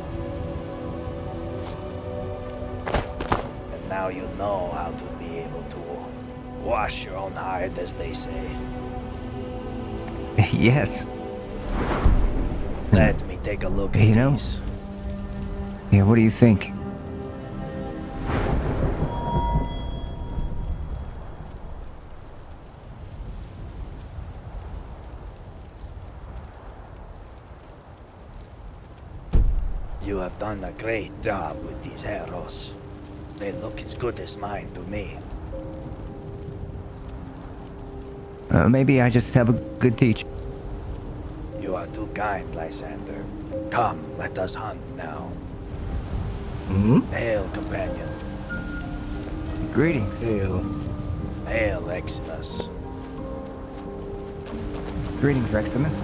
And now you know how to be able to wash your own hide, as they say. Yes. Let me take a look at these. Yeah, what do you think? You have done a great job with these arrows. They look as good as mine to me. Maybe I just have a good teacher. You are too kind, Lysander. Come, let us hunt now. Hail, companion. Greetings. Hail, Eximus. Greetings, Reximus.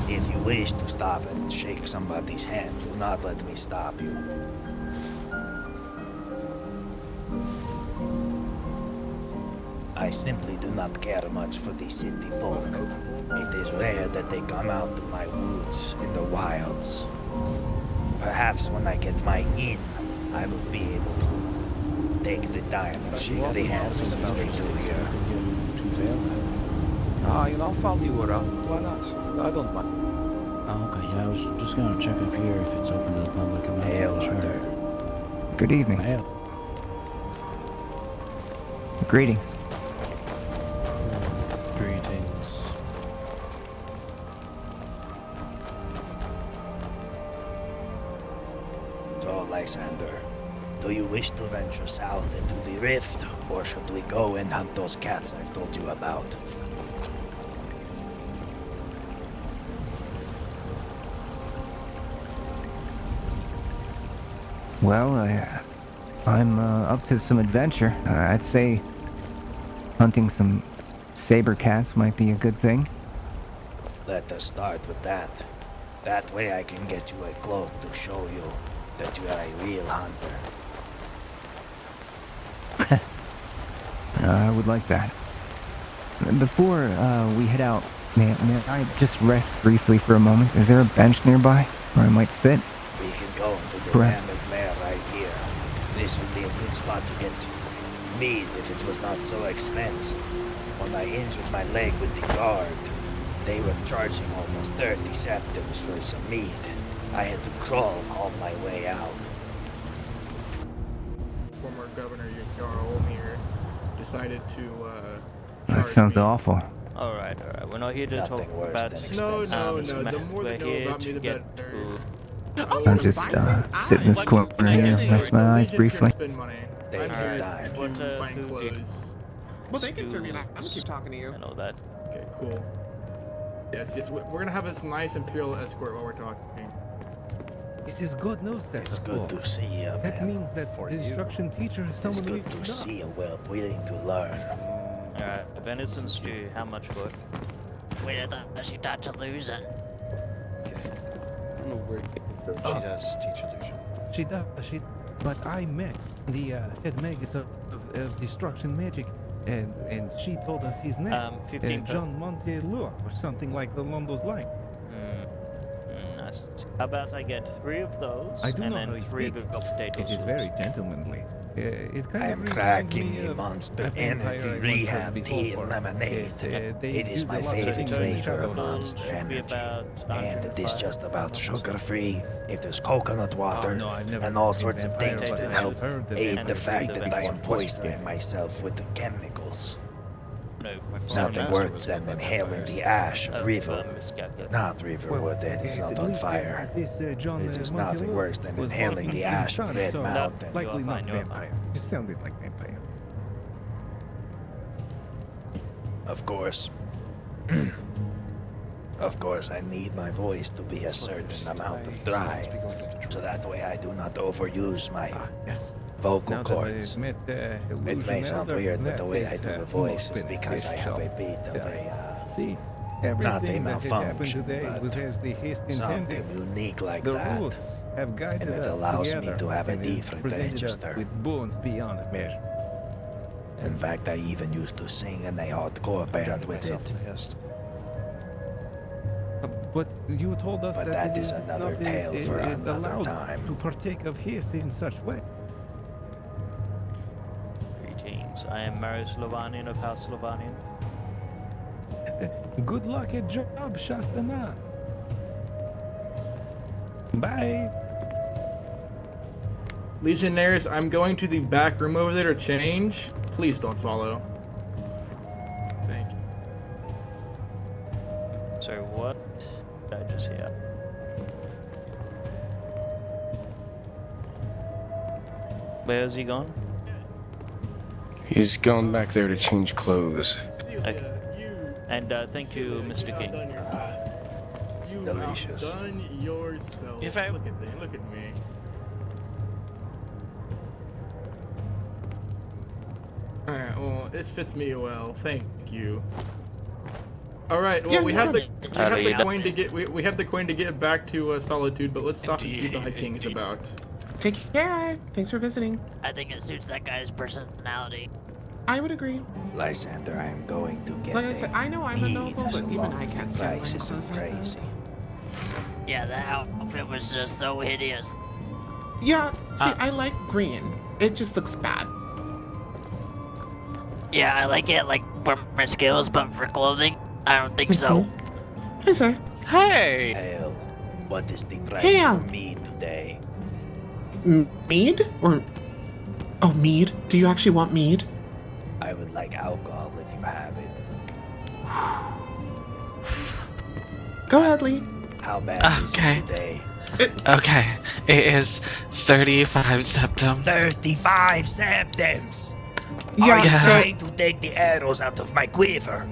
If you wish to stop and shake somebody's hand, do not let me stop you. I simply do not care much for the city folk. It is rare that they come out to my woods in the wilds. Perhaps when I get my in, I will be able to take the time and shake the hands as they do here. You know, I'll follow you around. Why not? I don't mind. Oh, okay, yeah, I was just gonna check up here if it's open to the public. I'm not Hail, sure. Hunter. Good evening. Hail. Greetings. Greetings. So, Lysander, do you wish to venture south into the rift, or should we go and hunt those cats I've told you about? Well, I'm up to some adventure. I'd say hunting some saber cats might be a good thing. Let us start with that. That way I can get you a cloak to show you that you are a real hunter. I would like that. Before we head out, may I just rest briefly for a moment? Is there a bench nearby where I might sit? We can go into the Perhaps. Rammed Mare right here. This would be a good spot to get mead if it was not so expensive. When I injured my leg with the guard, they were charging almost 30 septims for some mead. I had to crawl all my way out. Former Governor Jarl here decided to That sounds awful. Alright. We're not here to talk about No, the more they know about me, the better. I'll just sit in this corner here and rest my eyes briefly. Spend money. I'm here to find clothes. Well, they can serve you. I'm gonna keep talking to you. I know that. Okay, cool. Yes, we're gonna have this nice imperial escort while we're talking. This is good news, Seth. It's good to see you, man. That means that the instruction teacher is It's someone good to see a whelp willing to learn. Alright, venison stew, how much for it? Where does she touch illusion? I don't know where she does teach illusion. She does, but I met the head magus of destruction magic, and she told us his name. 15 John Montelure, or something like along those lines. Nice. How about I get 3 of those, I do and not know then he 3 of speaks. your potatoes. It is very gentlemanly. It kind I of am reminds cracking me the of Monster a vampire Energy I once Rehab heard Tea before. and Lemonade. They It is do my a lot of favorite things in flavor of shadows. Monster Energy. About And it is just about sugar-free, if there's coconut water, no, I've never and all been sorts of vampire, things but that I've help heard that aid the vampires fact do that I am that. poisoning myself with the chemicals. No, Nothing worse than inhaling the ash of River. Not Riverwood, it is not on fire. It is nothing worse than inhaling the ash of Red Mountain. Likely not vampire. You sounded like vampire. Of course. Of course, I need my voice to be a certain amount of dry, so that way I do not overuse my vocal cords. It may sound weird, but the way I do the voice is because I have a bit of a, not a malfunction, but something unique like that, and it allows me to have a different register. With bones beyond measure. In fact, I even used to sing an hardcore band with it. But you told us But that that is another tale for another allowed time. to partake of his in such way. Greetings. I am Marius Lovanian of House Lovanian. Good luck at job, Shastana. Bye. Legionnaires, I'm going to the back room over there to change. Please don't follow. Thank you. So what did I just hear? Where's he gone? He's gone back there to change clothes. Okay. And thank you, Mr. King. delicious. Done yourself. If I- Look at me. Alright, well, this fits me well. Thank you. Alright, well, we have the coin to get we have the coin to get back to Solitude, but let's stop and see what the High King is about. Take care. Thanks for visiting. I think it suits that guy's personality. I would agree. Lysander, I am going to get Like I said, I know I'm a noble, but even I can't stand price wearing is clothes like that. crazy. Yeah, that outfit was just so hideous. Yeah, see, I like green. It just looks bad. Yeah, I like it like for my skills, but for clothing, I don't think so. Hey, sir. Hey! Hail, what is the price Hey, for mead today? Mead? Or... Oh, mead? Do you actually want mead? I would like alcohol if you have it. Go ahead, Lee. How bad is it today? Okay, it is 35 septum. 35 septims! Yeah, Are you so- trying to take the arrows out of my quiver?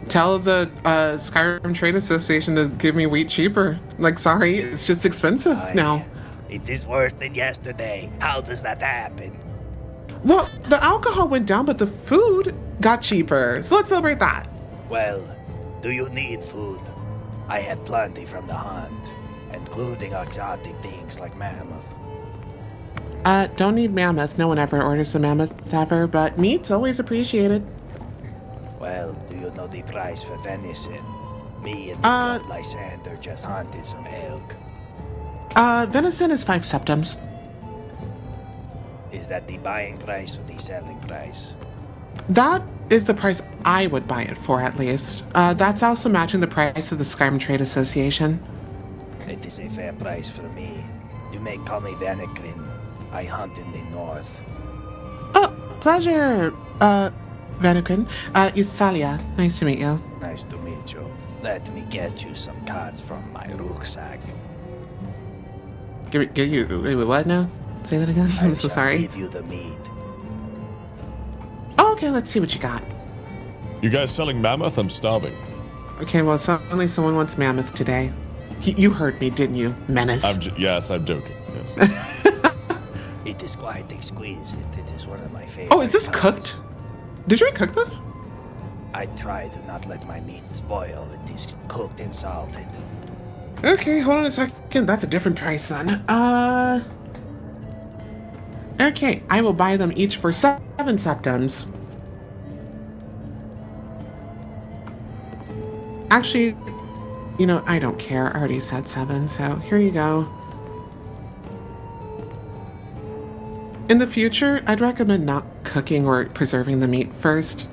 Tell the Skyrim Trade Association to give me wheat cheaper. Like, sorry, it's just expensive now. It is worse than yesterday. How does that happen? Well, the alcohol went down, but the food got cheaper. So let's celebrate that. Well, do you need food? I have plenty from the hunt, including exotic things like mammoth. Don't need mammoth. No one ever orders a mammoth ever, but meat's always appreciated. Well, do you know the price for venison? Me and the Lysander just hunted some elk. Venison is 5 septims. Is that the buying price or the selling price? That is the price I would buy it for, at least. That's also matching the price of the Skyrim Trade Association. It is a fair price for me. You may call me Vanekrin. I hunt in the north. Oh, pleasure, Vanekrin. Isalia. Nice to meet you. Nice to meet you. Let me get you some cards from my rucksack. Get you. Wait, what now? Say that again? I'm so sorry. Give you the meat. Oh, okay, let's see what you got. You guys selling mammoth? I'm starving. Okay, well, suddenly someone wants mammoth today. You heard me, didn't you, Menace? Yes, I'm joking. Yes. It is quite exquisite. It is one of my favorite. Oh, is this cooked? Did you cook this? I try to not let my meat spoil. It is cooked and salted. Okay, hold on a second. That's a different price then. Okay, I will buy them each for 7 septims. Actually, you know, I don't care. I already said 7, so here you go. In the future, I'd recommend not cooking or preserving the meat first.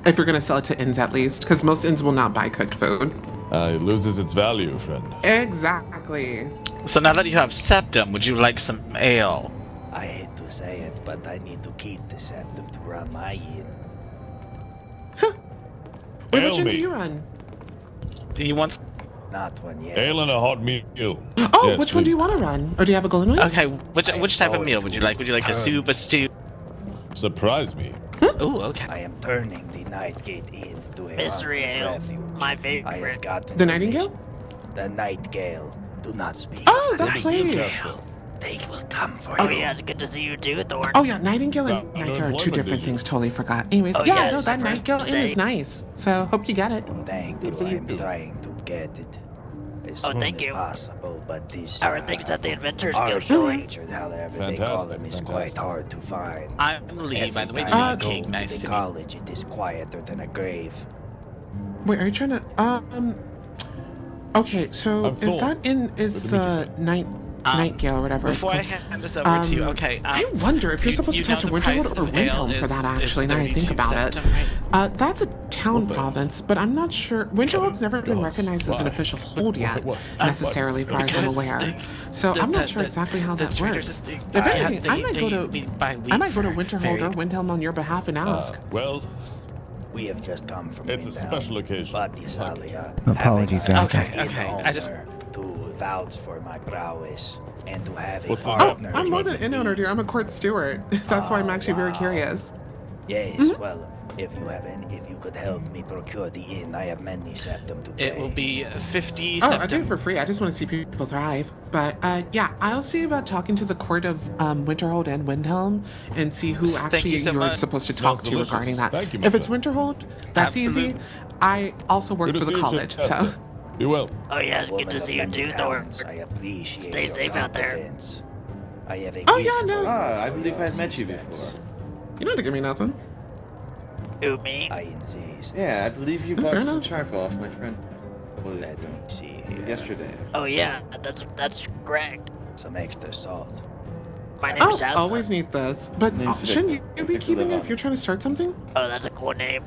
If you're going to sell it to inns at least, because most inns will not buy cooked food. It loses its value, friend. Exactly. So now that you have septum, would you like some ale? I hate to say it, but I need to keep the septum to run my inn. Wait, which inn do you run? He wants... Not one yet. Ale and a hot meal. Oh, Yes, which one do please. you want to run? Or do you have a golden one? Okay, which type of meal would you like? Would you like a soup, a stew? Surprise me. Oh, okay. I am turning the Nightgate Inn to a Mystery hunter's ale, refuge. my favorite. I have gotten The Nightingale? permission. The Nightingale. Do not speak. Oh, of the that place. Nightingale. They will come for Oh you. yeah, it's good to see you too, Thorn. Oh yeah, Nightingale and No, Nightingale are two unemployment, different did you? things. Totally forgot. Anyways, Oh, yeah, yeah, no, it's that my Nightingale inn is mistake. nice. So hope you get it. Thank you. I am trying to get it as Oh, soon thank as you. possible, but this Our things at the Adventurers our Guild. stranger, however they call Fantastic, him, is fantastic. quite hard to find. I'm Lee, by the way. Every time I You're go king. to Nice the to meet college, it is quieter than a grave. Wait, are you trying to Okay, so I'm if Thor. that inn is Good to meet the Nightingale or whatever. it's Before I called, hand this over to you, okay. I wonder if you're supposed to talk to Winterwood or Windhelm for that. Actually, now I think about it. That's a town province, but I'm not sure. Winterhold's never been recognized as an official hold yet, necessarily, far as I'm aware. So I'm not sure exactly how that works. If anything, I might go to Winterhold or Windhelm on your behalf and ask. Well, We have just come from it's a Windhelm, special occasion. but Keizaal, Apologies, having Vanekrin. an Okay, I just- honor to vouch for my prowess and to have a What's the- Oh, partner. I'm more than an inn owner, dear. I'm a court steward. That's why I'm actually very wow. curious. Yes, well, If you could help me procure the inn, I have many septum to pay. It will be 50 Oh, septum. I do it for free. I just want to see people thrive. But yeah, I'll see about talking to the court of Winterhold and Windhelm and see who actually you're supposed to talk to regarding that. Thank you, If it's Winterhold, that's easy. I also work for the college, so. Be well. Oh yeah, it's good to see you too, Thor. I appreciate Stay your safe out there. competence. I have a Oh gift yeah, for no. you I for believe your I've met you assistance. before. You don't have to give me nothing. Who, me? I insist. Yeah, I believe you Fair bought some enough. charcoal off my friend. Let me see here. Yesterday. Oh yeah, that's correct. Some extra salt. My name is Oh, Alpha. always need this. But Name's shouldn't Victor. you be Victor keeping it Levon. if you're trying to start something? Oh, that's a cool name.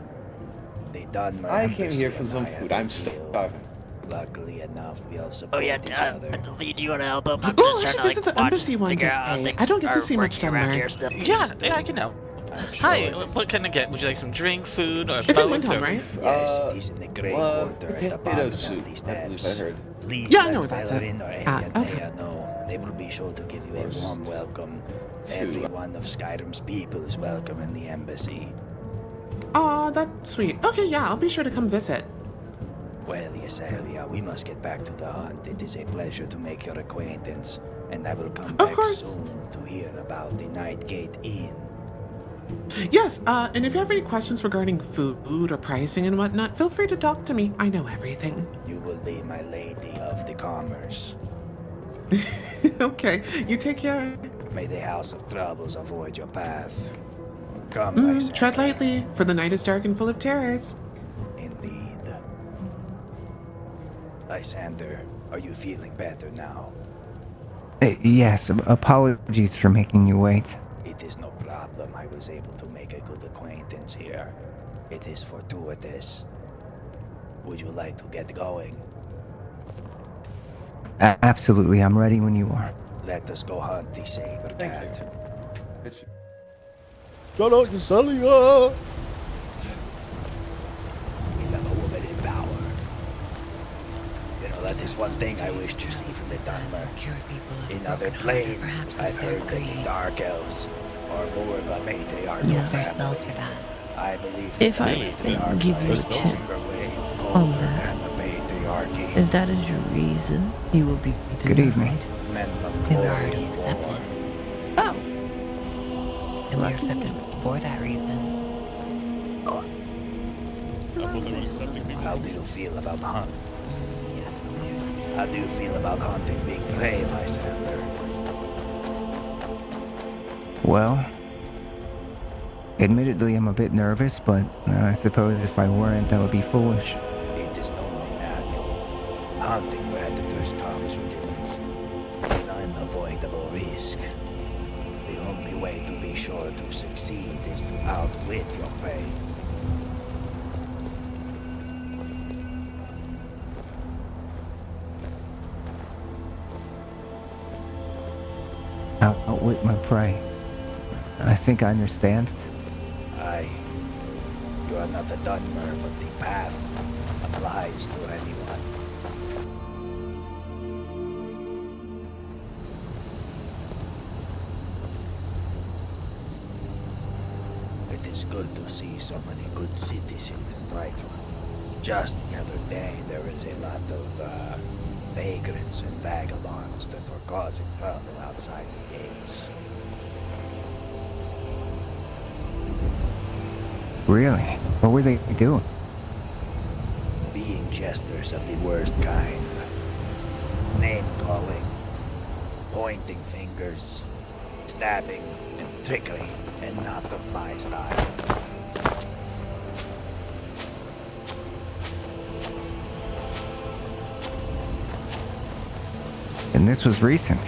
The Dunmer I came embassy here for and some I have food. a I'm deal. starving. Luckily enough, we all Oh support yeah, each other. Lead, do you want to help him? I'm Oh, just I trying should to visit the watch and embassy one figure day. out how things I don't get to are see much working down around there. here still. Yeah, I can help. I'm sure Hi, it- what can I get? Would you like some drink, food, or It's in both? Windhelm, or- right? Yes, it is in the grey quarter at the potato bottom soup. of these I believe I steps. heard. Leave Yeah, I that know where that's fella at. in or Okay. Ayanea know. They will be sure to give you a warm welcome. Every one of Skyrim's people is welcome in the embassy. Aw, that's sweet. Okay, yeah, I'll be sure to come visit. Well, Yesalia, we must get back to the hunt. It is a pleasure to make your acquaintance, and I will come Of back course. soon to hear about the Nightgate Inn. Yes, and if you have any questions regarding food or pricing and whatnot, feel free to talk to me. I know everything. You will be my lady of the commerce. Okay, you take care. May the House of Troubles avoid your path. Come, Lysander. Tread lightly, for the night is dark and full of terrors. Indeed. Lysander, are you feeling better now? Yes, apologies for making you wait. It is no problem. I was able to make a good acquaintance here. It is fortuitous. Would you like to get going? Absolutely, I'm ready when you are. Let us go hunt the saber cat. Shut up, Keizaal! We love a woman in power. You know, that is one thing I wish to see from the Dunmer. In other planes, I've heard that the Dark Elves are more of a matriarchal Use their family. spells for that. I believe If that I the matriarchs give are you a a tip stronger way of on culture that, than the matriarchy. if that is your reason, you will be Good evening. Men of They were glory already war. accepted. Oh! And we're accepted for that reason. How do you feel about hunt? Yes, How do you feel about hunting big prey, Lysander? Well, admittedly, I'm a bit nervous, but I suppose if I weren't, that would be foolish. It is only natural. Hunting predators comes with an unavoidable risk. The only way to be sure to succeed is to outwit your prey. Outwit my prey. I think I understand. Aye. You are not a Dunmer, but the path applies to anyone. It is good to see so many good citizens in Brighton. Just the other day, there was a lot of vagrants and vagabonds that were causing trouble outside the gates. Really? What were they doing? Being jesters of the worst kind. Name-calling, pointing fingers, stabbing, and trickery, and not of my style. And this was recent.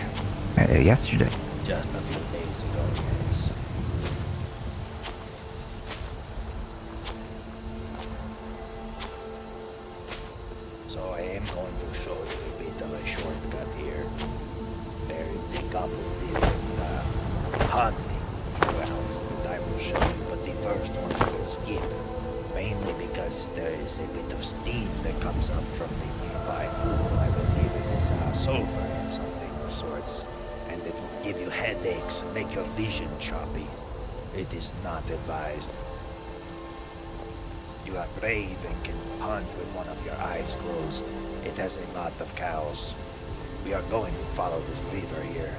Yesterday. Just a few days ago, yes. So I am going to show you a bit of a shortcut here. There is a couple different hunting grounds that I will show you, but the first one I will skip. Mainly because there is a bit of steam that comes up from the nearby pool. I believe it is sulfur or something of sorts. And it will give you headaches and make your vision choppy. It is not advised. You are brave and can hunt with one of your eyes closed. It has a lot of cows. We are going to follow this river here.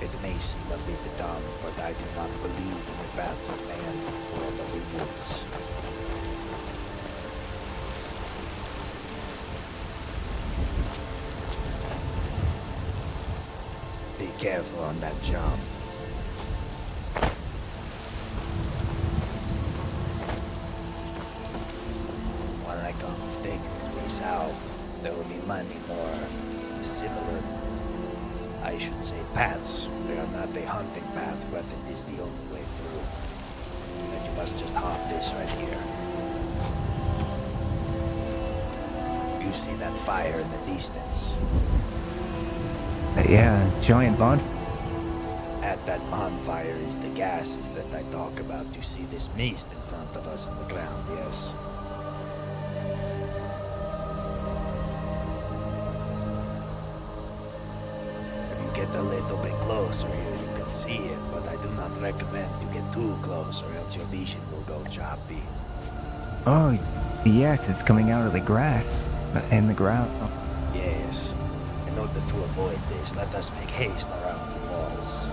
It may seem a bit dumb, but I do not believe in the paths of man or of the woods. Be careful on that jump. When I come big to the south, there will be many more similar, I should say, paths. They are not a hunting path, but it is the only way through. And you must just hop this right here. You see that fire in the distance? Yeah, giant bonfire. At that bonfire is the gases that I talk about. You see this mist in front of us on the ground, yes? Get a little bit closer here, you can see it, but I do not recommend you get too close or else your vision will go choppy. Oh, yes, it's coming out of the grass and the ground. Yes. In order to avoid this, let us make haste around the walls.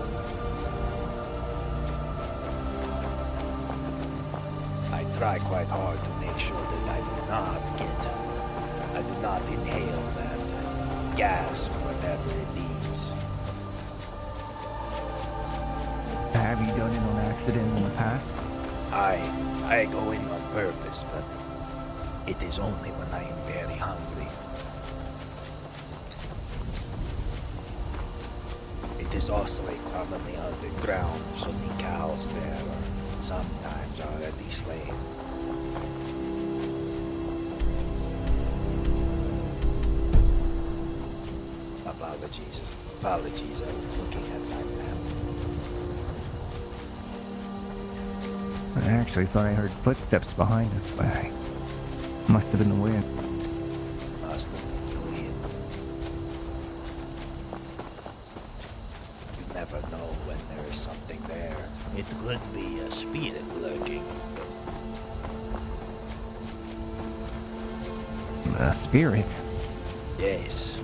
I try quite hard to make sure that I do not inhale that gas or whatever it is. Have you done it on accident in the past? I go in on purpose, but it is only when I am very hungry. It is also a commonly hunted ground, so the cows there are sometimes already slain. Apologies, I was looking at my map. I actually thought I heard footsteps behind us, but I must have been the wind. Must have been the wind. You never know when there is something there. It could be a spirit lurking. A spirit? Yes.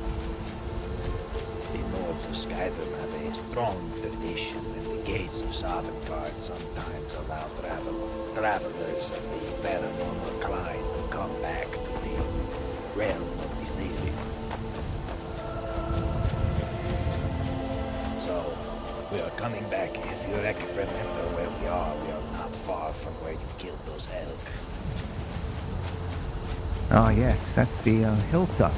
The Lords of Skyrim have a strong tradition, and the gates of Sovngarde sometimes allow travelers of the paranormal kind to come back to the realm of the living. So, we are coming back. If you remember where we are not far from where you killed those elk. Oh yes, that's the hillside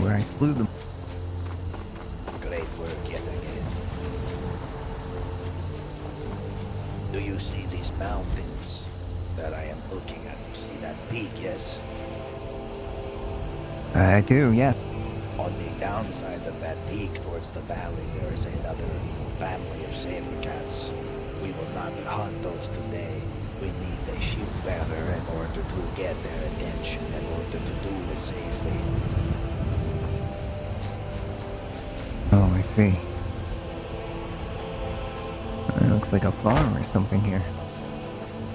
where I slew them. Great work yet again. Do you see these mountains that I am looking at? You see that peak, yes? I do, yeah. On the downside of that peak towards the valley, there is another family of saber cats. We will not hunt those today. We need a shield bearer in order to get their attention, in order to do it safely. Oh, I see. It looks like a farm or something here.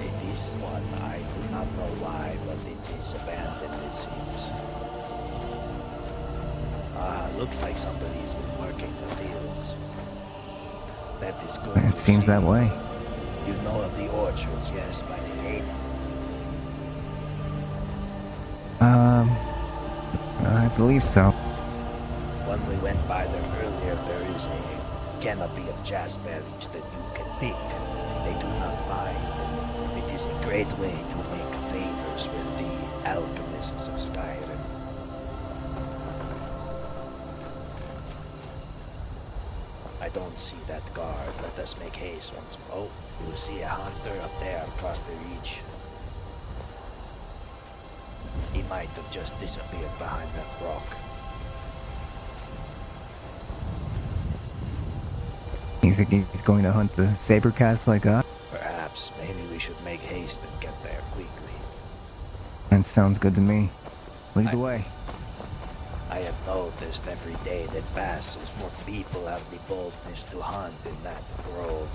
It is one. I do not know why, but it is abandoned, it seems. Looks like somebody's been working the fields. That is good. It seems that way. You know of the orchards, yes, by the name? I believe so. When we went by them earlier, there is a canopy of jazzberries that you can pick. They do not mind. It is a great way to make favors with the alchemists of Skyrim. I don't see that guard. Let us make haste once more. Oh, you see a hunter up there across the reach. He might have just disappeared behind that rock. You think he's going to hunt the saber cats like us? Perhaps. Maybe we should make haste and get there quickly. That sounds good to me. Lead the way. I have noticed every day that passes more people have the boldness to hunt in that grove.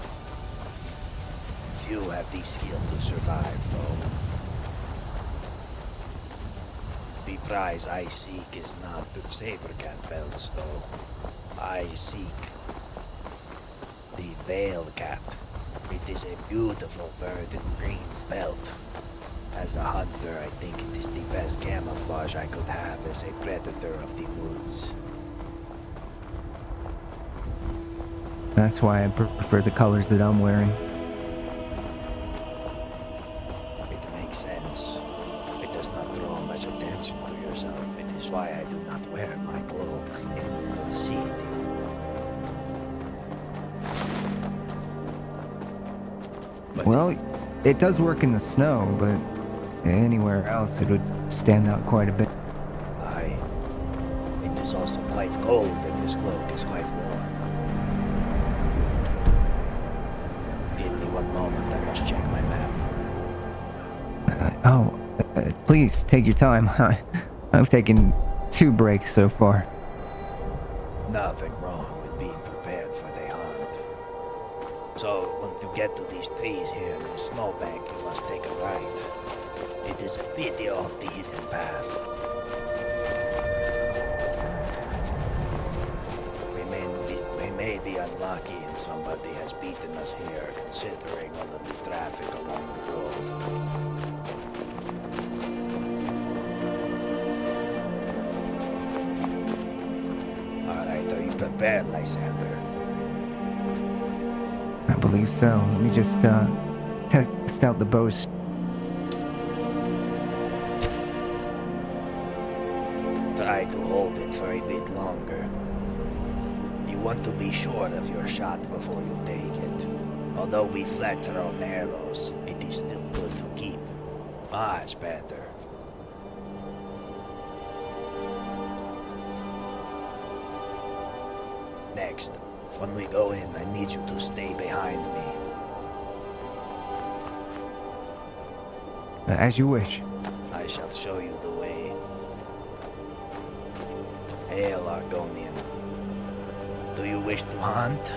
If few have the skill to survive, though. The prize I seek is not the saber-cat belts, though. I seek the veil cat. It is a beautiful bird in green belt. As a hunter, I think it is the best camouflage I could have as a predator of the woods. That's why I prefer the colors that I'm wearing. It makes sense. It does not draw much attention to yourself. It is why I do not wear my cloak in the city. Well, it does work in the snow, but anywhere else it would stand out quite a bit. Aye. It is also quite cold, and his cloak is quite warm. Give me one moment, I must check my map. Please take your time. I've taken 2 breaks so far. Nothing wrong with being prepared for the hunt. So, once you get to these trees here in the snowbank, you must take a right. It is a bit off the hidden path. We may be unlucky and somebody has beaten us here, considering all of the traffic along the road. Alright, are you prepared, Lysander? I believe so. Let me just test out the boast. Try to hold it for a bit longer. You want to be sure of your shot before you take it. Although we flat our own arrows, it is still good to keep. Much better. Next, when we go in, I need you to stay behind me. As you wish. I shall show you the way. Hail, Argonian. Do you wish to hunt?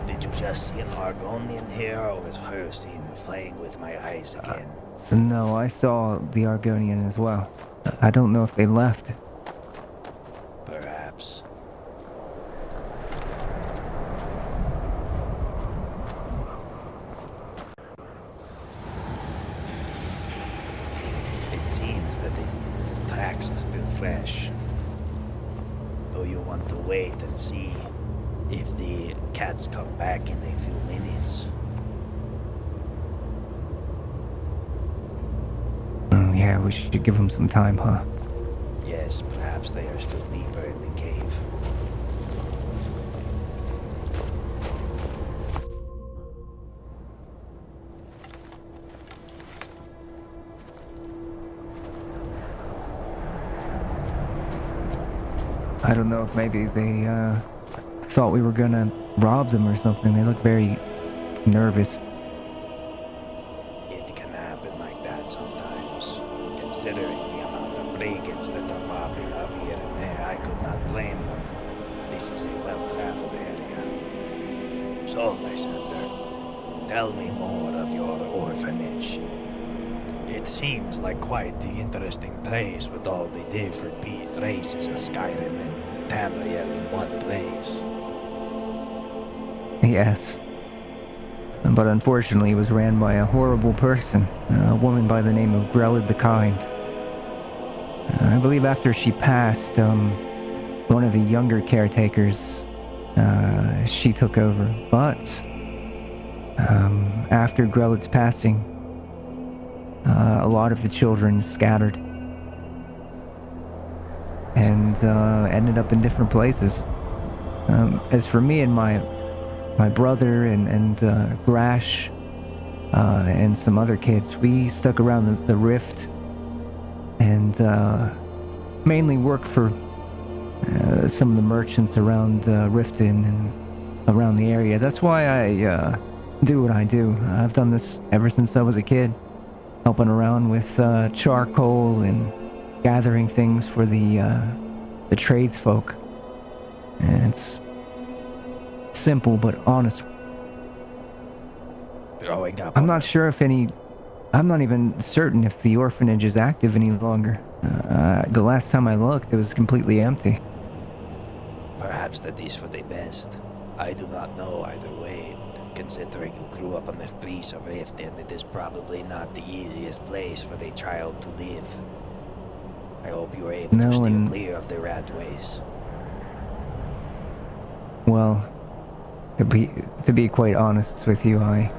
Did you just see an Argonian here, or was her seen playing with my eyes again? No, I saw the Argonian as well. I don't know if they left. Perhaps. It seems that the tracks are still fresh. Do you want to wait and see if the cats come back in a few minutes? Yeah, we should give them some time, huh? Yes, perhaps they are still deeper in the cave. I don't know if maybe they thought we were gonna rob them or something. They look very nervous. It can happen like that sometimes. Considering the amount of break-ins that are popping up here and there, I could not blame them. This is a well-traveled area. So, Lysander, tell me more of your orphanage. It seems like quite the interesting place with all the different races of Skyrim and Tamriel in one place. Yes. But unfortunately it was ran by a horrible person, a woman by the name of Grelid the Kind. I believe after she passed, one of the younger caretakers, she took over. But after Grelid's passing, a lot of the children scattered and ended up in different places. As for me and my brother and Grash and some other kids, we stuck around the rift and mainly worked for some of the merchants around Riften and around the area. That's why I do what I do. I've done this ever since I was a kid, helping around with charcoal and gathering things for the tradesfolk. And it's simple but honest. Growing up. I'm not sure if any. I'm not even certain if the orphanage is active any longer. The last time I looked, it was completely empty. Perhaps that is for the best. I do not know either way. Considering you grew up on the streets of Riften, it is probably not the easiest place for a child to live. I hope you are able to steer clear of the rat ways. Well, to be quite honest with you, I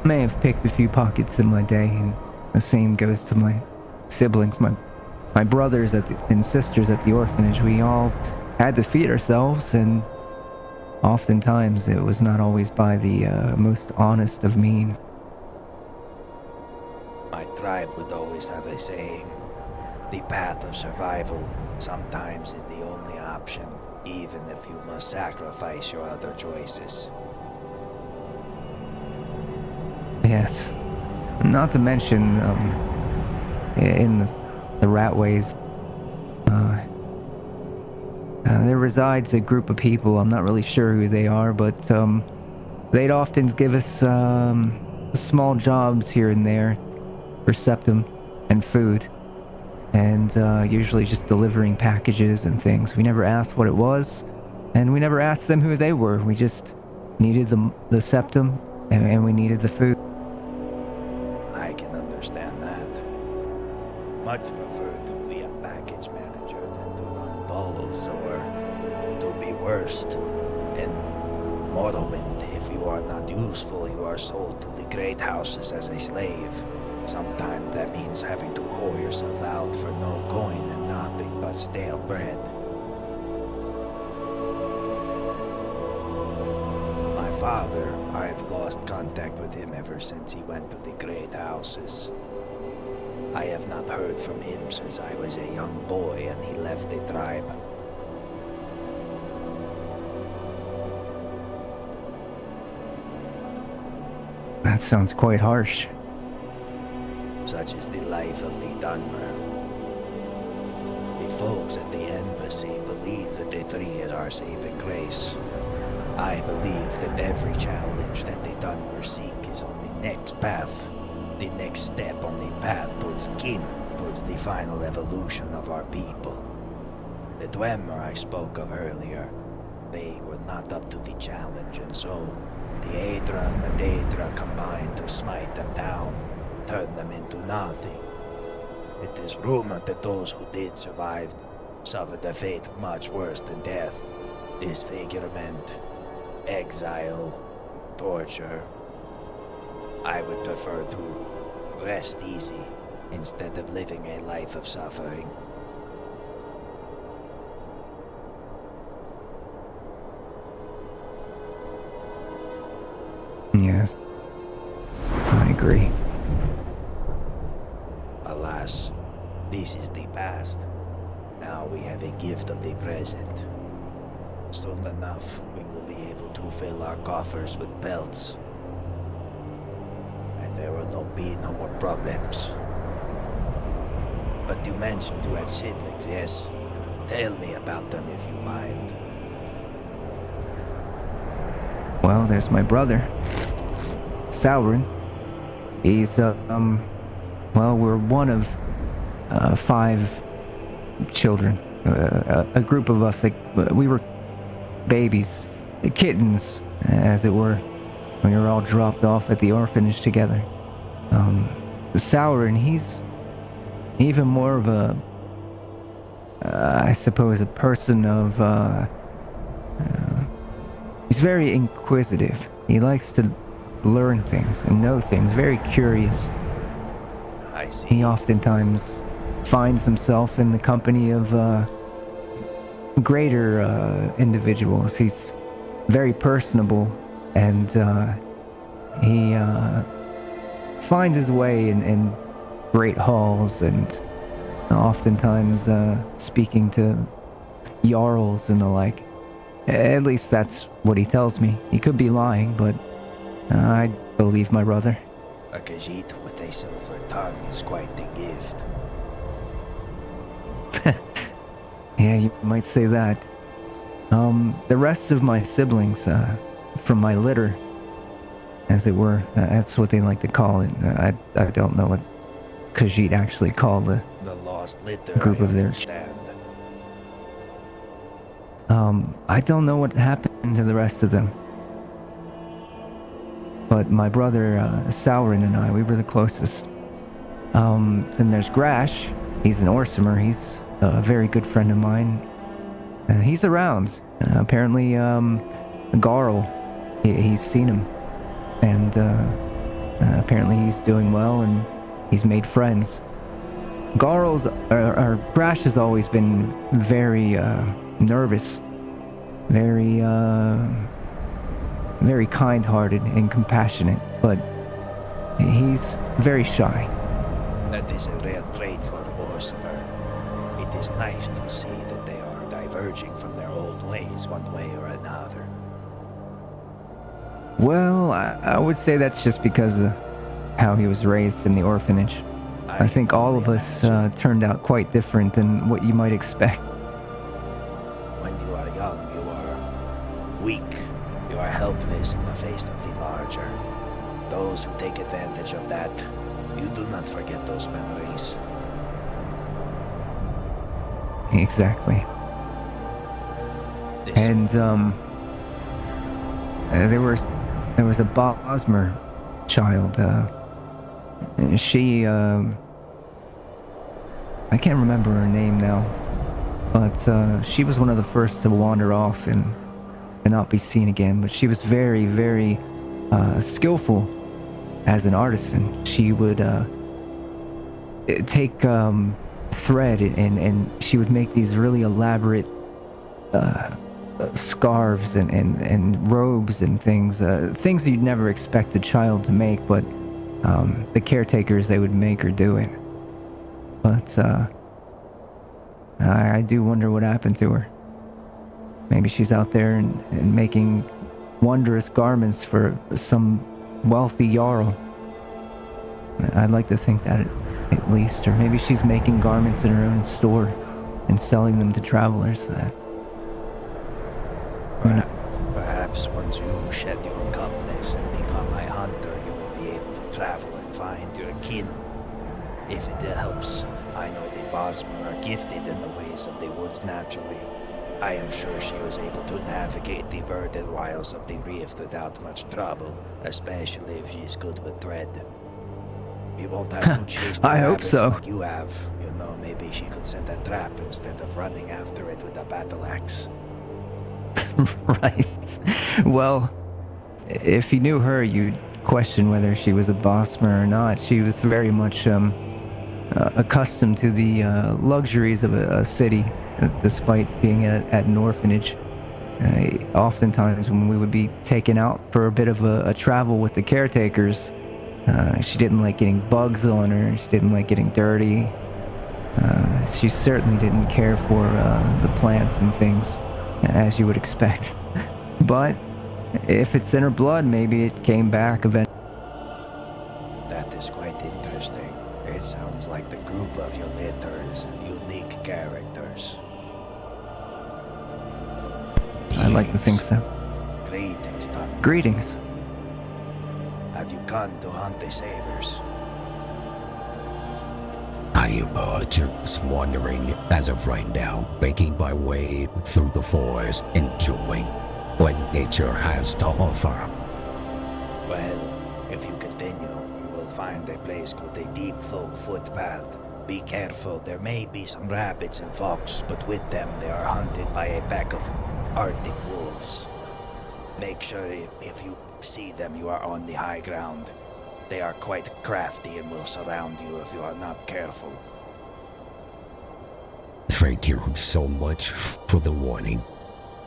may have picked a few pockets in my day, and the same goes to my siblings, my brothers and sisters at the orphanage. We all had to feed ourselves, and oftentimes it was not always by the most honest of means. My tribe would always have a saying, the path of survival sometimes is the only option, even if you must sacrifice your other choices. Yes. Not to mention, in the ratways, there resides a group of people. I'm not really sure who they are, but they'd often give us small jobs here and there for septum and food, and usually just delivering packages and things. We never asked what it was, and we never asked them who they were. We just needed the septum, and we needed the food. I can understand that. Much prefer to be a package manager than to run balls, or to be worst. In Morrowind, if you are not useful, you are sold to the great houses as a slave. Sometimes that means having to whore yourself out for no coin and nothing but stale bread. My father, I've lost contact with him ever since he went to the great houses. I have not heard from him since I was a young boy and he left the tribe. That sounds quite harsh. Such is the life of the Dunmer. The folks at the embassy believe that the tree is our saving grace. I believe that every challenge that the Dunmer seek is on the next path. The next step on the path towards kin, towards the final evolution of our people. The Dwemer I spoke of earlier, they were not up to the challenge, and so the Aedra and the Daedra combined to smite them down, turn them into nothing. It is rumored that those who did survive suffered a fate much worse than death. Disfigurement, exile, torture. I would prefer to rest easy instead of living a life of suffering. Yes, I agree. Alas, this is the past. Now we have a gift of the present. Soon enough, we will be able to fill our coffers with pelts. And there will be no more problems. But you mentioned you had siblings, yes? Tell me about them if you mind. Well, there's my brother, Sauron. He's, well, we're one of 5 children. A group of us, we were babies, kittens, as it were. We were all dropped off at the orphanage together. Sauron, he's even more of a, I suppose, a person of, he's very inquisitive. He likes to learn things and know things, very curious. I see. He oftentimes finds himself in the company of greater individuals. He's very personable, and he finds his way in great halls, and oftentimes speaking to jarls and the like. At least that's what he tells me. He could be lying, but I believe my brother. A Khajiit with a silver tongue is quite the gift. Yeah, you might say that. The rest of my siblings, from my litter, as it were, that's what they like to call it. I don't know what Khajiit actually called the lost litter, group of their. I don't know what happened to the rest of them. But my brother, Saurin, and I, we were the closest. Then there's Grash. He's an Orsimer. He's a very good friend of mine. He's around. Apparently, Garl, he's seen him. And apparently he's doing well, and he's made friends. Grash has always been very nervous, very kind-hearted and compassionate, but he's very shy. That is a rare trait for an Orsimer. It is nice to see that they are diverging from their old ways one way or another. Well, I would say that's just because of how he was raised in the orphanage. I think all of us turned out quite different than what you might expect. When you are young, you are weak. You are helpless in the face of the larger. Those who take advantage of that, you do not forget those memories. Exactly. And there was a Bosmer child. She I can't remember her name now, but she was one of the first to wander off and not be seen again. But she was very, very skillful as an artisan. She would take thread and she would make these really elaborate scarves and robes and things you'd never expect a child to make, but the caretakers, they would make her do it. But I do wonder what happened to her. Maybe she's out there and making wondrous garments for some wealthy Jarl. I'd like to think that at least. Or maybe she's making garments in her own store and selling them to travelers. Perhaps once you shed your cubness and become a hunter, you will be able to travel and find your kin. If it helps, I know the Bosmer are gifted in the ways of the woods naturally. I am sure she was able to navigate the verdant wilds of the Rift without much trouble, especially if she's good with thread. You won't have to chase the I hope rabbits so. like you have. You know, maybe she could set a trap instead of running after it with a battle axe. Right. Well, if you knew her, you'd question whether she was a Bosmer or not. She was very much accustomed to the luxuries of a city, despite being at an orphanage. Oftentimes when we would be taken out for a bit of a travel with the caretakers, she didn't like getting bugs on her, she didn't like getting dirty. She certainly didn't care for the plants and things, as you would expect. But if it's in her blood, maybe it came back eventually. That is quite interesting. It sounds like the group of your litters, unique characters. I'd like to think so. Greetings, Dunmer. Greetings. Have you come to hunt the sabers? I am just wandering as of right now, making my way through the forest, enjoying what nature has to offer. Well, if you continue, you will find a place called the Deep Folk Footpath. Be careful, there may be some rabbits and fox, but with them they are hunted by a pack of Arctic wolves. Make sure if you see them, you are on the high ground. They are quite crafty and will surround you if you are not careful. Thank you so much for the warning.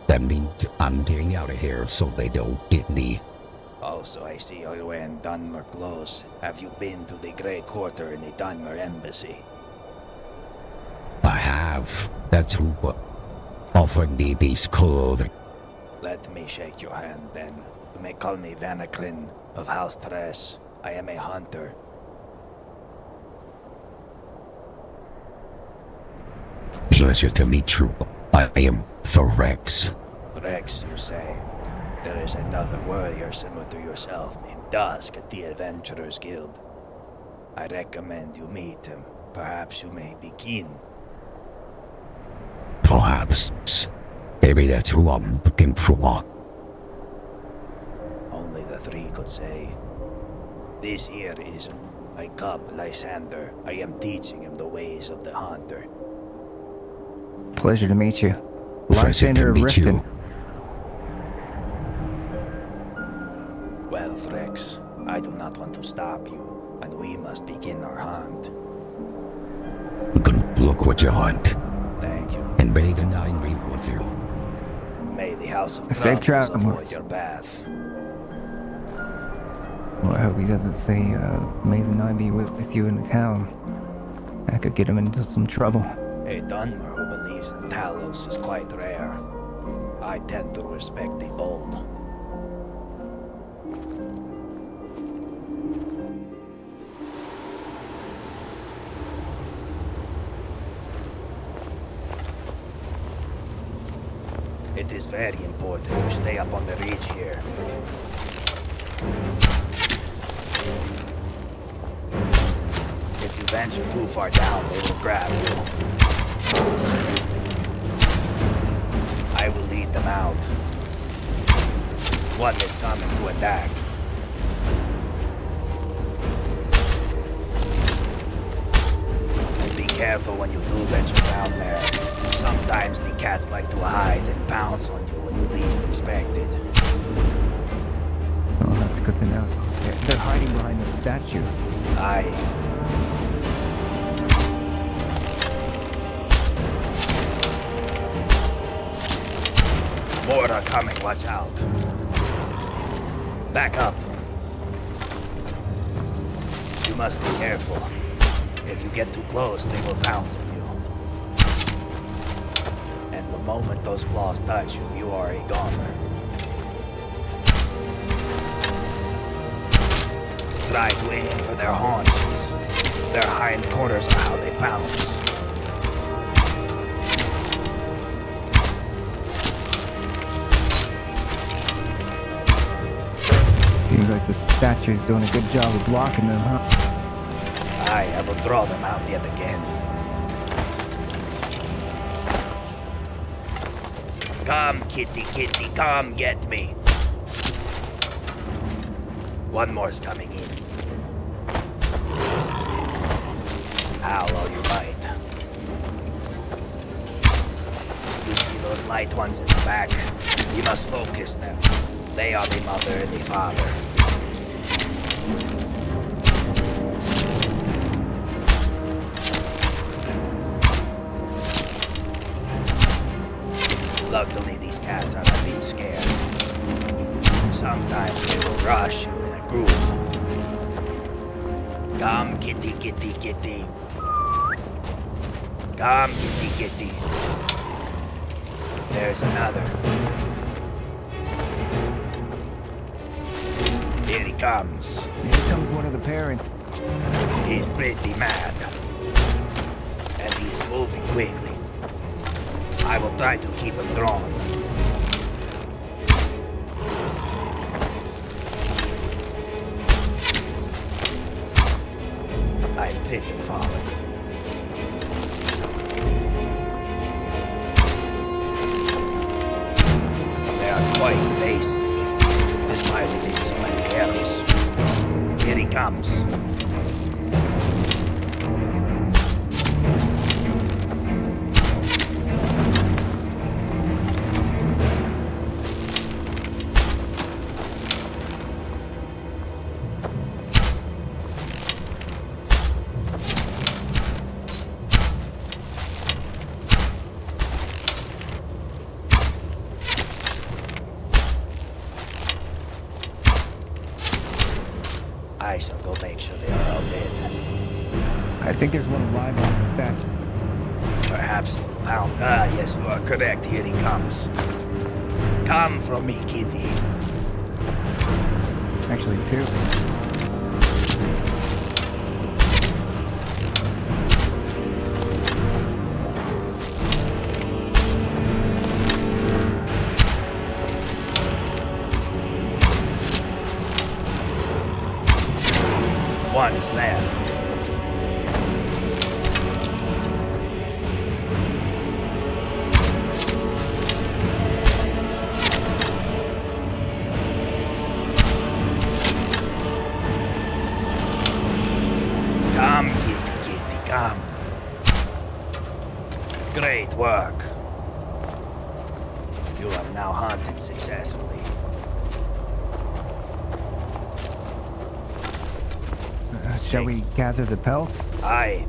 That means I'm getting out of here so they don't get me. Also, I see you're wearing Dunmer clothes. Have you been to the Grey Quarter in the Dunmer Embassy? I have. That's who offered me these clothing. Let me shake your hand then. You may call me Vanaclin of House Tres. I am a hunter. Pleasure to meet you. I am Thorax. Rex, you say? There is another warrior similar to yourself named Dusk at the Adventurers Guild. I recommend you meet him. Perhaps you may be keen. Perhaps. Maybe that's who I'm looking for. Only the three could say. This here is my cub, Lysander. I am teaching him the ways of the hunter. Pleasure to meet you. Pleasure Lysander to of meet Riften. you. Well, Rex, I do not want to stop you, and we must begin our hunt. Good luck with your hunt. Thank you. And may the nine be with you. May the House of Safe Troubles avoid travels. your path. Well, I hope he doesn't say, may the nine be with you in the town. That could get him into some trouble. A Dunmer who believes in Talos is quite rare. I tend to respect the bold. It is very important you stay up on the ridge here. If you venture too far down, they will grab you. I will lead them out. One is coming to attack. And be careful when you do venture down there. Sometimes the cats like to hide and pounce on you when you least expect it. Oh, that's good to know. They're hiding behind the statue. Aye. More are coming, watch out. Back up. You must be careful. If you get too close, they will pounce on you. And the moment those claws touch you, you are a goner. Try to aim for their haunches. Their hind quarters are how they pounce. Seems like the statue's doing a good job of blocking them, huh? Aye, I will draw them out yet again. Come, kitty, kitty, come get me. One more's coming in. Howl all you might. You see those light ones in the back? You must focus them. They are the mother and the father. Luckily, these cats are a bit scared. Sometimes they will rush you in a group. Come, kitty, kitty, kitty. Come, kitty, kitty. There's another. Here he comes. Here comes one of the parents. He's pretty mad. And he is moving quickly. I will try to keep him drawn. I've tripped and fallen. They are quite evasive. That's why we did so many arrows. Here he comes. I shall go make sure they are all dead. I think there's one alive on the statue. Perhaps he will pound. Ah, yes, you are correct. Here he comes. Come from me, kitty. Actually, two. Great work. You have now hunted successfully. Shall we gather the pelts? Aye.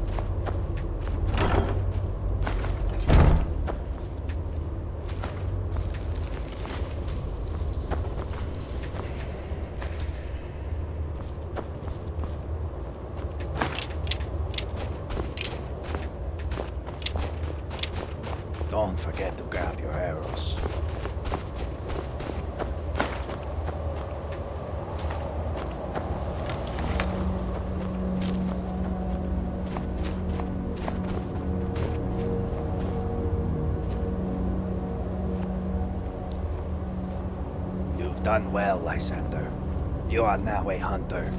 Don't forget to grab your arrows. You've done well, Lysander. You are now a hunter,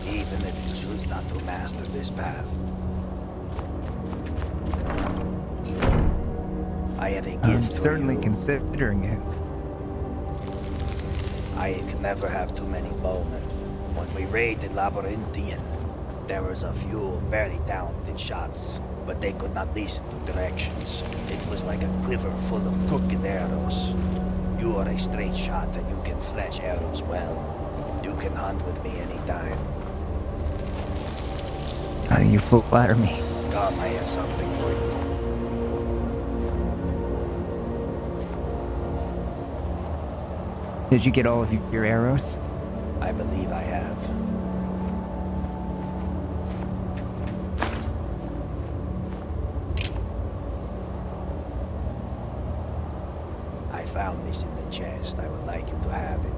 even if you choose not to master this path. I have a gift I'm for certainly you. considering it. I can never have too many bowmen. When we raided Labyrinthian, there was a few very talented shots, but they could not listen to directions. It was like a quiver full of crooked arrows. You are a straight shot and you can fletch arrows well. You can hunt with me anytime. You flatter me. Come, I have something for you. Did you get all of your arrows? I believe I have. I found this in the chest. I would like you to have it.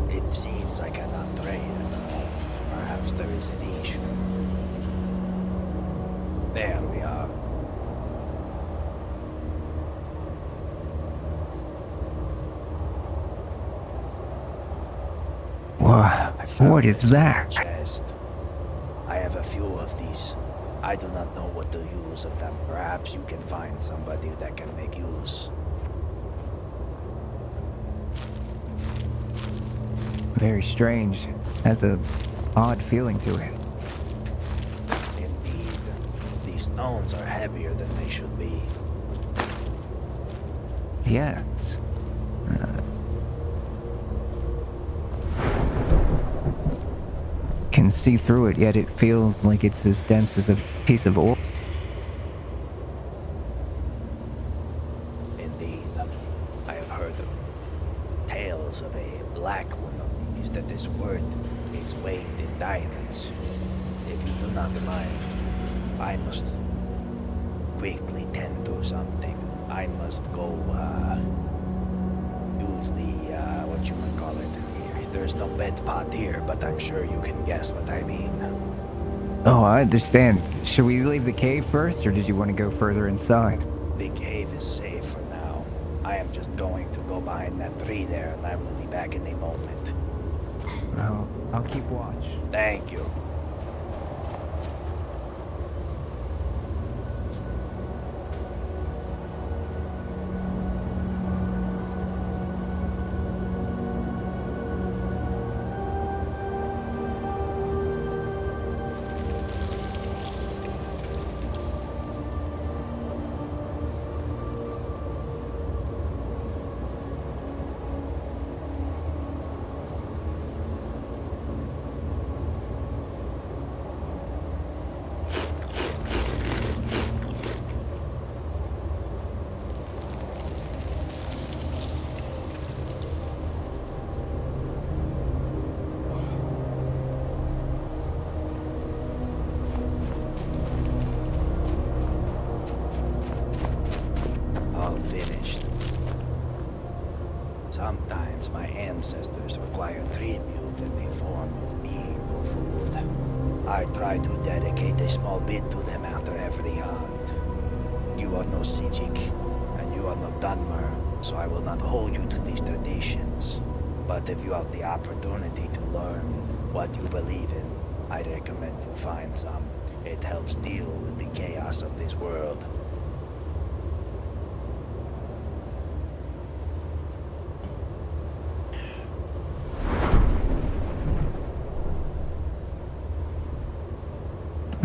It seems I cannot trade at the moment. Perhaps there is an issue. There we are. What is that? Chest. I have a few of these. I do not know what to use of them. Perhaps you can find somebody that can make use. Very strange. Has a odd feeling to it. Indeed. These stones are heavier than they should be. Yes. Can see through it, yet it feels like it's as dense as a piece of ore. Indeed. I have heard tales of a black one used at this word. Its weight in diamonds. If you do not mind, I must quickly tend to something. I must go, use the, what you might call it. There's no bed pot here, but I'm sure you can guess what I mean. Oh, I understand. Should we leave the cave first, or did you want to go further inside? The cave is safe for now. I am just going to go behind that tree there, and I will be back in a moment. Well, I'll keep watch. Thank you. Finished. Sometimes my ancestors require tribute in the form of meat or food. I try to dedicate a small bit to them after every hunt. You are no Sijik, and you are no Dunmer, so I will not hold you to these traditions. But if you have the opportunity to learn what you believe in, I recommend you find some. It helps deal with the chaos of this world.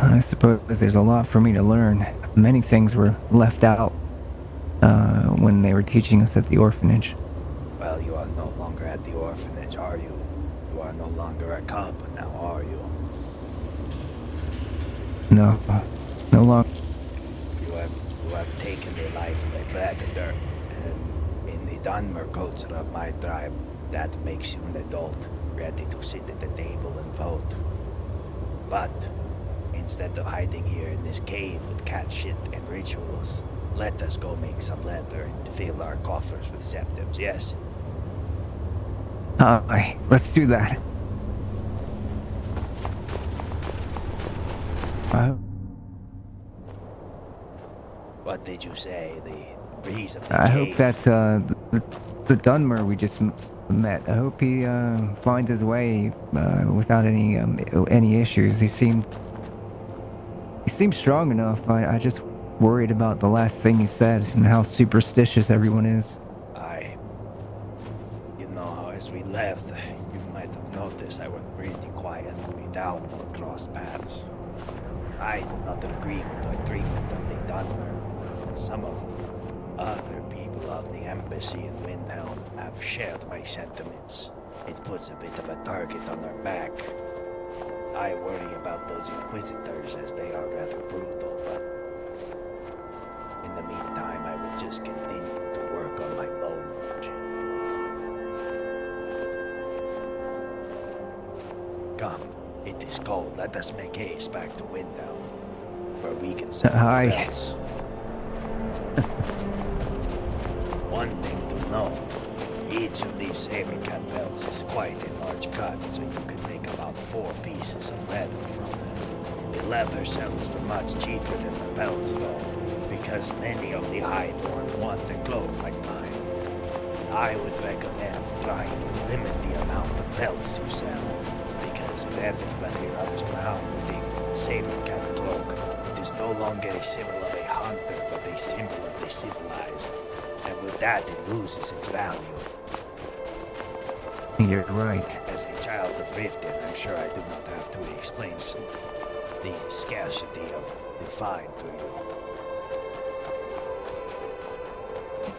I suppose there's a lot for me to learn. Many things were left out when they were teaching us at the orphanage. Well, you are no longer at the orphanage, are you? You are no longer a cub now, are you? No, no longer. You have taken the life of a predator, and in the Dunmer culture of my tribe, that makes you an adult, ready to sit at the table and vote. But instead of hiding here in this cave with cat shit and rituals, let us go make some leather and fill our coffers with septims, yes? Aye, let's do that. What did you say? The breeze of the I cave? hope that the Dunmer we just met. I hope he finds his way without any issues. He seemed strong enough. I just worried about the last thing you said and how superstitious everyone is. You know, as we left, you might have noticed I was pretty quiet when we down or crossed paths. I do not agree with the treatment of the Dunmer, and some of the other people of the embassy in Windhelm have shared my sentiments. It puts a bit of a target on our back. I worry about those inquisitors as they are rather brutal, but in the meantime I will just continue to work on my bone merging. Come, it is cold. Let us make haste back to Windhelm, where we can set our belts. One thing to note, each of these saber cat belts is quite a large cut, so you can make about 4 pieces of leather from them. The leather sells for much cheaper than the belts though, because many of the highborn want a cloak like mine. I would recommend trying to limit the amount of belts you sell, because if everybody runs around with a saber cat cloak, it is no longer a symbol of a hunter, but a symbol of the civilized. And with that, it loses its value. You're right. As a child of Riften, I'm sure I do not have to explain the scarcity of the fine to you.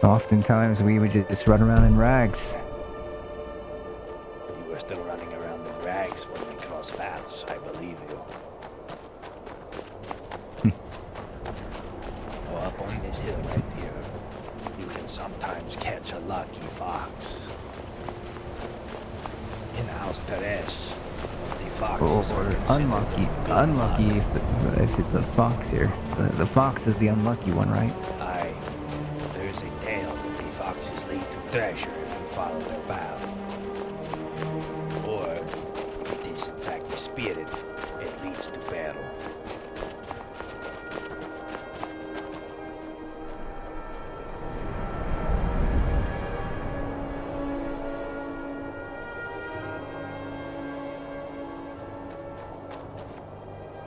Oftentimes we would just run around in rags. You were still running around in rags when we crossed paths, I believe you. Oh, up on this hill right here, you can sometimes catch a lucky fox. In House Teres, the foxes are unlucky. Unlucky if it's a fox here. The fox is the unlucky one, right? Aye. There's a tale that the foxes lead to treasure if you follow their path. Or, if it is in fact the spirit, it leads to battle.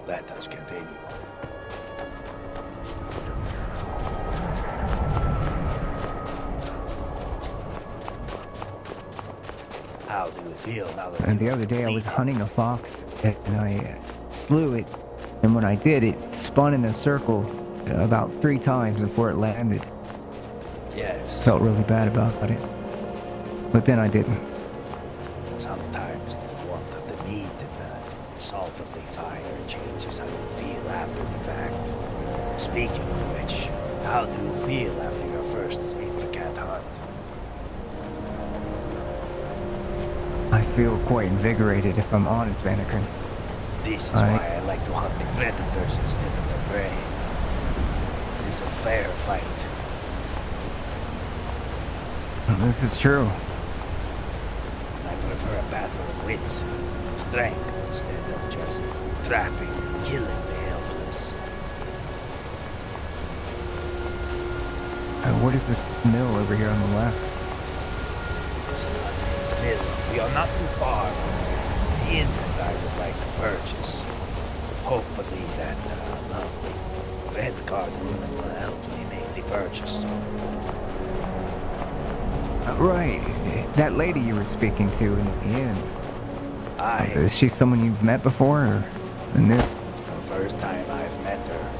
Let us continue. How do you feel now that And the other day I was hunting a fox and I slew it, and when I did, it spun in a circle about 3 times before it landed. Yes. Felt really bad about it, but then I didn't. Sometimes the warmth of the meat and the salt of the fire changes how you feel after the fact. Speaking of which, how do you feel after your first saber cat hunt? I feel quite invigorated, if I'm honest, Vanakin. This is why I like to hunt the predators instead of the prey. It is a fair fight. This is true. I prefer a battle of wits and strength instead of just trapping and killing the helpless. What is this mill over here on the left? It is an unnamed mill. We are not too far from the inn that I would like to purchase. Hopefully that lovely red card woman will help me make the purchase. Right. That lady you were speaking to in the inn. Is she someone you've met before, or new? The first time I've met her,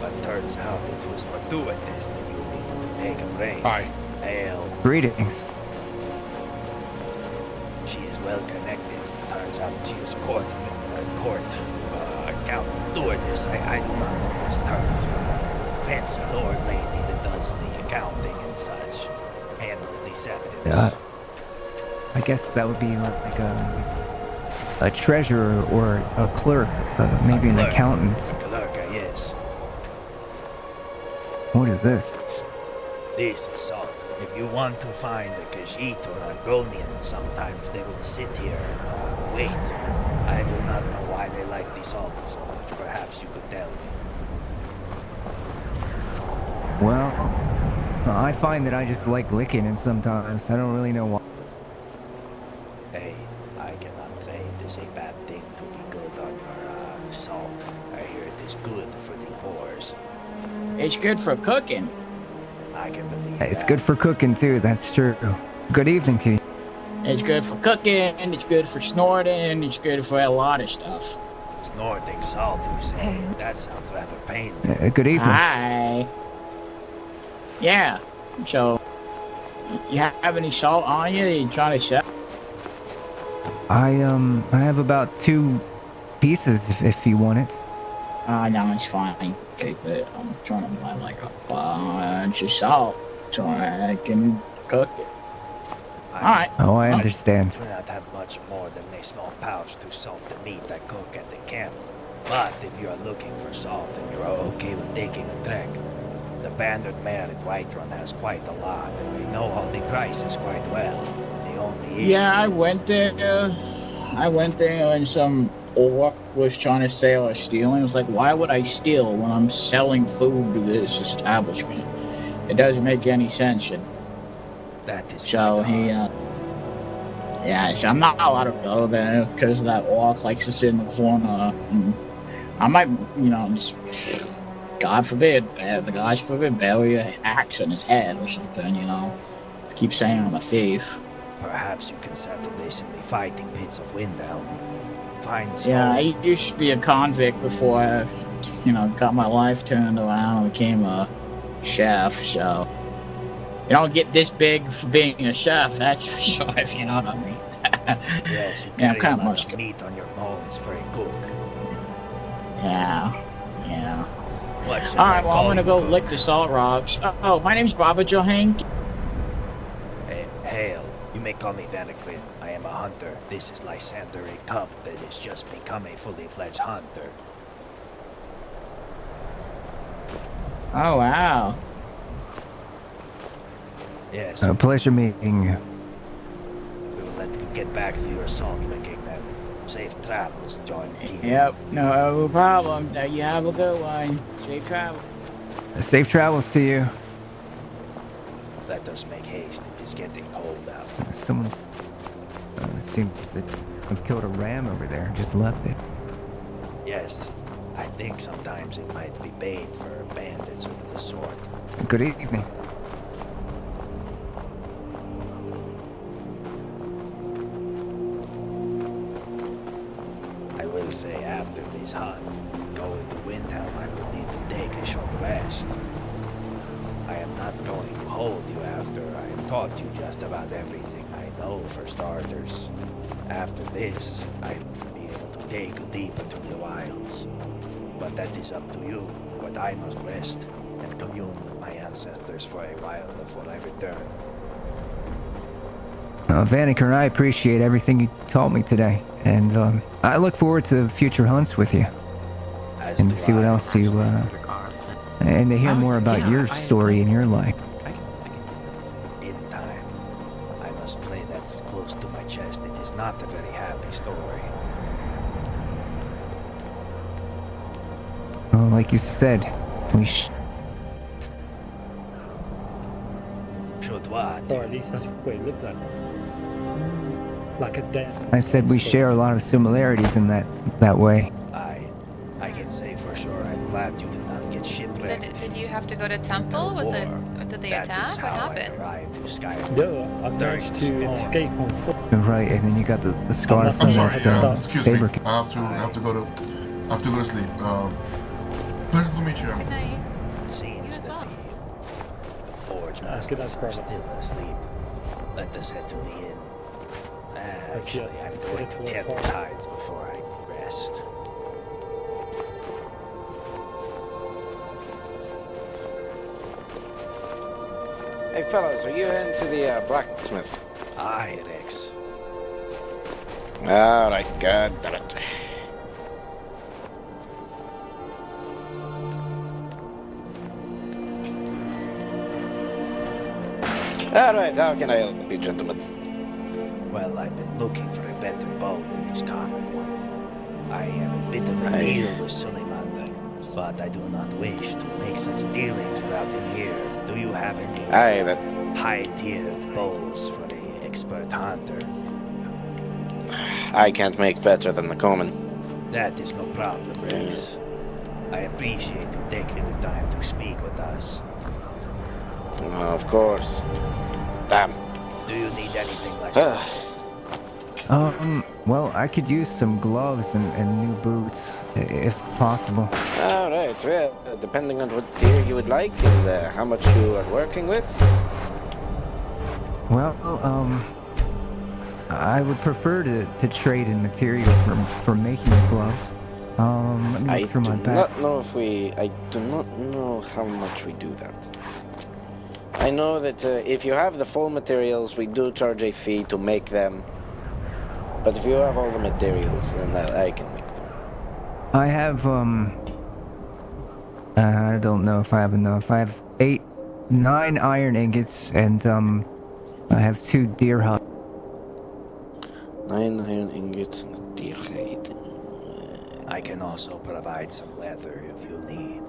but turns out it was for doing this that you needed to take a break. Hi. Hail. Greetings. She is well connected. Turns out she is court accountant doing this. I do not know these terms. Fancy lord lady that does the accounting and such. Handles the sentence. I guess that would be like a treasurer or a clerk, maybe an accountant. Clerk, yes. What is this? This is salt. If you want to find a Khajiit or a Gonian, sometimes they will sit here and wait. I do not know why they like the salt so much. Perhaps you could tell me. Well, I find that I just like licking it sometimes. I don't really know why. Hey, I cannot say it is a bad thing to be good on your salt. I hear it is good for the pores. It's good for cooking. I can believe It's good for cooking too, that's true. Good evening to you. It's good for cooking, it's good for snorting, it's good for a lot of stuff. Snorting salt, you say? That sounds rather painful. Good evening. Hi. Yeah, so, you have any salt on you that you're trying to sell? I have about 2 pieces if you want it. No, it's fine. Keep it. I'm trying to buy like a bunch of salt so I can cook it. Alright. Oh, I understand. I do not have much more than a small pouch to salt the meat I cook at the camp. But if you are looking for salt and you are okay with taking a trek, the Banded Mare at Whiterun has quite a lot, and they know all the prices quite well. The only issue I went there and some orc was trying to say I was stealing. I was like, why would I steal when I'm selling food to this establishment? It doesn't make any sense. That is so he, so I'm not allowed to go there because that orc likes to sit in the corner. And I might, just, God forbid, bury an axe in his head or something, Keep saying I'm a thief. Perhaps you can settle this in the fighting pits of Windhelm. Find salt. Yeah, I used to be a convict before I, got my life turned around and became a chef, so... You don't get this big for being a chef, that's for sure, if you know what I mean. Yes, you carry a lot of meat on your bones for a cook. Yeah. What's Alright, well, I'm gonna go lick the salt rocks. Oh, my name's Baba Johank. Hail. You may call me Vanaclin. I am a hunter. This is Lysander, a cub that has just become a fully fledged hunter. Oh, wow. Yes. A pleasure meeting you. We will let you get back to your salt licking then. Safe travels, John King. Yep, no problem. Now you have a good one. Safe travel. Safe travels to you. Let us make haste. It is getting cold out. Someone seems to have killed a ram over there and just left it. Yes. I think sometimes it might be bait for bandits of the sort. Good evening. I will say after this hunt, going to Windhelm, I will need to take a short rest. I am not going to hold you after I have taught you just about everything I know for starters. After this, I will be able to take you deep into the wilds. But that is up to you, but I must rest and commune with my ancestors for a while before I return. Vaniker, I appreciate everything you taught me today, and I look forward to future hunts with you. And to see what else you, and to hear more about your story and your life. In time, I must play that close to my chest. It is not a very happy story. Well, like you said, we should what? Or at least that's what it looked like. Like a death. I said we share a lot of similarities in that way. I can say for sure I'm glad you did not get shipwrecked. Did you have to go to temple? Was it? Did they attack? What happened? Yeah, I managed to escape on foot. Right, and then you got the scar I'm from sorry, that Excuse saber. me. I have to go to sleep. Pleasure to meet you. Good night. It seems that the forge masters are still asleep. Let us head to the inn. Actually, I'm going to tend his hides before I rest. Hey fellas, are you into the blacksmith? Aye, Rex. Alright, god damn it. Alright, how can I help you, gentlemen? Well, I've been looking for a better bow than this common one. I have a bit of a deal with Suleiman, but I do not wish to make such dealings about him here. Do you have any high-tiered bows for the expert hunter? I can't make better than the common. That is no problem, Rex. I appreciate you taking the time to speak with us. Of course. Damn. Do you need anything like that? Well, I could use some gloves and new boots, if possible. Alright, well, depending on what tier you would like and how much you are working with. Well, I would prefer to trade in material for making the gloves. Let me look through my bag. I do not know how much we do that. I know that if you have the full materials, we do charge a fee to make them. But if you have all the materials, then I can make them. I have, I don't know if I have enough. I have 9 iron ingots, and, I have 2 deer hides. 9 iron ingots and a deer hide. I can also provide some leather if you need.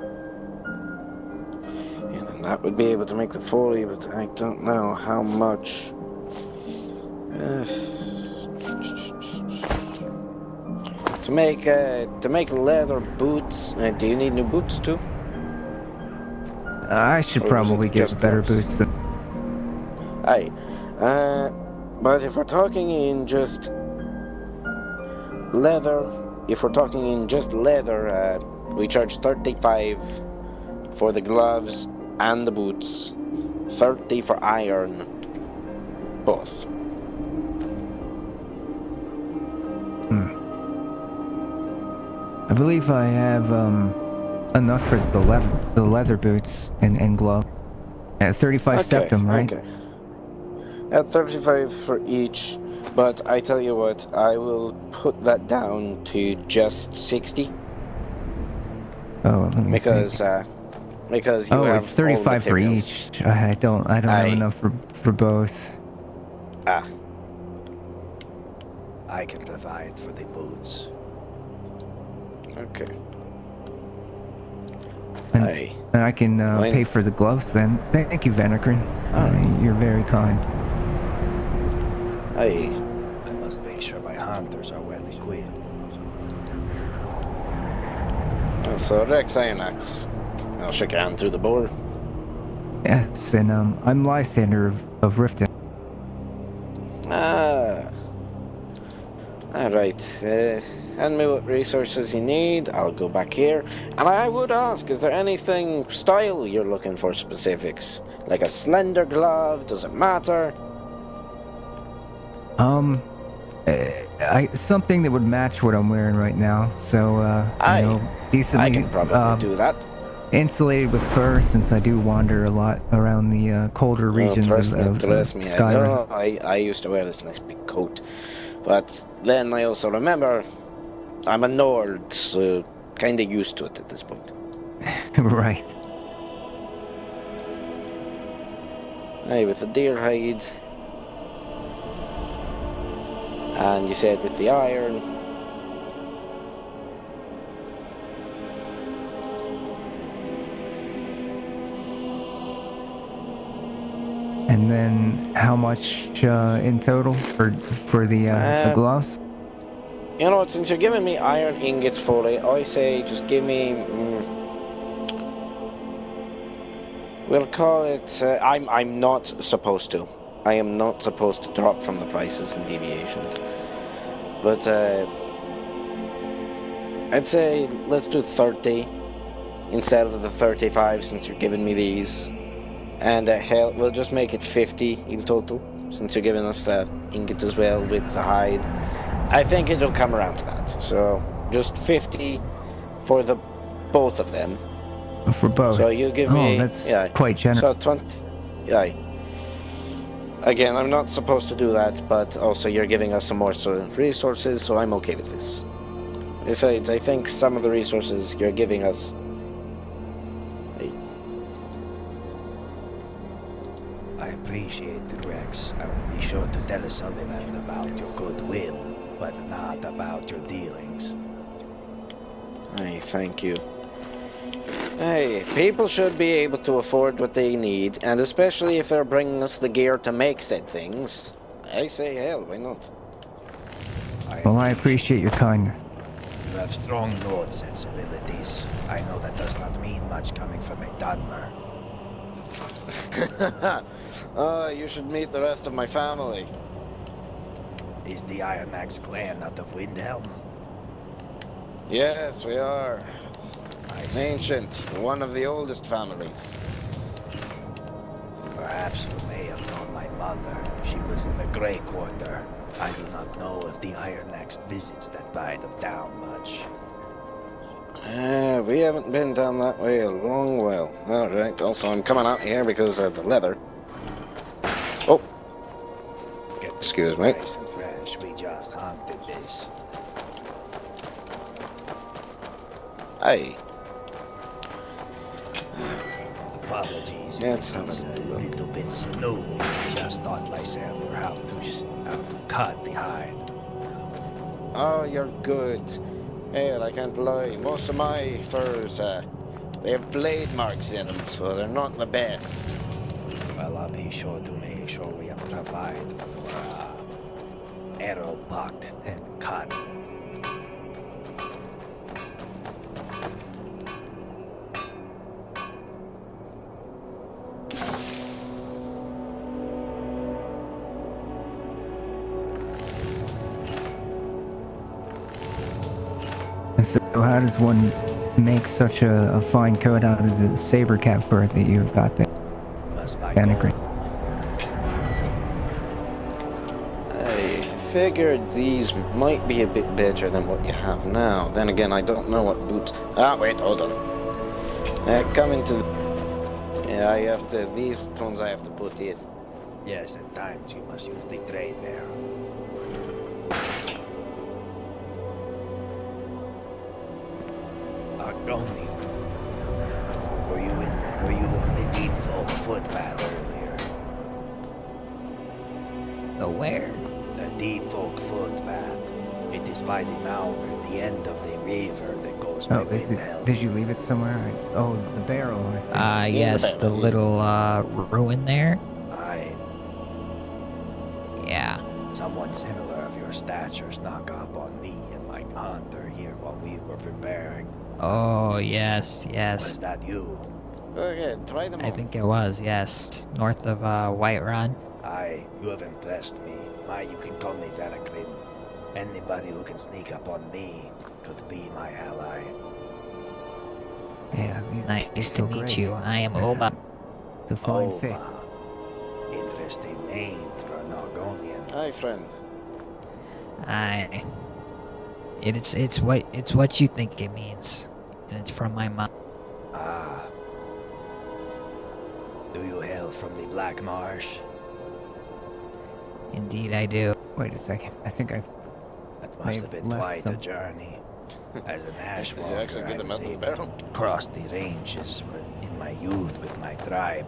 And then that would be able to make the 40, but I don't know how much. To make leather boots, do you need new boots too? I should probably get better boots than. Aye. But if we're talking in just leather, we charge 35 for the gloves and the boots, 30 for iron, both. I believe I have enough for the leather boots and glove. At 35 septum, right? Okay. At 35 for each, but I tell you what, I will put that down to just 60. Oh, let me see. Because you have it's 35 for each. I don't have enough for both. I can provide for the boots. Okay. And I can pay for the gloves then. Thank you, Venekrin. You're very kind. I must make sure my hunters are well equipped. So Rex Ionax, I'll shake your hand through the board. Yes, and I'm Lysander of Riften. Alright, hand me what resources you need, I'll go back here. And I would ask, is there anything style you're looking for specifics? Like a slender glove, does it matter? Something that would match what I'm wearing right now. So, decently. I can probably do that. Insulated with fur, since I do wander a lot around the colder regions of Skyrim. I used to wear this nice big coat. But then I also remember I'm a Nord, so kind of used to it at this point. Right. Hey, with the deer hide. And you said with the iron. And then how much in total for the gloves? You know what, since you're giving me iron ingots fully, I say just give me... we'll call it... I'm not supposed to. I am not supposed to drop from the prices and deviations. But, I'd say let's do 30 instead of the 35 since you're giving me these. And hell, we'll just make it 50 in total since you're giving us ingots as well with the hide. I think it'll come around to that. So just 50 for the both of them. For both? So you give me... that's quite generous. So 20... Yeah. Again, I'm not supposed to do that, but also you're giving us some more resources, so I'm okay with this. Besides, I think some of the resources you're giving us... I appreciate it, Rex. I will be sure to tell Sullivan about your goodwill, but not about your dealings. Hey, thank you. Hey, people should be able to afford what they need, and especially if they're bringing us the gear to make said things. I say hell, why not? Well, I appreciate your kindness. You have strong lord sensibilities. I know that does not mean much coming from a Dunmer. Oh, you should meet the rest of my family. Is the Iron Axe clan out of Windhelm? Yes, we are. Ancient, one of the oldest families. Perhaps you may have known my mother. She was in the Grey Quarter. I do not know if the Iron Axe visits that side of town much. We haven't been down that way a long while. Alright, also I'm coming out here because of the leather. Oh! Excuse me. Nice and fresh. We just hunted this. Hey. Apologies. Yes, it is a little bit snowy. Just thought Lysander how to cut the hide. Oh, you're good. Hell, I can't lie. Most of my furs, they have blade marks in them, so they're not the best. Well, I'll be sure to make sure we provide arrow bucked and cut. So how does one make such a fine coat out of the saber cat fur that you've got there? Banneker. I figured these might be a bit better than what you have now. Then again, I don't know what boots... Ah, wait, hold on. Come into... Yeah, I have to... These ones I have to put in. Yes, at times you must use the trade barrel. Argoni. Were you on the deep folk footpath earlier? The where? The deep folk footpath. It is by the mouth at the end of the river that goes by Windhelm. Did you leave it somewhere? Oh, the barrel. I see. Yes, the little ruin there. Aye. Yeah. Someone similar of your stature snuck up on me and my hunter here while we were preparing. Oh, yes, yes. Was that you? Okay, try them I think it was, yes. North of Whiterun. Aye, you have impressed me. You can call me Vanaclin. Anybody who can sneak up on me could be my ally. Yeah, nice to meet you. I am Oma. It's a fine fit. Interesting name for an Argonian. Hi, friend. Aye. It's what you think it means, and it's from my mom. Ah. Do you hail from the Black Marsh? Indeed, I do. Wait a second. I think I've. That must have been quite a journey. As an ashwalker, I was able to cross the ranges in my youth with my tribe.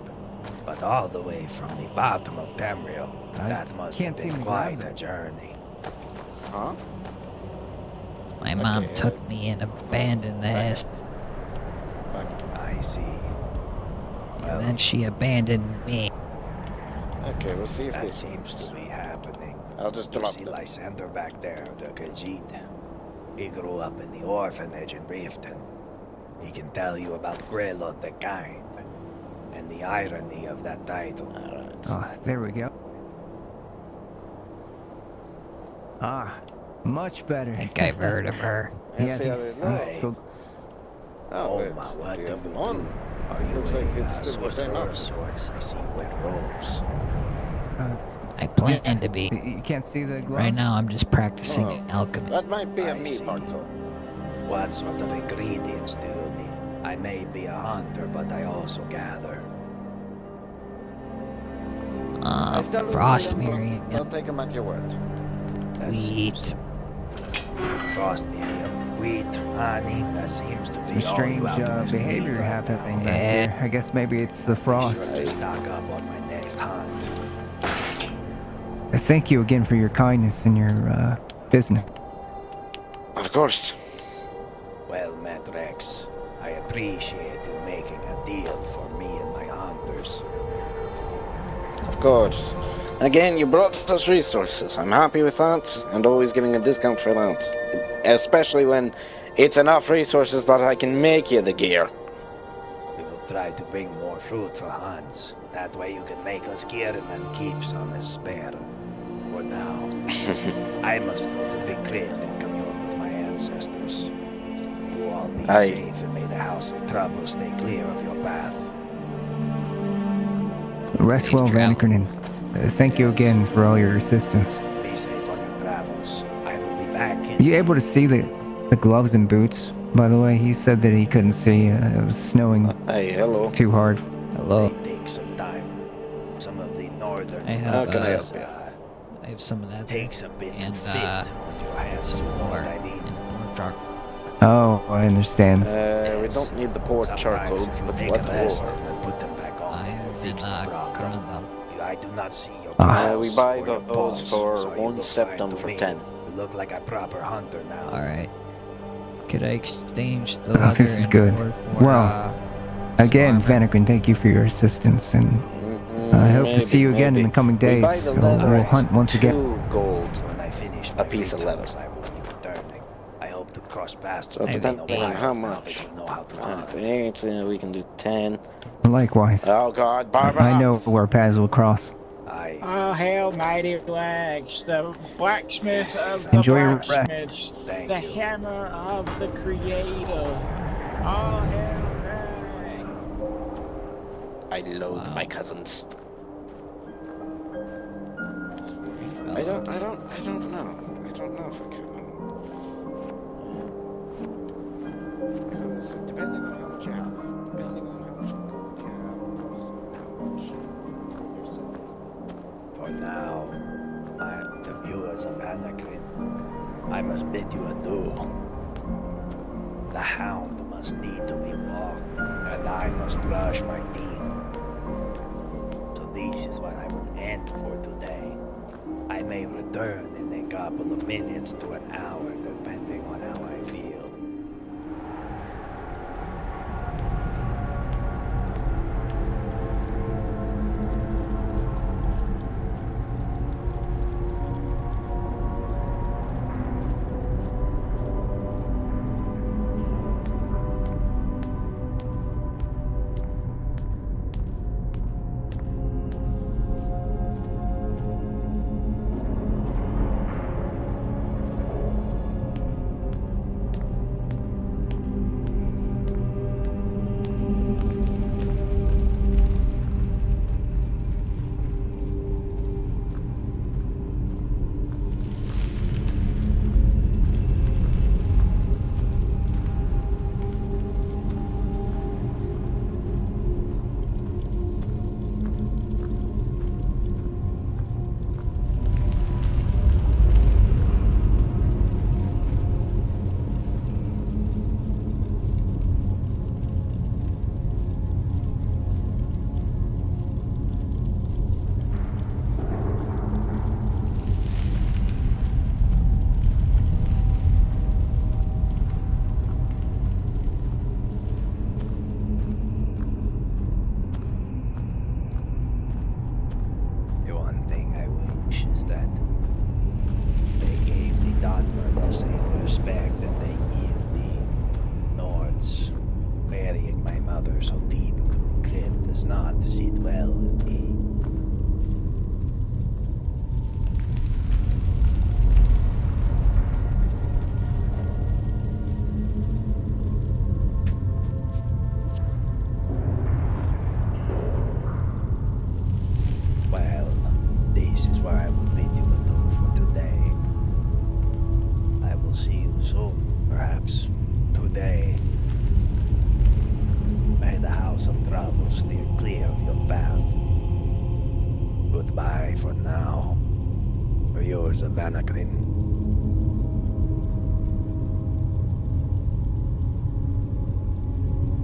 But all the way from the bottom of Tamriel, that must have been quite a journey. Huh? My mom took me and abandoned the nest. I see. And then she abandoned me. Okay, we'll see if that seems to be happening. I'll just you drop see Lysander back there, the Khajiit. He grew up in the orphanage in Riften. He can tell you about Grelot the Kind, and the irony of that title. Oh, there we go. Ah, much better. I think I've heard of her. Yeah, he's Oh, my, what do you do? Are you Looks like it's still the sorcerer same of up. sorts? I see you wear robes. I plan to be. You can't see the gloves? Right now, I'm just practicing Oh, alchemy. that might be a I me see. part though. What sort of ingredients do you need? I may be a hunter, but I also gather. I still don't Frost see them, but Miriam. I'll take him at your word. Wheat. Frost Miriam, wheat, honey, that seems to Some be all strange you alchemists behavior need right happening now. back there. I guess maybe it's the Be frost. sure to stock up on my next hunt. Thank you again for your kindness and your business. Of course. Well met, Rex. I appreciate you making a deal for me and my hunters. Of course. Again, you brought us resources. I'm happy with that, and always giving a discount for that. Especially when it's enough resources that I can make you the gear. We will try to bring more fruit for hunts. That way you can make us gear and then keep some as spare. For now, I must go to the crypt and commune with my ancestors. You all be safe, and may the House of Trouble stay clear of your path. Rest well, Vanakin, and thank you again for all your assistance. Be safe on your travels. I will be back in. Are you able to see the gloves and boots? By the way, he said that he couldn't see. It was snowing Hey, hello. too hard. Hello. They take some time. Some of the northern I have, stuff can I help is, you? I have some of that. takes a bit to and, fit on your hands. You some know more what I mean? more dark. Oh, I understand. We don't need the poor charcoal, Sometimes if you but take what a rest more? and then put them back on, it will fix the problem. I do not see your We claws buy or your those balls, for so you 1 look septum fine to for me. 10. You look like a proper hunter now. Alright. Could I exchange the Oh, leather this is and good. ore for, Well, again, Vanakin, thank you for your assistance, and I hope to see you again in the coming We buy days. the So leather we'll at hunt once again. 2 gold When I finish a my piece of leather. rituals, I will be returning. I hope to cross paths So with you in a depending on while how now that much. you know how to I hunt. think we can do 10. Likewise. Oh god, Barbara! I know where paths will cross. Oh, hail, mighty Rex, the blacksmith of the Enjoy your rest. blacksmiths, the hammer of the creator. Oh, hail, Rex. I loathe my cousins. I don't know. I don't know if I can. Because depending on how much you have, depending on how much gold you have, how much you're selling. For now, the viewers of Anacrin, I must bid you adieu. The hound must need to be walked, and I must brush my teeth. So this is what I will end for today. I may return in a couple of minutes to an hour, depending on how I feel. does not sit well with me. Well, this is where I will bid you adieu for today. I will see you soon, perhaps today. May the House of Travel steer clear of your path. Goodbye for now. For yours, Vanakrin.